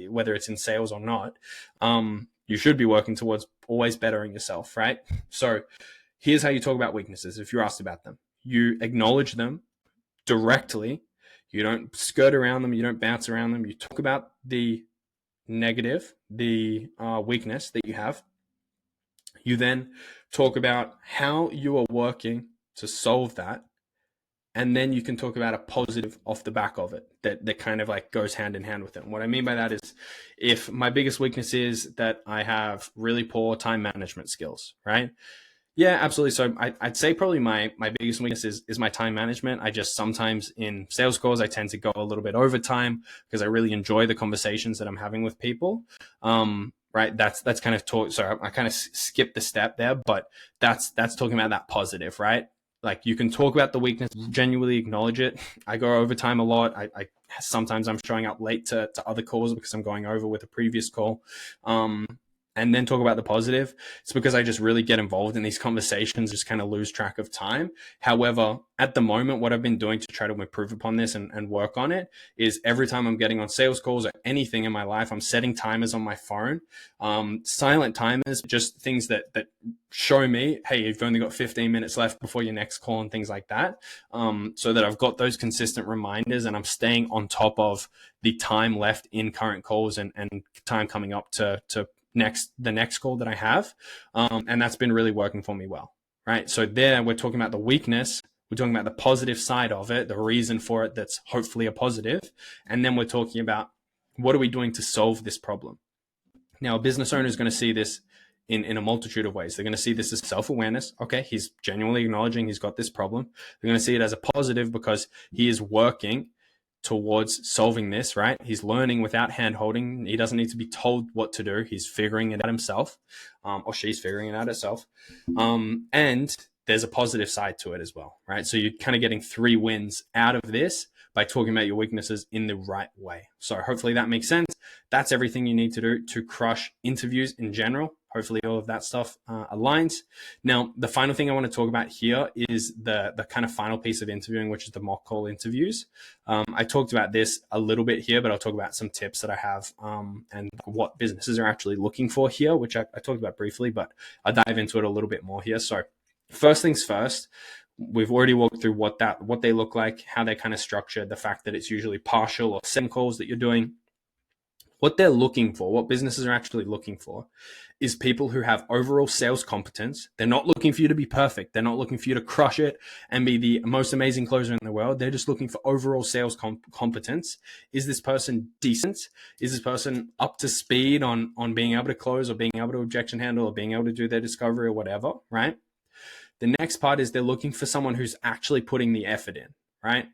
whether it's in sales or not. You should be working towards always bettering yourself, right? So here's how you talk about weaknesses. If you're asked about them, you acknowledge them directly. You don't skirt around them. You don't bounce around them. You talk about the negative, the weakness that you have. You then talk about how you are working to solve that. And then you can talk about a positive off the back of it that kind of like goes hand in hand with it. And what I mean by that is, if my biggest weakness is that I have really poor time management skills, right? Yeah, absolutely. So I'd say probably my biggest weakness is my time management. I just sometimes in sales calls, I tend to go a little bit over time because I really enjoy the conversations that I'm having with people. Right. That's kind of talk. So I kind of skipped the step there, but that's talking about that positive, right? Like, you can talk about the weakness, genuinely acknowledge it. I go overtime a lot. I sometimes I'm showing up late to other calls because I'm going over with a previous call. And then talk about the positive. It's because I just really get involved in these conversations, just kind of lose track of time. However, at the moment, what I've been doing to try to improve upon this and work on it is every time I'm getting on sales calls or anything in my life, I'm setting timers on my phone. Silent timers, just things that show me, hey, you've only got 15 minutes left before your next call and things like that. So that I've got those consistent reminders and I'm staying on top of the time left in current calls and time coming up to the next call that I have. And that's been really working for me well, right? So there we're talking about the weakness. We're talking about the positive side of it, the reason for it that's hopefully a positive. And then we're talking about what are we doing to solve this problem? Now, a business owner is going to see this in a multitude of ways. They're going to see this as self-awareness. Okay, he's genuinely acknowledging he's got this problem. They're going to see it as a positive because he is working towards solving this, right? He's learning without hand holding. He doesn't need to be told what to do. He's figuring it out himself, or she's figuring it out herself. And there's a positive side to it as well, right? So you're kind of getting 3 wins out of this by talking about your weaknesses in the right way. So hopefully that makes sense. That's everything you need to do to crush interviews in general. Hopefully all of that stuff aligns. Now, the final thing I want to talk about here is the kind of final piece of interviewing, which is the mock call interviews. I talked about this a little bit here, but I'll talk about some tips that I have and what businesses are actually looking for here, which I talked about briefly, but I'll dive into it a little bit more here. So first things first, we've already walked through what they look like, how they're kind of structured, the fact that it's usually partial or 7 calls that you're doing. What they're looking for, what businesses are actually looking for, is people who have overall sales competence. They're not looking for you to be perfect. They're not looking for you to crush it and be the most amazing closer in the world. They're just looking for overall sales competence. Is this person decent? Is this person up to speed on being able to close or being able to objection handle or being able to do their discovery or whatever, right? The next part is they're looking for someone who's actually putting the effort in, right?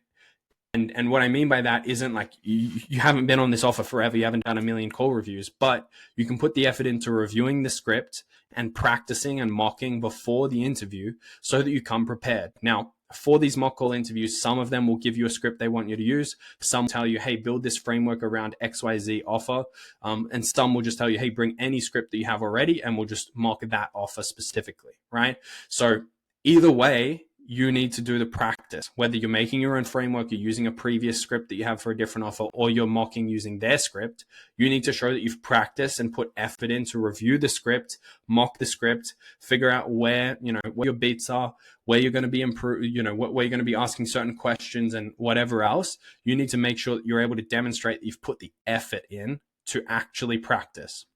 And what I mean by that isn't like you haven't been on this offer forever, you haven't done a million call reviews, but you can put the effort into reviewing the script and practicing and mocking before the interview so that you come prepared. Now, for these mock call interviews, some of them will give you a script they want you to use. Some tell you, hey, build this framework around XYZ offer. And some will just tell you, hey, bring any script that you have already and we'll just mock that offer specifically, right? So either way, you need to do the practice, whether you're making your own framework, you're using a previous script that you have for a different offer, or you're mocking using their script. You need to show that you've practiced and put effort in to review the script, mock the script, figure out where your beats are, where you're going to be where you're going to be asking certain questions and whatever else. You need to make sure that you're able to demonstrate that you've put the effort in to actually practice.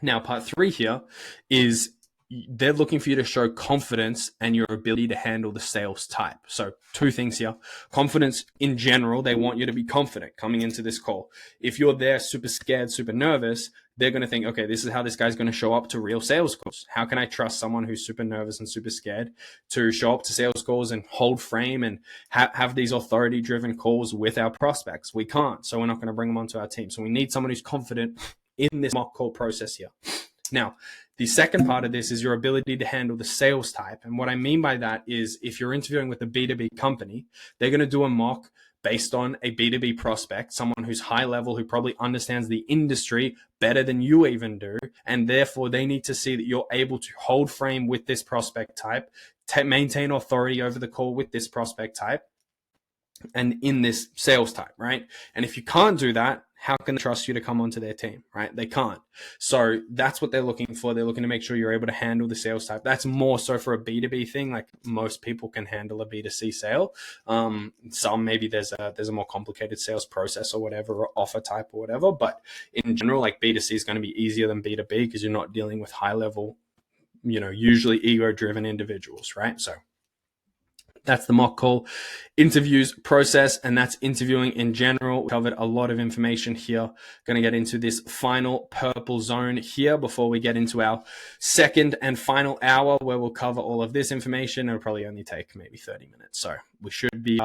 Now, part 3 here is they're looking for you to show confidence and your ability to handle the sales type. So 2 things here. Confidence in general, they want you to be confident coming into this call. If you're there super scared, super nervous, they're going to think, okay, this is how this guy's going to show up to real sales calls. How can I trust someone who's super nervous and super scared to show up to sales calls and hold frame and have these authority-driven calls with our prospects? We can't, so we're not going to bring them onto our team. So we need someone who's confident in this mock call process here. Now, the second part of this is your ability to handle the sales type. And what I mean by that is if you're interviewing with a B2B company, they're going to do a mock based on a B2B prospect, someone who's high level, who probably understands the industry better than you even do. And therefore, they need to see that you're able to hold frame with this prospect type, maintain authority over the call with this prospect type, and in this sales type, right? And if you can't do that, how can they trust you to come onto their team, right? They can't. So that's what they're looking for. They're looking to make sure you're able to handle the sales type. That's more so for a B2B thing. Like most people can handle a B2C sale. Some maybe there's a more complicated sales process or whatever, or offer type or whatever. But in general, like B2C is going to be easier than B2B because you're not dealing with high level, usually ego-driven individuals, right? So that's the mock call interviews process, and that's interviewing in general. We covered a lot of information here. Going to get into this final purple zone here before we get into our second and final hour, where we'll cover all of this information. It'll probably only take maybe 30 minutes, so we should be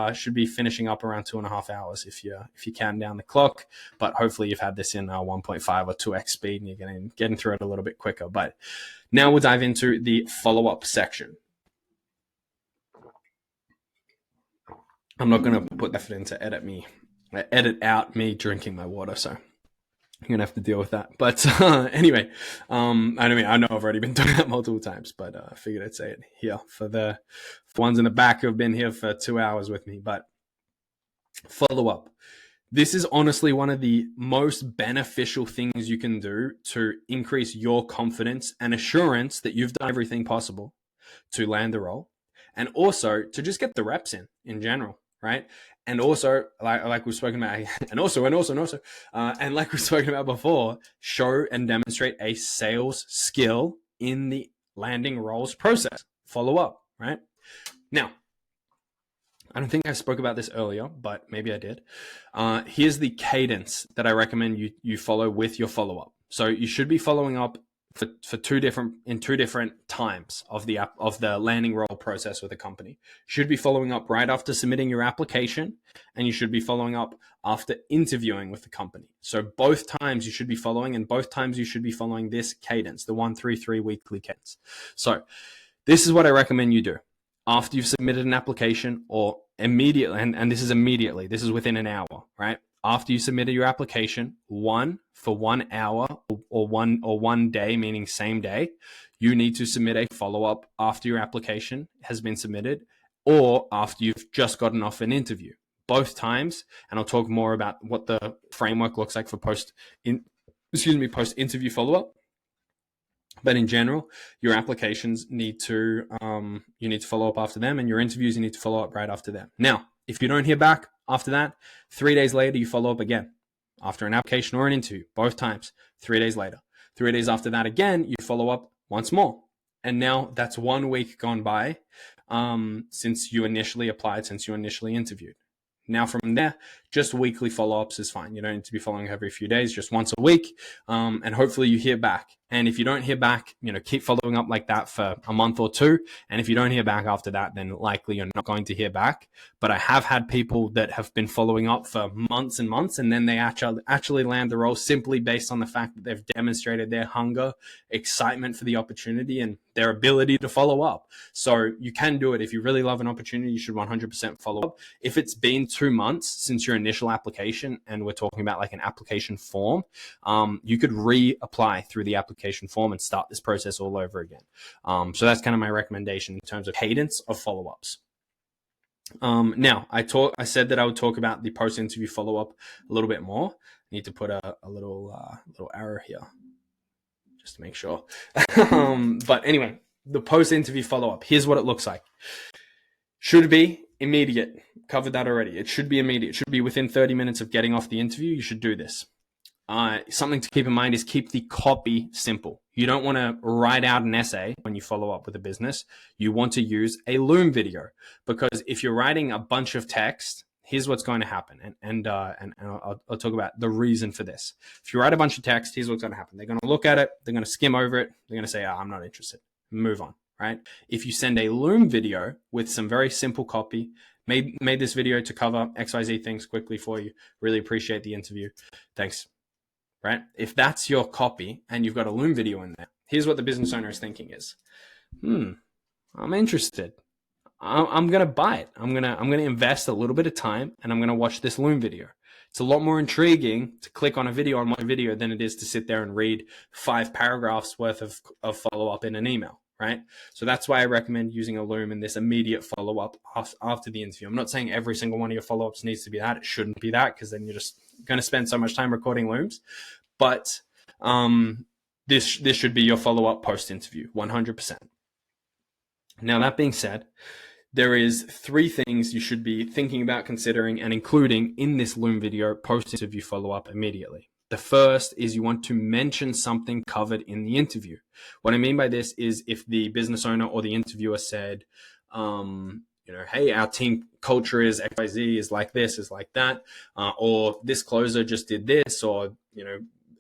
finishing up around 2.5 hours if you can down the clock. But hopefully you've had this in 1.5 or 2x speed, and you're getting through it a little bit quicker. But now we'll dive into the follow-up section. I'm not going to put effort in to edit out me drinking my water, so you're going to have to deal with that. But anyway, I know I've already been doing that multiple times, but I figured I'd say it here for the ones in the back who have been here for 2 hours with me. But follow up. This is honestly one of the most beneficial things you can do to increase your confidence and assurance that you've done everything possible to land the role, and also to just get the reps in general. Right. And also, like we've spoken about, and like we've spoken about before, show and demonstrate a sales skill in the landing roles process. Follow up, right? Now, I don't think I spoke about this earlier, but maybe I did. Here's the cadence that I recommend you follow with your follow-up. So you should be following up for two different times of the landing role process with a company. You should be following up right after submitting your application, and you should be following up after interviewing with the company. So both times you should be following, and both times you should be following this cadence, the 1-3-3 weekly cadence. So this is what I recommend you do. After you've submitted an application, or immediately, and this is immediately, this is within an hour, right? After you submitted your application, for 1 hour or one day, meaning same day, you need to submit a follow-up after your application has been submitted, or after you've just gotten off an interview. Both times, and I'll talk more about what the framework looks like for post-interview follow-up. But in general, your applications you need to follow up after them, and your interviews, you need to follow up right after them. Now, if you don't hear back after that, 3 days later, you follow up again after an application or an interview, both times, 3 days later. 3 days after that again, you follow up once more. And now that's 1 week gone by since you initially applied, since you initially interviewed. Now from there, just weekly follow-ups is fine. You don't need to be following every few days, just once a week. And hopefully you hear back. And if you don't hear back, keep following up like that for a month or two. And if you don't hear back after that, then likely you're not going to hear back. But I have had people that have been following up for months and months, and then they actually land the role simply based on the fact that they've demonstrated their hunger, excitement for the opportunity, and their ability to follow up. So you can do it. If you really love an opportunity, you should 100% follow up. If it's been 2 months since your initial application, and we're talking about like an application form, you could reapply through the application form and start this process all over again. So that's kind of my recommendation in terms of cadence of follow-ups. Now, I said that I would talk about the post-interview follow-up a little bit more. I need to put a little arrow here just to make sure. But anyway, the post-interview follow-up, here's what it looks like. Should be immediate. Covered that already. It should be immediate. It should be within 30 minutes of getting off the interview. You should do this. something to keep in mind is keep the copy simple. You don't want to write out an essay when you follow up with a business. You want to use a Loom video, because if you're writing a bunch of text, here's what's going to happen. And I'll talk about the reason for this. If you write a bunch of text, here's what's going to happen. They're going to look at it. They're going to skim over it. They're going to say, I'm not interested. Move on, right? If you send a Loom video with some very simple copy, made this video to cover XYZ things quickly for you. Really appreciate the interview. Thanks. Right? If that's your copy and you've got a Loom video in there, here's what the business owner is thinking is, I'm interested. I'm going to buy it. I'm going to invest a little bit of time and I'm going to watch this Loom video. It's a lot more intriguing to click on a video on my video than it is to sit there and read 5 paragraphs worth of follow-up in an email, right? So that's why I recommend using a Loom in this immediate follow-up after the interview. I'm not saying every single one of your follow-ups needs to be that. It shouldn't be that, because then you're just going to spend so much time recording Looms. But this should be your follow-up post-interview, 100%. Now, that being said, there is 3 things you should be thinking about, considering, and including in this Loom video post-interview follow-up immediately. The first is you want to mention something covered in the interview. What I mean by this is if the business owner or the interviewer said, hey, our team culture is XYZ, is like this, is like that, or this closer just did this, or,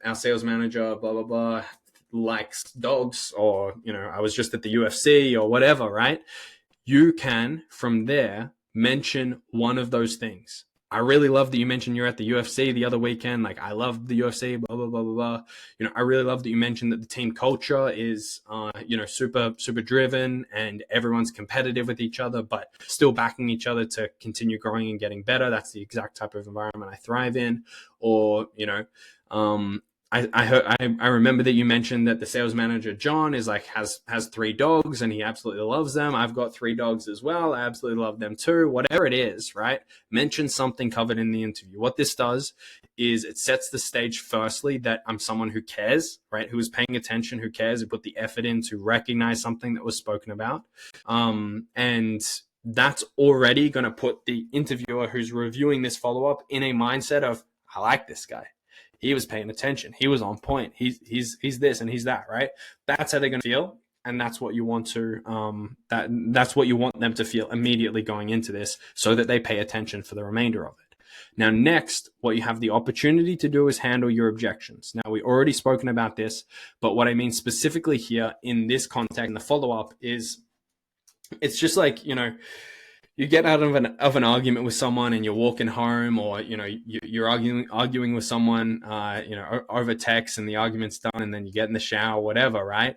our sales manager, blah, blah, blah, likes dogs, or, I was just at the UFC or whatever, right? You can, from there, mention one of those things. I really love that you mentioned you're at the UFC the other weekend. Like, I love the UFC, blah, blah, blah, blah, blah. I really love that you mentioned that the team culture is, super, super driven and everyone's competitive with each other, but still backing each other to continue growing and getting better. That's the exact type of environment I thrive in. Or, I remember that you mentioned that the sales manager, John, is like, has 3 dogs and he absolutely loves them. I've got 3 dogs as well. I absolutely love them too. Whatever it is, right? Mention something covered in the interview. What this does is it sets the stage, firstly, that I'm someone who cares, right? Who is paying attention, who cares, who put the effort in to recognize something that was spoken about. And that's already going to put the interviewer who's reviewing this follow-up in a mindset of, I like this guy. He was paying attention. He was on point. He's this and he's that, right? That's how they're going to feel, and that's what you want to that's what you want them to feel immediately going into this, so that they pay attention for the remainder of it. Now, next, what you have the opportunity to do is handle your objections. Now, we already spoken about this, but what I mean specifically here in this context, in the follow-up, is it's just like, you get out of an argument with someone and you're walking home, or you're arguing with someone over text, and the argument's done, and then you get in the shower, whatever, right?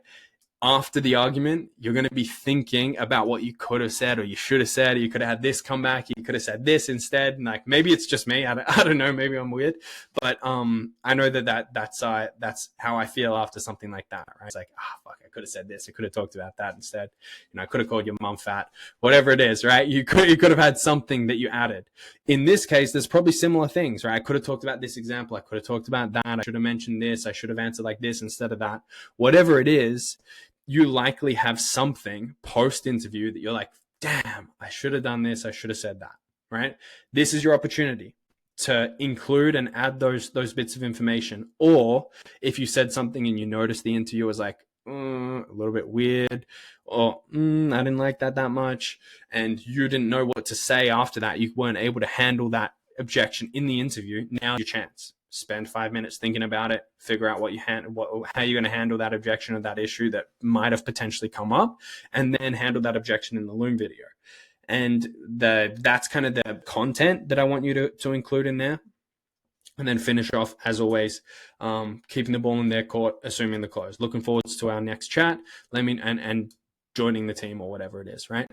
After the argument, you're going to be thinking about what you could have said, or you should have said, or you could have had this come back, you could have said this instead. And like, maybe it's just me, I don't know, maybe I'm weird, but I know that's how I feel after something like that, right? It's like, fuck, I could have said this, I could have talked about that instead, I could have called your mom fat, whatever it is, right? You could have had something that you added. In this case, there's probably similar things, right? I could have talked about this example, I could have talked about that, I should have mentioned this, I should have answered like this instead of that. Whatever it is, you likely have something post-interview that you're like, damn, I should have done this, I should have said that, right? This is your opportunity to include and add those bits of information. Or if you said something and you noticed the interviewer was like, a little bit weird, or I didn't like that much, and you didn't know what to say after that, you weren't able to handle that objection in the interview, now's your chance. Spend 5 minutes thinking about it, figure out how you're going to handle that objection or that issue that might have potentially come up, and then handle that objection in the Loom video. And that's kind of the content that I want you to include in there. And then finish off, as always, keeping the ball in their court, assuming the close. Looking forward to our next chat. And joining the team or whatever it is, right?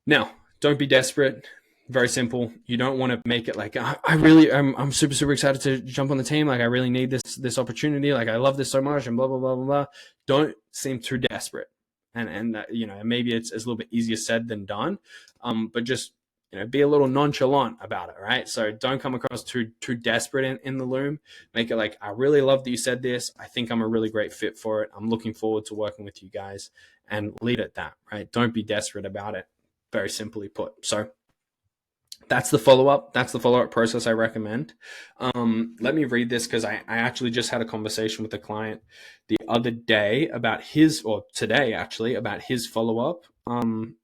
Now, don't be desperate. Very simple. You don't want to make it like, I'm super, super excited to jump on the team. Like, I really need this opportunity. Like, I love this so much, and blah, blah, blah, blah, blah. Don't seem too desperate. And maybe it's a little bit easier said than done. But just, be a little nonchalant about it, right? So don't come across too desperate in the Loom. Make it like, I really love that you said this. I think I'm a really great fit for it. I'm looking forward to working with you guys, and leave it at that, right? Don't be desperate about it. Very simply put. So That's the follow-up. That's the follow-up process I recommend. Let me read this because I actually just had a conversation with a client the other day about his, or today actually, about his follow-up. And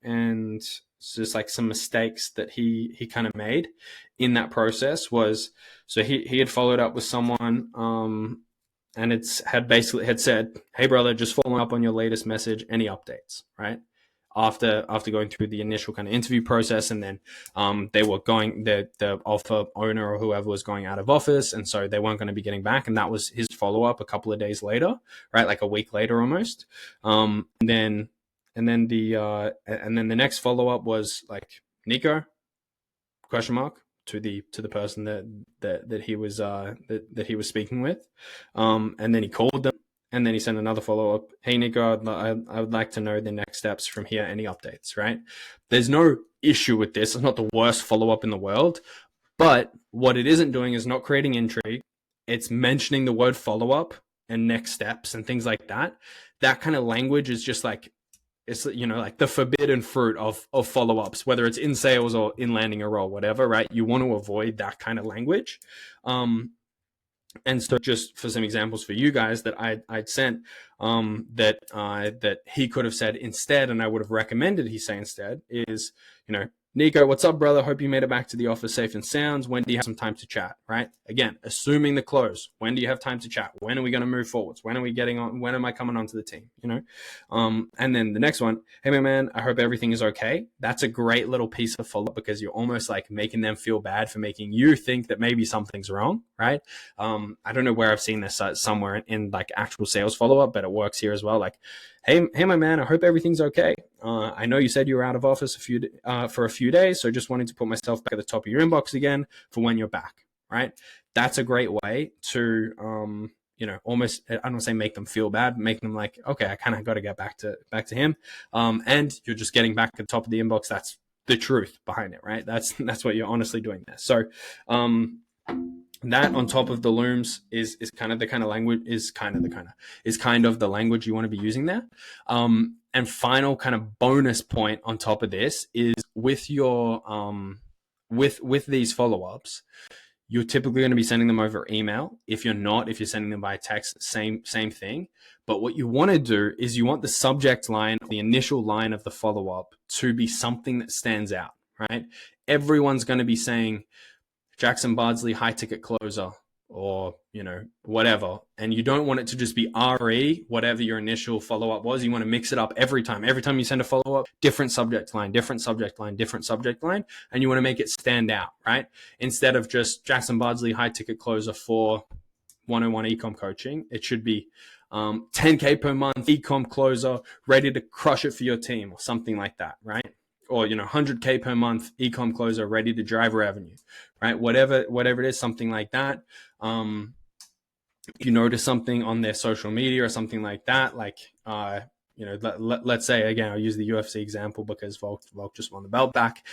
it's just like some mistakes that he kind of made in that process was, so he had followed up with someone, and it's had said, "Hey brother, just following up on your latest message. Any updates?" Right? After going through the initial kind of interview process, and then they were going, the offer owner or whoever was going out of office, and so they weren't going to be getting back, and that was his follow-up a couple of days later, right, like a week later almost. And then the next follow-up was like, Nico, question mark, to the person that he was speaking with, and then he called them, and then he sent another follow-up. Hey Nico, I would like to know the next steps from here. Any updates? Right? There's no issue with this. It's not the worst follow-up in the world, but what it isn't doing is not creating intrigue. It's mentioning the word follow-up and next steps and things like that. That kind of language is just like, it's, like the forbidden fruit of follow-ups, whether it's in sales or in landing a role, whatever, right? You want to avoid that kind of language. And so, just for some examples for you guys that I'd sent, that he could have said instead, and I would have recommended he say instead, is, Nico, what's up, brother? Hope you made it back to the office safe and sound. When do you have some time to chat? Right? Again, assuming the close. When do you have time to chat? When are we going to move forwards? When are we getting on? When am I coming onto the team? And then the next one, hey, my man, I hope everything is okay. That's a great little piece of follow-up, because you're almost like making them feel bad for making you think that maybe something's wrong, right? I don't know where I've seen this somewhere in like actual sales follow-up, but it works here as well. Like, hey, my man, I hope everything's okay. I know you said you were out of office for a few days, so just wanted to put myself back at the top of your inbox again for when you're back, right? That's a great way to, almost, I don't want to say make them feel bad, make them like, okay, I kind of got to get back to him. And you're just getting back at the top of the inbox. That's the truth behind it, right? That's what you're honestly doing there. So, that on top of the looms is kind of the kind of language is kind of the language you want to be using there. And final kind of bonus point on top of this is with your with these follow-ups, you're typically going to be sending them over email. If you're sending them by text, same thing. But what you want to do is you want the subject line, the initial line of the follow-up, to be something that stands out, right? Everyone's going to be saying Jackson Bardsley, high ticket closer, or, whatever. And you don't want it to just be RE, whatever your initial follow-up was. You want to mix it up every time. Every time you send a follow-up, different subject line, different subject line, different subject line. And you want to make it stand out, right? Instead of just Jackson Bardsley, high ticket closer for 101 ecom coaching, it should be 10K per month, ecom closer, ready to crush it for your team, or something like that, right? Or 100K per month, ecom closer, ready to drive revenue, right? Whatever it is, something like that. You notice something on their social media or something like that, like let's say, again, I'll use the UFC example because Volk just won the belt back.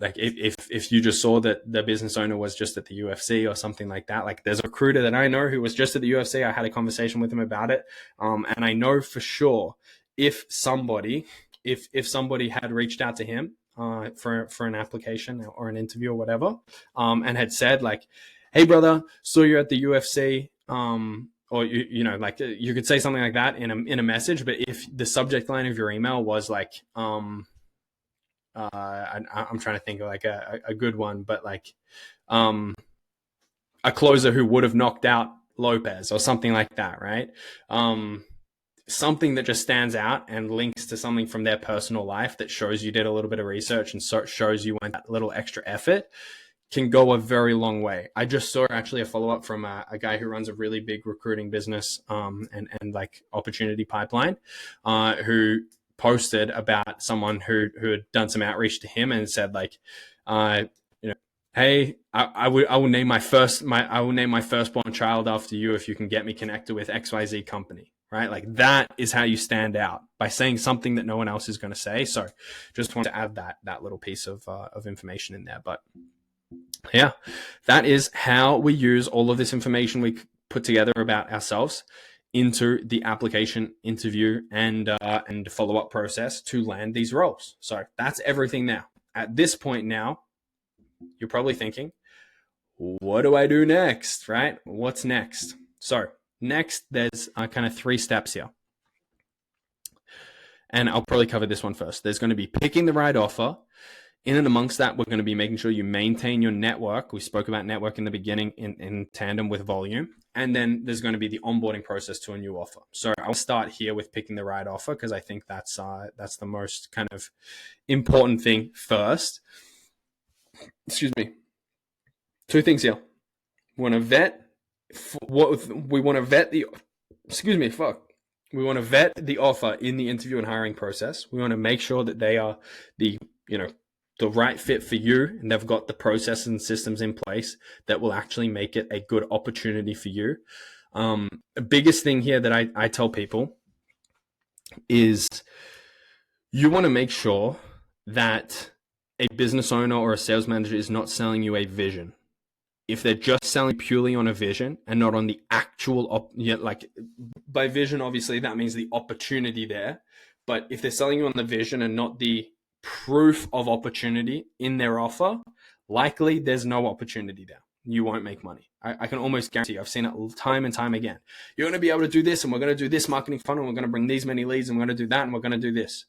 Like if you just saw that the business owner was just at the UFC or something like that, like there's a recruiter that I know who was just at the UFC. I had a conversation with him about it, and I know for sure if somebody had reached out to him for an application or an interview or whatever, and had said like, hey brother, saw you at the UFC, or like you could say something like that in a message. But if the subject line of your email was like, I'm trying to think of like a good one, but like a closer who would have knocked out Lopez or something like that, right? Something that just stands out and links to something from their personal life that shows you did a little bit of research and shows you went that little extra effort, can go a very long way. I just saw actually a follow-up from a guy who runs a really big recruiting business and like opportunity pipeline, who posted about someone who had done some outreach to him and said like, hey, I will name my firstborn child after you if you can get me connected with XYZ company, right? Like that is how you stand out, by saying something that no one else is going to say. So just wanted to add that little piece of information in there. But yeah, that is how we use all of this information we put together about ourselves into the application, interview, and follow-up process to land these roles. So that's everything now. At this point now, you're probably thinking, what do I do next, right? What's next? So next, there's kind of 3 steps here. And I'll probably cover this one first. There's going to be picking the right offer. In and amongst that, we're going to be making sure you maintain your network. We spoke about network in the beginning in tandem with volume. And then there's going to be the onboarding process to a new offer. So I'll start here with picking the right offer because I think that's the most kind of important thing first. Excuse me. 2 things here. We want to vet We want to vet the offer in the interview and hiring process. We want to make sure that they are the right fit for you, and they've got the processes and systems in place that will actually make it a good opportunity for you. The biggest thing here that I tell people is you want to make sure that a business owner or a sales manager is not selling you a vision. If they're just selling purely on a vision and not on the actual, by vision, obviously that means the opportunity there. But if they're selling you on the vision and not the proof of opportunity in their offer, likely there's no opportunity there. You won't make money. I can almost guarantee you. I've seen it time and time again. You're going to be able to do this, and we're going to do this marketing funnel, and we're going to bring these many leads, and we're going to do that, and we're going to do this.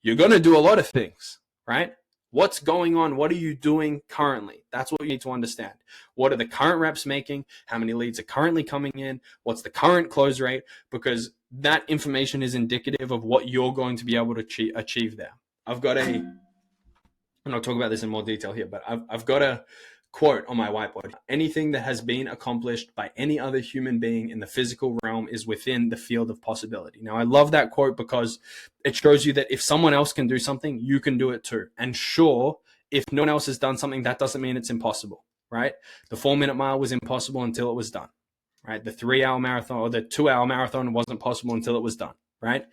You're going to do a lot of things, right? What's going on? What are you doing currently? That's what you need to understand. What are the current reps making? How many leads are currently coming in? What's the current close rate? Because that information is indicative of what you're going to be able to achieve there. And I'll talk about this in more detail here, but I've got a quote on my whiteboard. Anything that has been accomplished by any other human being in the physical realm is within the field of possibility. Now, I love that quote because it shows you that if someone else can do something, you can do it too. And sure, if no one else has done something, that doesn't mean it's impossible, right? The 4-minute mile was impossible until it was done, right? The 3-hour marathon or the 2-hour marathon wasn't possible until it was done, right?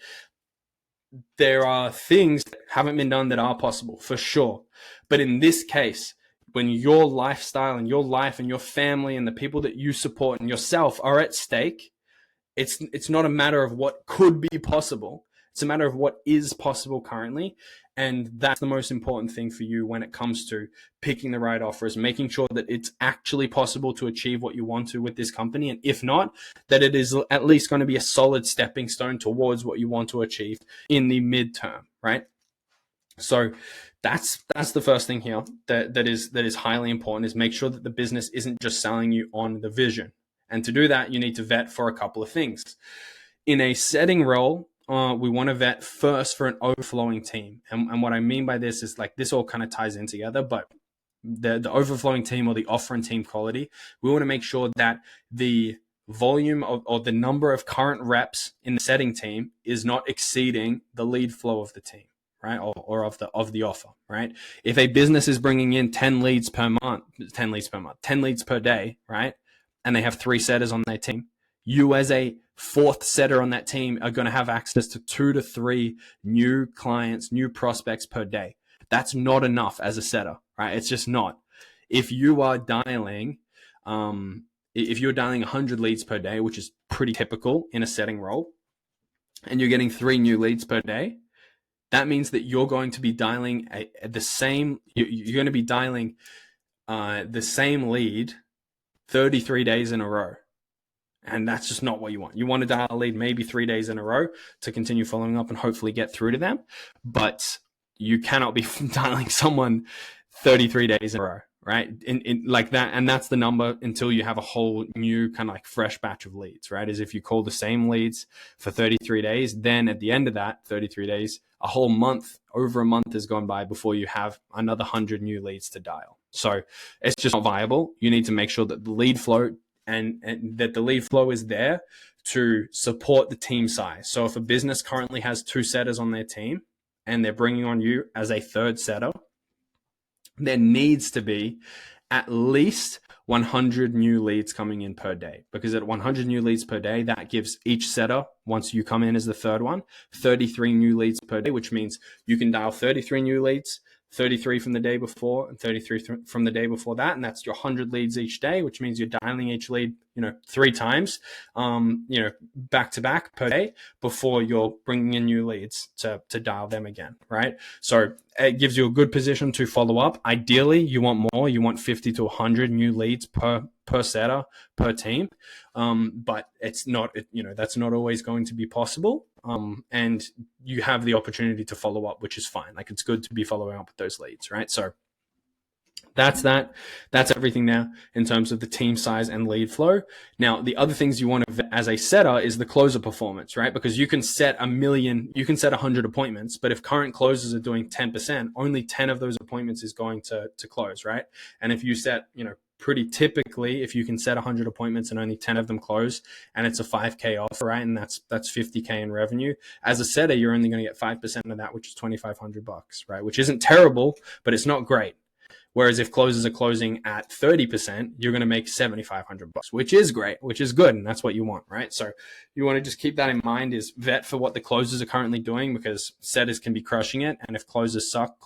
There are things that haven't been done that are possible, for sure. But in this case, when your lifestyle and your life and your family and the people that you support and yourself are at stake, it's not a matter of what could be possible. It's a matter of what is possible currently. And that's the most important thing for you when it comes to picking the right offer, is making sure that it's actually possible to achieve what you want to with this company. And if not, that it is at least going to be a solid stepping stone towards what you want to achieve in the midterm, right? So that's the first thing here that is highly important, is make sure that the business isn't just selling you on the vision. And to do that, you need to vet for a couple of things. In a setting role, we want to vet first for an overflowing team. And what I mean by this is, like, this all kind of ties in together, but the overflowing team or the offer and team quality, we want to make sure that the volume or the number of current reps in the setting team is not exceeding the lead flow of the team, right? Or of the offer, right? If a business is bringing in 10 leads per day, right? And they have 3 setters on their team, you as a 4th setter on that team are going to have access to 2 to 3 new clients, new prospects per day. That's not enough as a setter, right? It's just not. If you are dialing 100 leads per day, which is pretty typical in a setting role, and you're getting 3 new leads per day, that means that you're going to be dialing the same lead 33 days in a row. And that's just not what you want. You want to dial a lead maybe 3 days in a row to continue following up and hopefully get through to them. But you cannot be dialing someone 33 days in a row, right? In like that. And that's the number until you have a whole new kind of like fresh batch of leads, right? Is if you call the same leads for 33 days, then at the end of that 33 days, a whole month, over a month has gone by before you have another 100 new leads to dial. So it's just not viable. You need to make sure that the lead flow and that the lead flow is there to support the team size. So if a business currently has 2 setters on their team and they're bringing on you as a 3rd setter, there needs to be at least 100 new leads coming in per day, because at 100 new leads per day, that gives each setter, once you come in as the 3rd one, 33 new leads per day, which means you can dial 33 new leads 33 from the day before, and 33 from the day before that, and that's your 100 leads each day, which means you're dialing each lead, 3 times, back to back per day before you're bringing in new leads to dial them again, right? So it gives you a good position to follow up. Ideally, you want more. You want 50 to 100 new leads per setter, per team, but it's not, that's not always going to be possible. And you have the opportunity to follow up, which is fine. Like, it's good to be following up with those leads, right? So that's everything now in terms of the team size and lead flow. Now, the other things you want to vet as a setter is the closer performance, right? Because you can set 100 appointments, but if current closers are doing 10%, only 10 of those appointments is going to close, right? And if you set, pretty typically, if you can set 100 appointments and only 10 of them close, and it's a 5K offer, right? And that's 50K in revenue. As a setter, you're only going to get 5% of that, which is $2,500, right? Which isn't terrible, but it's not great. Whereas if closers are closing at 30%, you're going to make $7,500, which is great, which is good. And that's what you want, right? So you want to just keep that in mind, is vet for what the closers are currently doing, because setters can be crushing it. And if closers suck,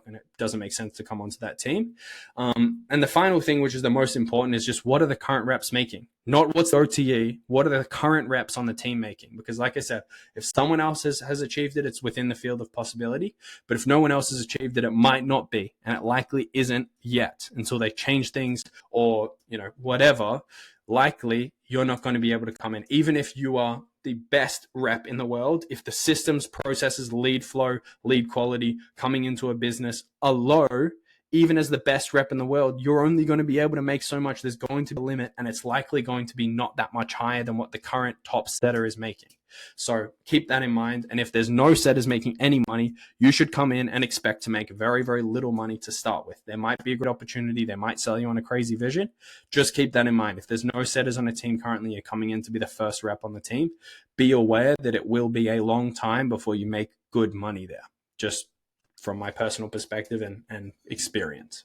and it doesn't make sense to come onto that team. And the final thing, which is the most important, is just what are the current reps making? Not what's the OTE, what are the current reps on the team making? Because like I said, if someone else has achieved it, it's within the field of possibility. But if no one else has achieved it, it might not be. And it likely isn't yet until they change things or, whatever. Likely, you're not going to be able to come in. Even if you are the best rep in the world, if the systems, processes, lead flow, lead quality coming into a business are low, even as the best rep in the world, you're only going to be able to make so much. There's going to be a limit, and it's likely going to be not that much higher than what the current top setter is making. So keep that in mind. And if there's no setters making any money, you should come in and expect to make very, very little money to start with. There might be a good opportunity. They might sell you on a crazy vision. Just keep that in mind. If there's no setters on a team currently, you're coming in to be the first rep on the team. Be aware that it will be a long time before you make good money there. Just from my personal perspective and experience.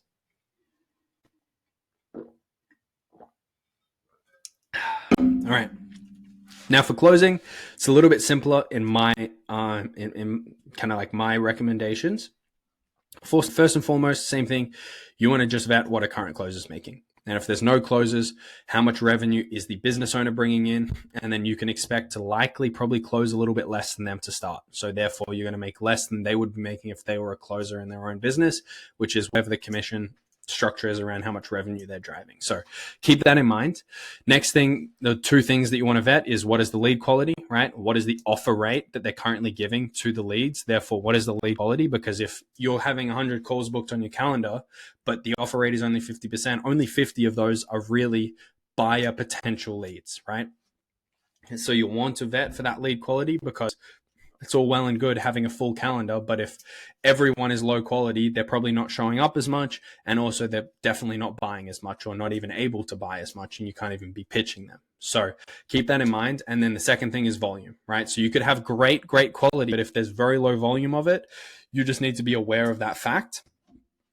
All right. Now for closing, it's a little bit simpler in my in kind of like my recommendations. First and foremost, same thing. You want to just vet what a current closer is making. And if there's no closers, how much revenue is the business owner bringing in? And then you can expect to likely probably close a little bit less than them to start. So therefore, you're going to make less than they would be making if they were a closer in their own business, which is whatever the commission structure is around how much revenue they're driving. So keep that in mind. Next thing, the two things that you want to vet is what is the lead quality, right? What is the offer rate that they're currently giving to the leads? Therefore, what is the lead quality? Because if you're having 100 calls booked on your calendar, but the offer rate is only 50%, only 50 of those are really buyer potential leads, right? And so you want to vet for that lead quality, because it's all well and good having a full calendar, but if everyone is low quality, they're probably not showing up as much, and also they're definitely not buying as much, or not even able to buy as much, and you can't even be pitching them. So keep that in mind. And then the second thing is volume, right? So you could have great quality, but if there's very low volume of it, you just need to be aware of that fact.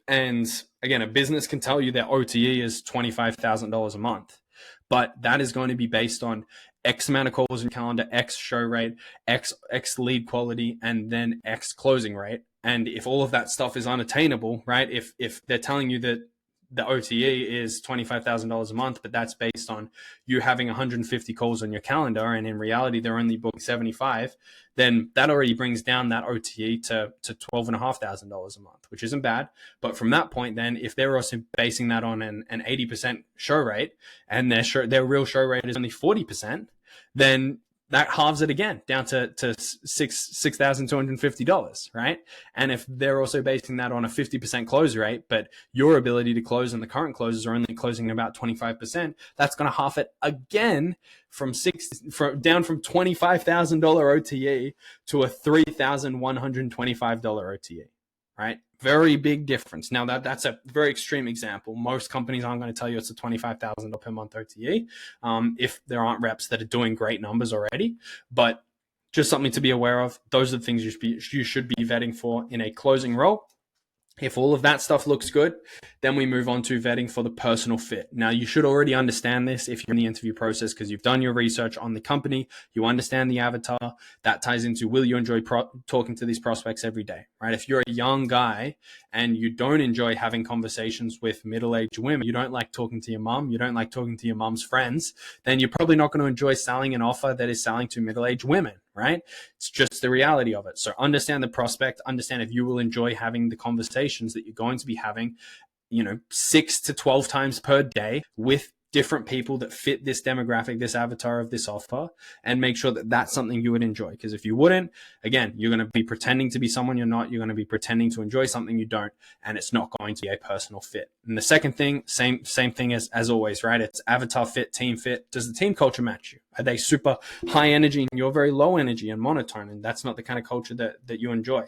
And again, a business can tell you their OTE is $25,000 a month, but that is going to be based on X amount of calls in calendar, X show rate, X lead quality, and then X closing rate. And if all of that stuff is unattainable, right? If they're telling you that the OTE is $25,000 a month, but that's based on you having 150 calls on your calendar, and in reality they're only booked 75, then that already brings down that OTE to $12,500 a month, which isn't bad. But from that point, then if they're also basing that on an 80% show rate, and their real show rate is only 40%, then that halves it again down to $6,250, right? And if they're also basing that on a 50% close rate, but your ability to close and the current closers are only closing about 25%, that's going to half it again down from $25,000 OTE to a $3,125 OTE, right? Very big difference. Now that's a very extreme example. Most companies aren't going to tell you it's a $25,000 per month OTE if there aren't reps that are doing great numbers already. But just something to be aware of. Those are the things you should be vetting for in a closing role. If all of that stuff looks good, then we move on to vetting for the personal fit. Now, you should already understand this if you're in the interview process because you've done your research on the company, you understand the avatar. That ties into, will you enjoy talking to these prospects every day, right? If you're a young guy and you don't enjoy having conversations with middle-aged women, you don't like talking to your mom, you don't like talking to your mom's friends, then you're probably not going to enjoy selling an offer that is selling to middle-aged women, right? It's just the reality of it. So understand the prospect, understand if you will enjoy having the conversations that you're going to be having, 6 to 12 times per day with different people that fit this demographic, this avatar of this offer, and make sure that that's something you would enjoy. Because if you wouldn't, again, you're going to be pretending to be someone you're not. You're going to be pretending to enjoy something you don't, and it's not going to be a personal fit. And the second thing, same thing as always, right? It's avatar fit, team fit. Does the team culture match you? Are they super high energy and you're very low energy and monotone, and that's not the kind of culture that you enjoy?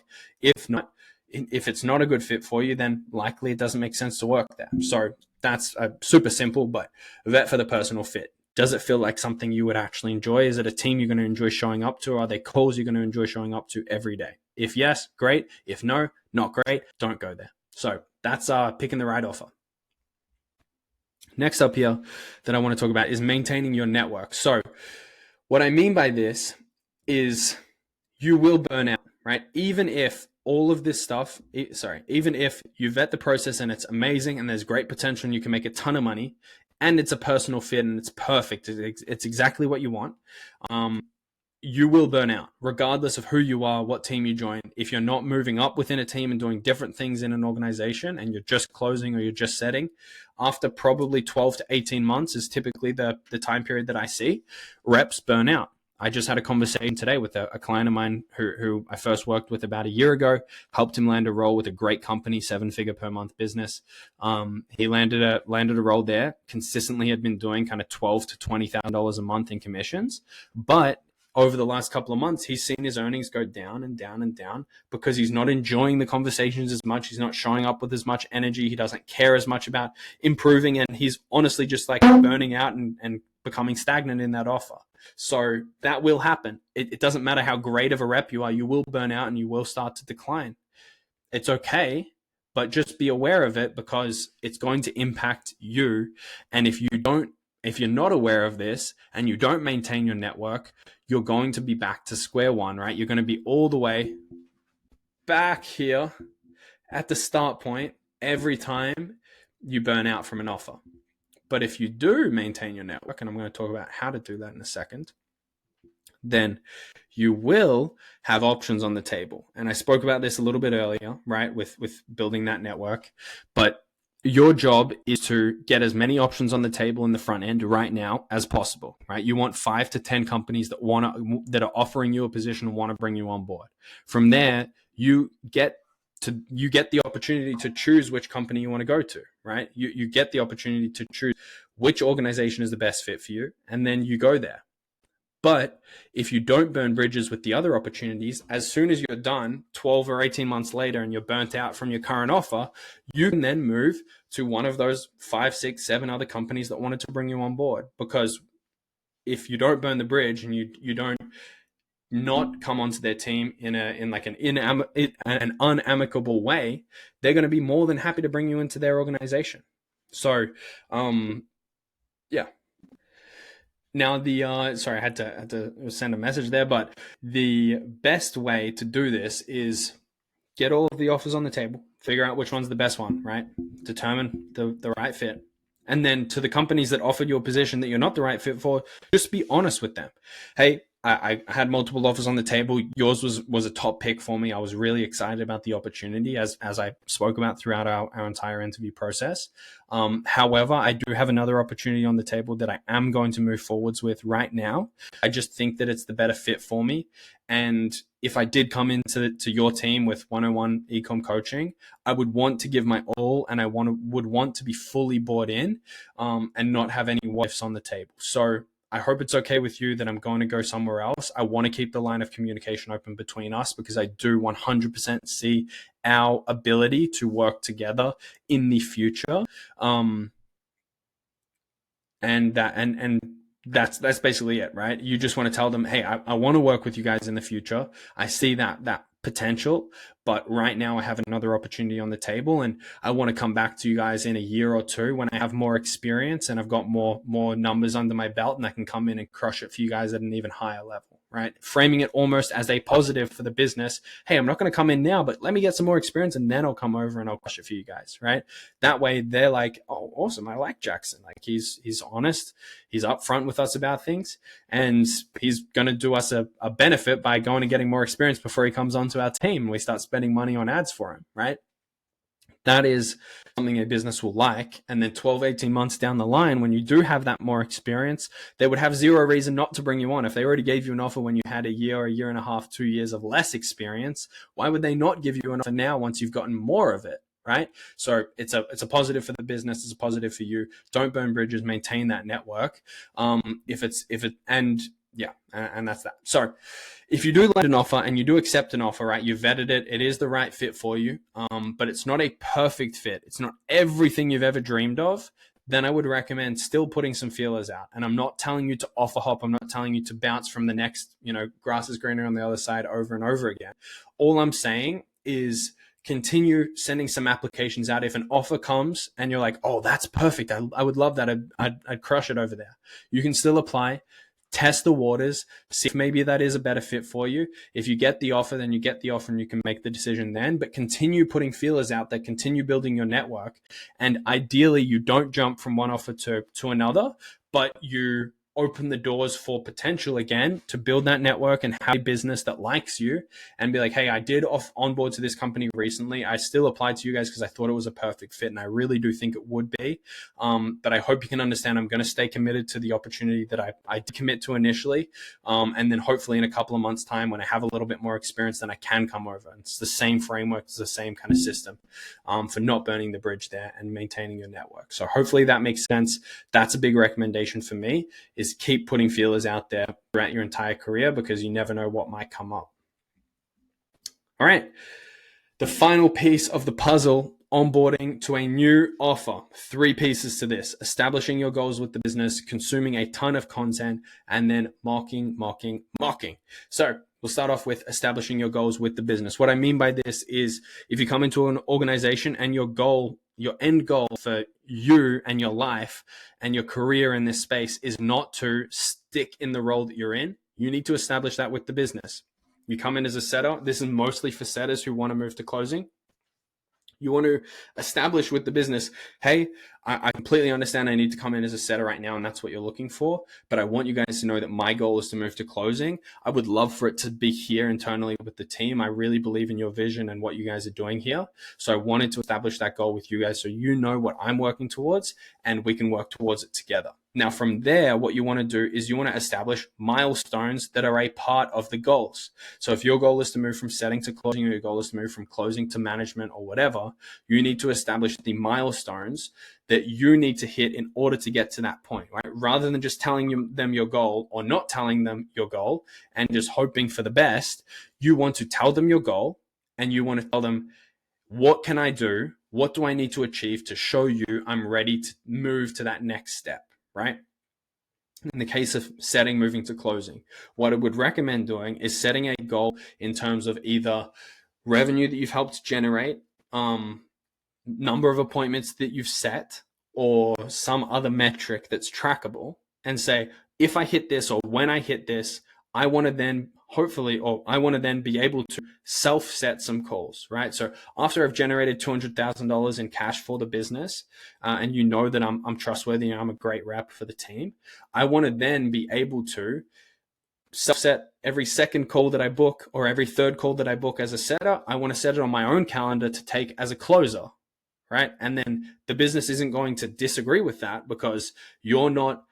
If it's not a good fit for you, then likely it doesn't make sense to work there. So that's super simple, but vet for the personal fit. Does it feel like something you would actually enjoy? Is it a team you're going to enjoy showing up to? Are they calls you're going to enjoy showing up to every day? If yes, great. If no, not great. Don't go there. So that's picking the right offer. Next up here that I want to talk about is maintaining your network. So what I mean by this is you will burn out, right? Even if all of this stuff, even if you vet the process and it's amazing and there's great potential and you can make a ton of money and it's a personal fit and it's perfect, it's exactly what you want, you will burn out regardless of who you are, what team you join. If you're not moving up within a team and doing different things in an organization and you're just closing or you're just setting, after probably 12 to 18 months is typically the time period that I see, reps burn out. I just had a conversation today with a client of mine who I first worked with about a year ago, helped him land a role with a great company, 7-figure per month business. He landed a role there, consistently had been doing kind of $12,000 to $20,000 a month in commissions. But over the last couple of months, he's seen his earnings go down and down and down because he's not enjoying the conversations as much. He's not showing up with as much energy. He doesn't care as much about improving. And he's honestly just like burning out and becoming stagnant in that offer. So that will happen. It doesn't matter how great of a rep you are, you will burn out and you will start to decline. It's okay, but just be aware of it because it's going to impact you. And if you're not aware of this and you don't maintain your network, you're going to be back to square one, right? You're going to be all the way back here at the start point every time you burn out from an offer. But if you do maintain your network, and I'm going to talk about how to do that in a second, then you will have options on the table. And I spoke about this a little bit earlier, right, with building that network. But your job is to get as many options on the table in the front end right now as possible, right? You want 5 to 10 companies that are offering you a position and want to bring you on board. From there, you get the opportunity to choose which company you want to go to, right? You get the opportunity to choose which organization is the best fit for you, and then you go there. But if you don't burn bridges with the other opportunities, as soon as you're done 12 or 18 months later and you're burnt out from your current offer, you can then move to one of those 5, 6, 7 other companies that wanted to bring you on board. Because if you don't burn the bridge and you don't not come onto their team in an unamicable way, they're going to be more than happy to bring you into their organization. So, yeah. Now sorry, I had to send a message there, but the best way to do this is get all of the offers on the table, figure out which one's the best one, right? Determine the right fit. And then to the companies that offered you a position that you're not the right fit for, just be honest with them. Hey, I had multiple offers on the table. Yours was a top pick for me. I was really excited about the opportunity as I spoke about throughout our entire interview process. However, I do have another opportunity on the table that I am going to move forwards with right now. I just think that it's the better fit for me. And if I did come into your team with 101 ecom coaching, I would want to give my all and I would want to be fully bought in and not have any what ifs on the table. So I hope it's okay with you that I'm going to go somewhere else. I want to keep the line of communication open between us because I do 100% see our ability to work together in the future. And that's basically it, right? You just want to tell them, hey, I want to work with you guys in the future. I see that potential, but right now I have another opportunity on the table, and I want to come back to you guys in a year or two when I have more experience and I've got more numbers under my belt, and I can come in and crush it for you guys at an even higher level, right? Framing it almost as a positive for the business. Hey, I'm not going to come in now, but let me get some more experience and then I'll come over and I'll crush it for you guys, right? That way they're like, oh, awesome, I like Jackson. Like he's honest, he's upfront with us about things, and he's going to do us a benefit by going and getting more experience before he comes onto our team and we start spending money on ads for him, right? That is something a business will like. And then 12, 18 months down the line, when you do have that more experience, they would have zero reason not to bring you on. If they already gave you an offer when you had a year and a half, 2 years of less experience, why would they not give you an offer now once you've gotten more of it? Right? So it's a positive for the business. It's a positive for you. Don't burn bridges, maintain that network. And that's that. So if you do land an offer and you do accept an offer, right, you vetted it, it is the right fit for you, but it's not a perfect fit. It's not everything you've ever dreamed of. Then I would recommend still putting some feelers out. And I'm not telling you to offer hop. I'm not telling you to bounce from the next, grass is greener on the other side over and over again. All I'm saying is continue sending some applications out. If an offer comes and you're like, oh, that's perfect, I would love that, I'd crush it over there, you can still apply, test the waters, see if maybe that is a better fit for you. If you get the offer, then you get the offer and you can make the decision then, but continue putting feelers out there, continue building your network. And ideally you don't jump from one offer to another, but you open the doors for potential again to build that network and have a business that likes you and be like, hey, I did onboard to this company recently. I still applied to you guys because I thought it was a perfect fit, and I really do think it would be. But I hope you can understand I'm going to stay committed to the opportunity that I did commit to initially. And then hopefully in a couple of months' time, when I have a little bit more experience, then I can come over. It's the same framework, it's the same kind of system for not burning the bridge there and maintaining your network. So hopefully that makes sense. That's a big recommendation for me, is keep putting feelers out there throughout your entire career, because you never know what might come up. All right. The final piece of the puzzle, onboarding to a new offer. 3 pieces to this: establishing your goals with the business, consuming a ton of content, and then mocking. So we'll start off with establishing your goals with the business. What I mean by this is, if you come into an organization and your end goal for you and your life and your career in this space is not to stick in the role that you're in, you need to establish that with the business. You come in as a setter. This is mostly for setters who want to move to closing. You want to establish with the business, hey, I completely understand I need to come in as a setter right now, and that's what you're looking for, but I want you guys to know that my goal is to move to closing. I would love for it to be here internally with the team. I really believe in your vision and what you guys are doing here. So I wanted to establish that goal with you guys so you know what I'm working towards and we can work towards it together. Now, from there, what you want to do is you want to establish milestones that are a part of the goals. So if your goal is to move from setting to closing, or your goal is to move from closing to management or whatever, you need to establish the milestones that you need to hit in order to get to that point, right? Rather than just telling them your goal or not telling them your goal and just hoping for the best, you want to tell them your goal and you want to tell them, what can I do? What do I need to achieve to show you I'm ready to move to that next step? Right? In the case of moving to closing, what I would recommend doing is setting a goal in terms of either revenue that you've helped generate, number of appointments that you've set, or some other metric that's trackable, and say, if I hit this or when I hit this, I want to then be able to self-set some calls, right? So after I've generated $200,000 in cash for the business, and you know that I'm trustworthy and I'm a great rep for the team, I want to then be able to self-set every second call that I book or every third call that I book as a setter. I want to set it on my own calendar to take as a closer, right? And then the business isn't going to disagree with that, because you're not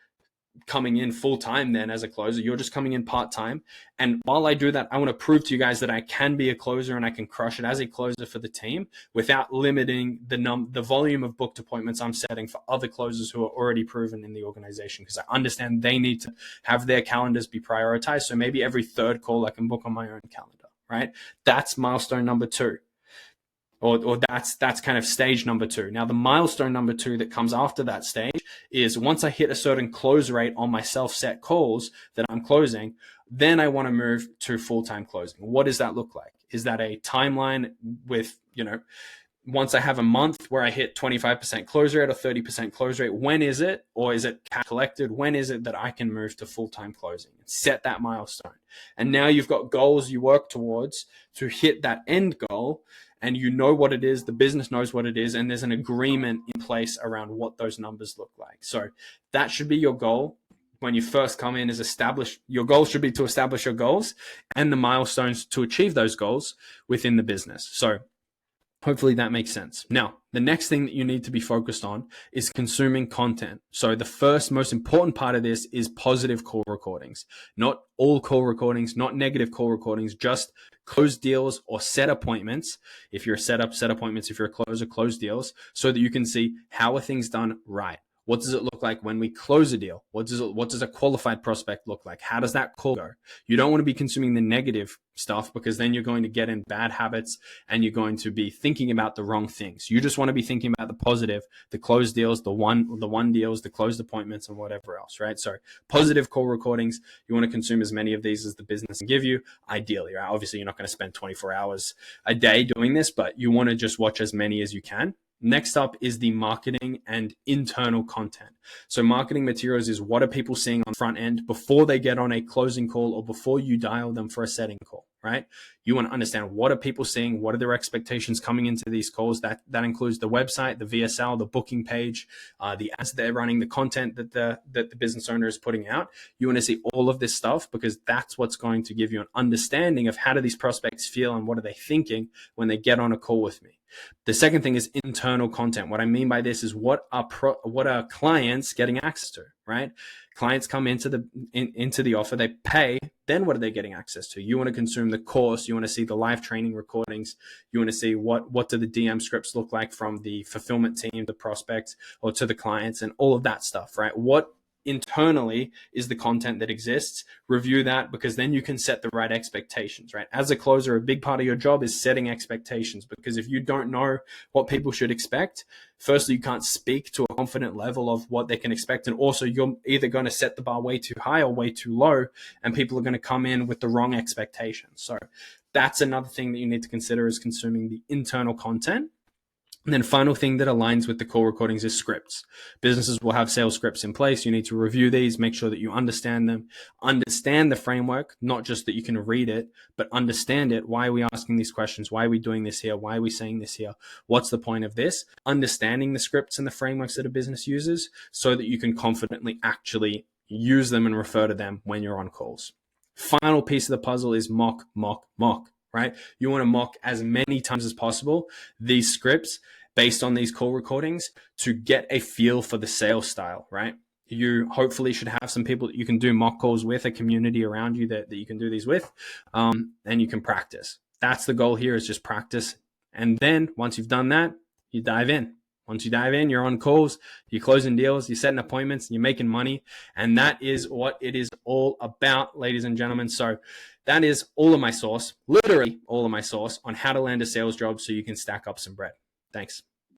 coming in full time then as a closer, you're just coming in part time. And while I do that, I want to prove to you guys that I can be a closer and I can crush it as a closer for the team without limiting the volume of booked appointments I'm setting for other closers who are already proven in the organization, because I understand they need to have their calendars be prioritized. So maybe every third call I can book on my own calendar, right? That's milestone number 2. Or that's kind of stage number 2. Now, the milestone number 2 that comes after that stage is, once I hit a certain close rate on my self-set calls that I'm closing, then I want to move to full-time closing. What does that look like? Is that a timeline with, once I have a month where I hit 25% close rate or 30% close rate, when is it? Or is it collected? When is it that I can move to full-time closing? Set that milestone. And now you've got goals you work towards to hit that end goal, and you know what it is, the business knows what it is, and there's an agreement in place around what those numbers look like. So that should be your goal. When you first come in, your goal should be to establish your goals and the milestones to achieve those goals within the business. So hopefully that makes sense. Now, the next thing that you need to be focused on is consuming content. So the first most important part of this is positive call recordings. Not all call recordings, not negative call recordings, just close deals or set appointments. If you're set appointments. If you're a closer, close deals, so that you can see how are things done right. What does it look like when we close a deal? What does a qualified prospect look like? How does that call go? You don't want to be consuming the negative stuff, because then you're going to get in bad habits and you're going to be thinking about the wrong things. You just want to be thinking about the positive, the closed deals, the one deals, the closed appointments, and whatever else, right? So positive call recordings, you want to consume as many of these as the business can give you, ideally, right? Obviously, you're not going to spend 24 hours a day doing this, but you want to just watch as many as you can. Next up is the marketing and internal content. So marketing materials is, what are people seeing on the front end before they get on a closing call or before you dial them for a setting call, right? You want to understand, what are people seeing? What are their expectations coming into these calls? That includes the website, the VSL, the booking page, the ads they're running, the content that the business owner is putting out. You want to see all of this stuff, because that's what's going to give you an understanding of how do these prospects feel and what are they thinking when they get on a call with me. The second thing is internal content. What I mean by this is, what are clients getting access to, right? Clients come into the offer, they pay, then what are they getting access to? You want to consume the course, you want to see the live training recordings, you want to see what do the DM scripts look like from the fulfillment team, the prospects, or to the clients, and all of that stuff, right? What internally is the content that exists? Review that, because then you can set the right expectations, right? As a closer, a big part of your job is setting expectations, because if you don't know what people should expect, firstly, you can't speak to a confident level of what they can expect, and also you're either going to set the bar way too high or way too low, and people are going to come in with the wrong expectations. So that's another thing that you need to consider, is consuming the internal content. And then final thing that aligns with the call recordings is scripts. Businesses will have sales scripts in place. You need to review these, make sure that you understand them, understand the framework, not just that you can read it, but understand it. Why are we asking these questions? Why are we doing this here? Why are we saying this here? What's the point of this? Understanding the scripts and the frameworks that a business uses, so that you can confidently actually use them and refer to them when you're on calls. Final piece of the puzzle is mock, right? You want to mock as many times as possible these scripts based on these call recordings to get a feel for the sales style, right? You hopefully should have some people that you can do mock calls with, a community around you that you can do these with, and you can practice. That's the goal here, is just practice. And then once you've done that, you dive in. Once you dive in, you're on calls, you're closing deals, you're setting appointments, you're making money. And that is what it is all about, ladies and gentlemen. So that is all of my sauce, literally all of my sauce, on how to land a sales job so you can stack up some bread. Thanks.